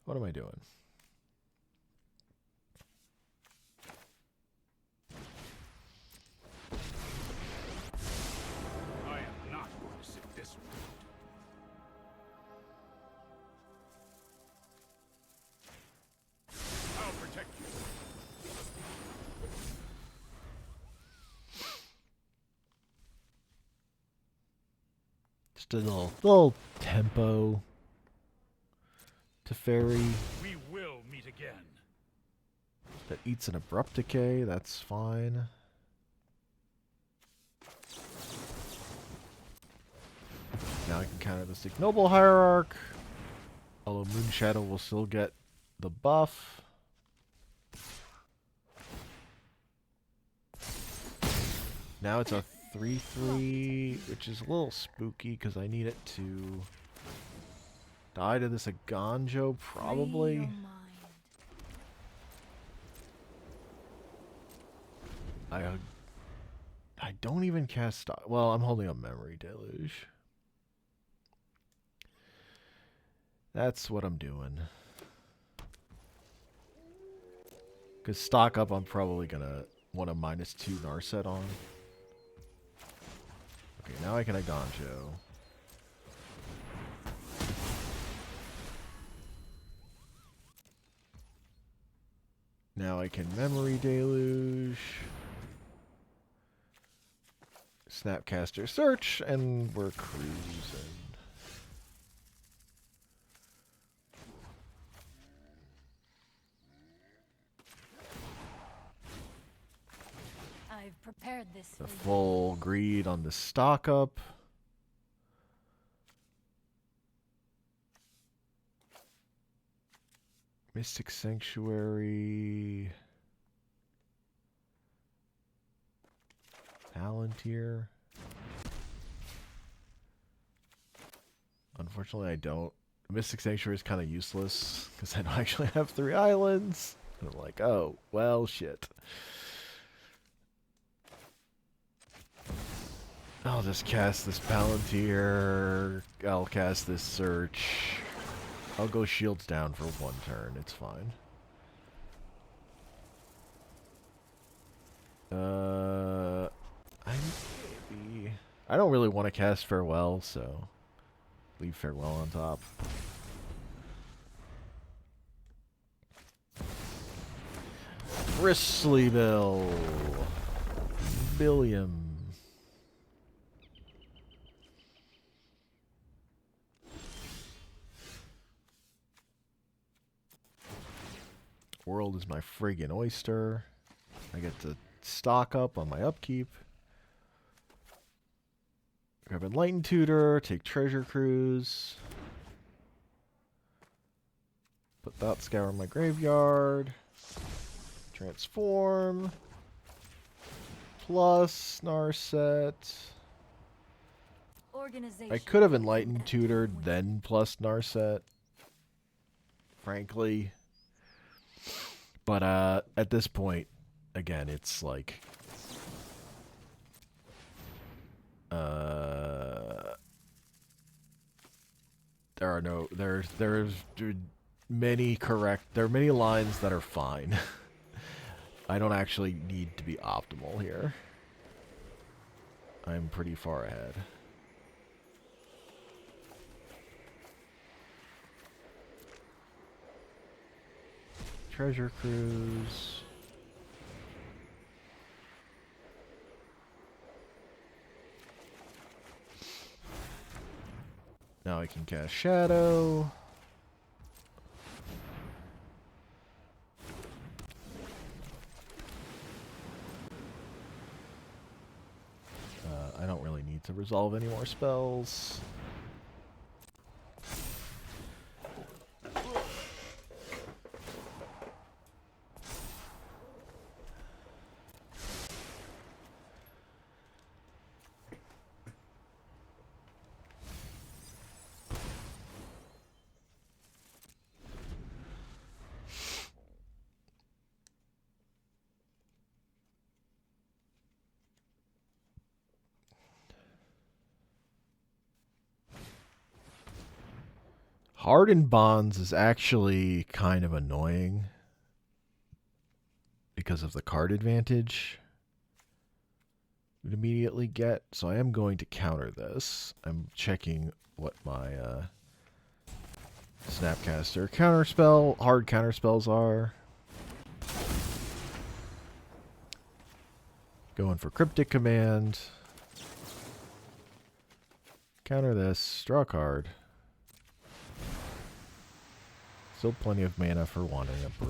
What am I doing? I am not going to sit this round. I'll protect you. Just a little tempo to fairy We will meet again. that eats an abrupt decay. That's fine. Now I can counter this ignoble hierarch. Although Moon Shadow will still get the buff. Now it's a 3/3, which is a little spooky because I need it to die to this Aganjo, probably. Free your mind. I don't even cast... Well, I'm holding a Memory Deluge. That's what I'm doing. Because stock up, I'm probably going to want a -2 Narset on. Okay, now I can Aganjo. Now I can Memory Deluge. Snapcaster Search, and we're cruising. I've prepared this The for you. full greed on the stock up. Mystic Sanctuary. Palantir. Unfortunately, I don't. Mystic Sanctuary is kind of useless because I don't actually have 3 islands. And I'm like, oh, well, shit. I'll just cast this Palantir. I'll cast this Search. I'll go shields down for 1 turn. It's fine. I don't really want to cast Farewell, so leave Farewell on top. Bristly Bill. Billiam. World is my friggin' oyster. I get to stock up on my upkeep. Grab Enlightened Tutor, take Treasure Cruise. Put that Scour in my graveyard. Transform. Plus Narset. organization. I could have Enlightened Tutored, then plus Narset, frankly. But at this point, again, it's like... there's many lines that are fine. I don't actually need to be optimal here. I'm pretty far ahead. Treasure Cruise. Now I can cast Shadow. I don't really need to resolve any more spells. Hardened Bonds is actually kind of annoying because of the card advantage you would immediately get. So I am going to counter this. I'm checking what my Snapcaster counterspell, hard counterspells are. Going for Cryptic Command. Counter this, draw a card. Still plenty of mana for Wandering Emperor.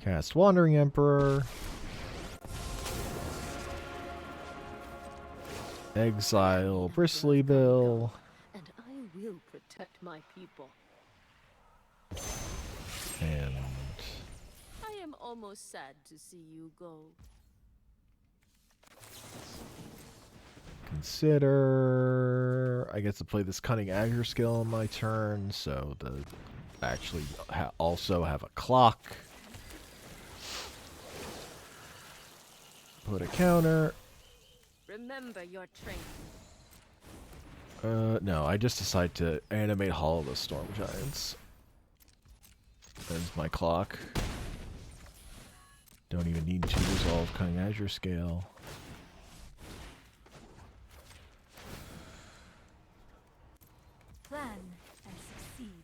Cast Wandering Emperor. Exile Bristly Bill. And I will protect my people. And I am almost sad to see you go. consider... I get to play this Cunning Aggro skill on my turn, so to actually also have a clock. Put a counter. Remember your training. No, I just decide to animate Hall of the Storm Giants. There's my clock. Don't even need to resolve Cunning Azure Scale. Plan and succeed.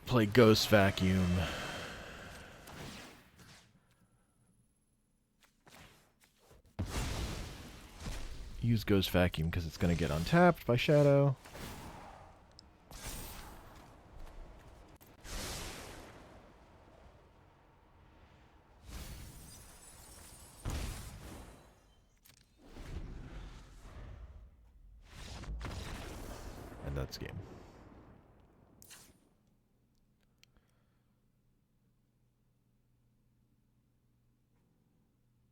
Play Ghost Vacuum. Use Ghost Vacuum because it's going to get untapped by Shadow. And that's game.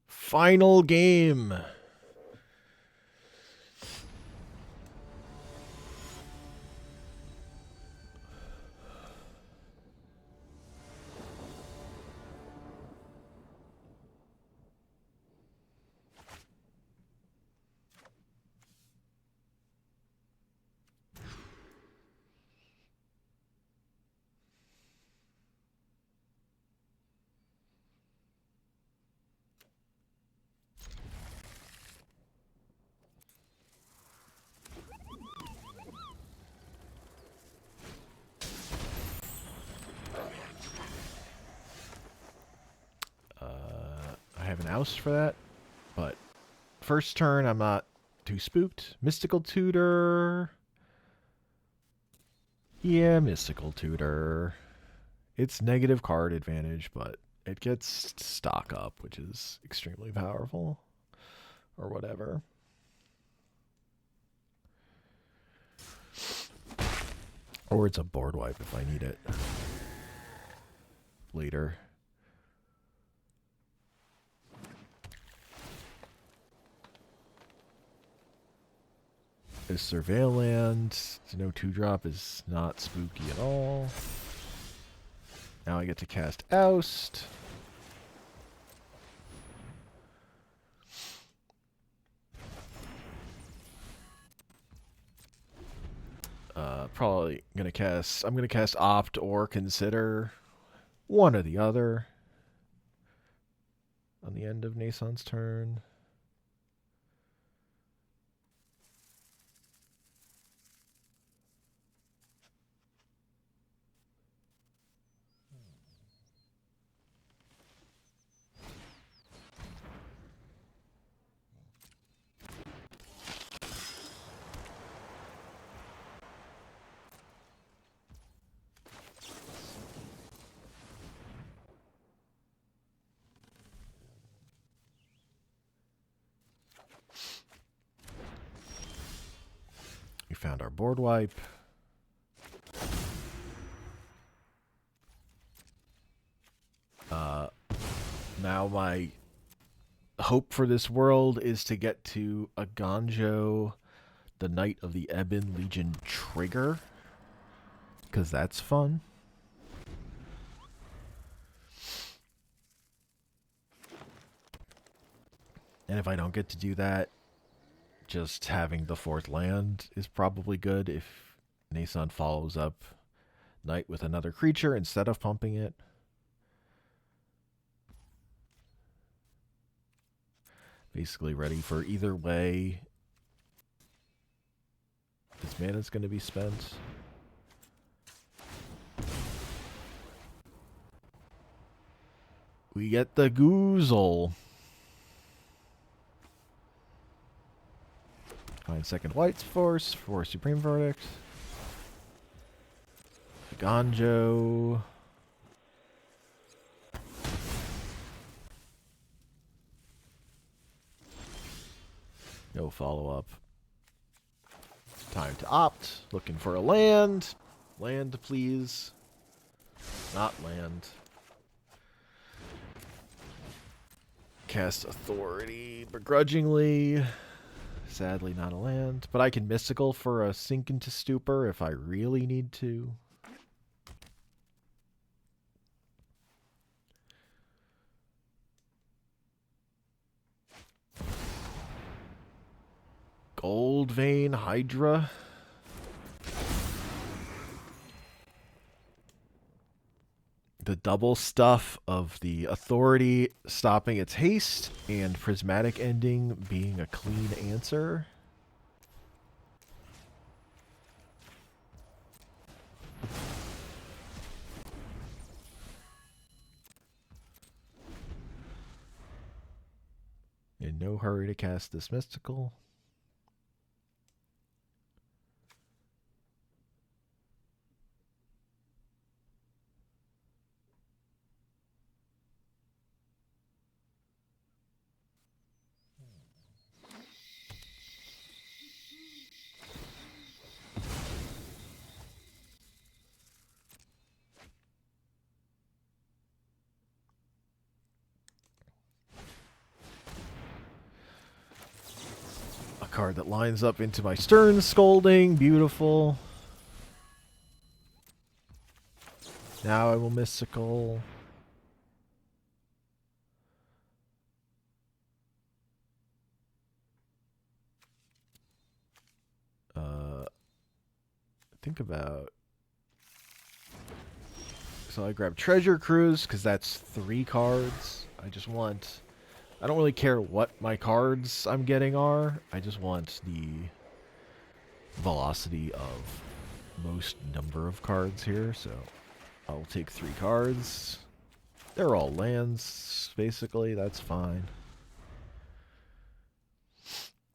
Final game. I have an oust for that, but first turn I'm not too spooked. Mystical Tutor. Yeah, Mystical Tutor. It's negative card advantage, but it gets stock up, which is extremely powerful. Or whatever. Or it's a board wipe if I need it later. Is Surveilland. No 2-drop is not spooky at all. Now I get to cast Oust. Probably gonna cast. I'm gonna cast Opt or Consider, one or the other, on the end of Nason's turn. We found our board wipe. Now my hope for this world is to get to a Ganjo, the Knight of the Ebon Legion trigger, because that's fun. And if I don't get to do that, just having the 4th land is probably good if Nason follows up Knight with another creature instead of pumping it. Basically ready for either way. This mana's going to be spent. We get the Goozle. Find second White's Force for Supreme Verdict. Ganjo. No follow-up. Time to opt. Looking for a land. Land, please. Not land. Cast Authority begrudgingly. Sadly not a land. But I can Mystical for a Sink into Stupor if I really need to. Gold Vein Hydra. The double stuff of the Authority stopping its haste and Prismatic Ending being a clean answer. In no hurry to cast this Mystical. Card that lines up into my Stern Scolding. Beautiful. Now I will Mystical. Think about... So I grab Treasure Cruise because that's 3 cards. I just want... I don't really care what my cards I'm getting are. I just want the velocity of most number of cards here. So I'll take 3 cards. They're all lands, basically. That's fine.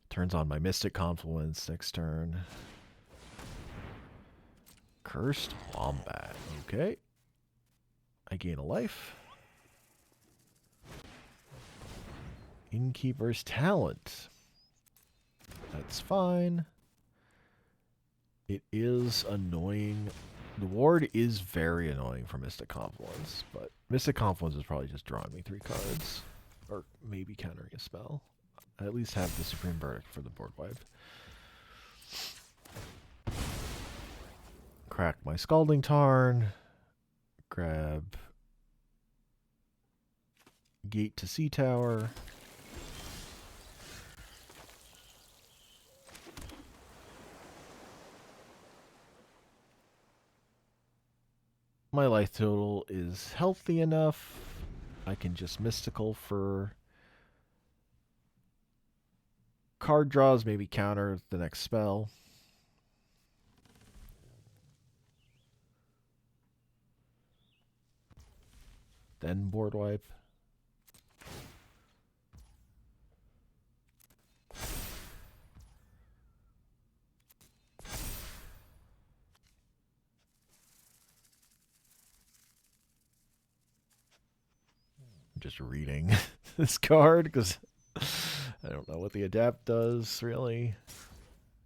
Turns on my Mystic Confluence next turn. Cursed Wombat. Okay. I gain a life. Innkeeper's Talent. That's fine. It is annoying. The ward is very annoying for Mystic Confluence, but Mystic Confluence is probably just drawing me 3 cards. Or maybe countering a spell. I at least have the Supreme Verdict for the board wipe. Crack my Scalding Tarn. Grab Gate to Sea Tower. My life total is healthy enough. I can just mystical for card draws, maybe counter the next spell. Then board wipe. I'm just reading this card because I don't know what the adapt does, really.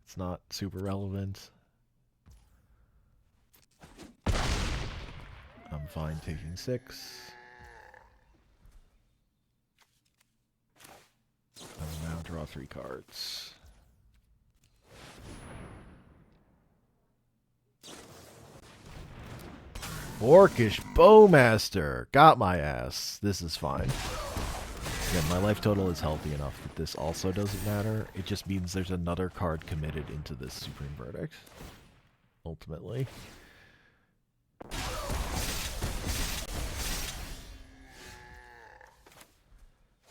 It's not super relevant. I'm fine taking 6. I will now draw 3 cards. Orcish Bowmaster! Got my ass. This is fine. Again, my life total is healthy enough that this also doesn't matter. It just means there's another card committed into this Supreme Verdict. Ultimately.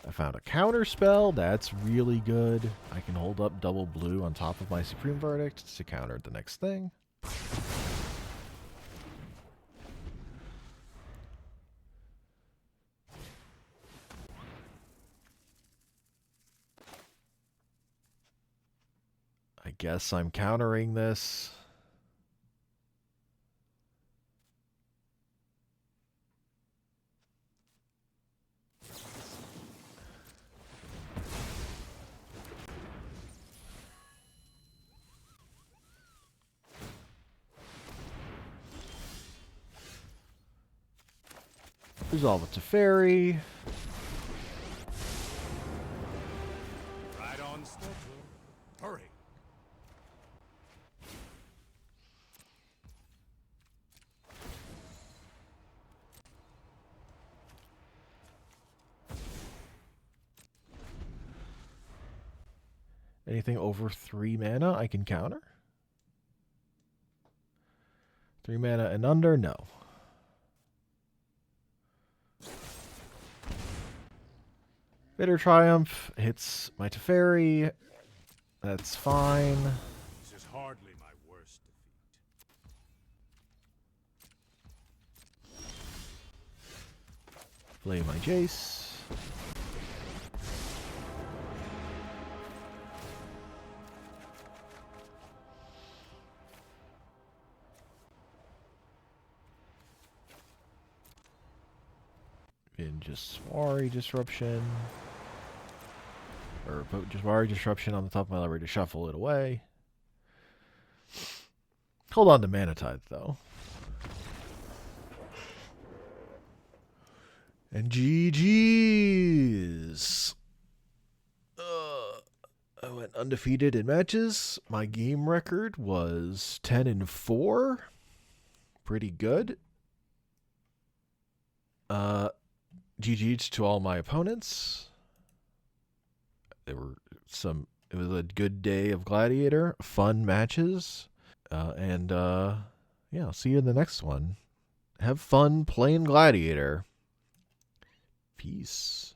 I found a counter spell. That's really good. I can hold up double blue on top of my Supreme Verdict to counter the next thing. I guess I'm countering this. Resolve it to Fairy. Right on schedule. Hurry. Anything over 3 mana I can counter? 3 mana and under? No. Bitter Triumph hits my Teferi. That's fine. This is hardly my worst defeat. Play my Jace. In just Swari Disruption. Or put just Swari Disruption on the top of my library to shuffle it away. Hold on to Mana Tithe, though. And GG's. I went undefeated in matches. My game record was 10-4. Pretty good. GG's to all my opponents. It was a good day of Gladiator. Fun matches. Yeah, I'll see you in the next one. Have fun playing Gladiator. Peace.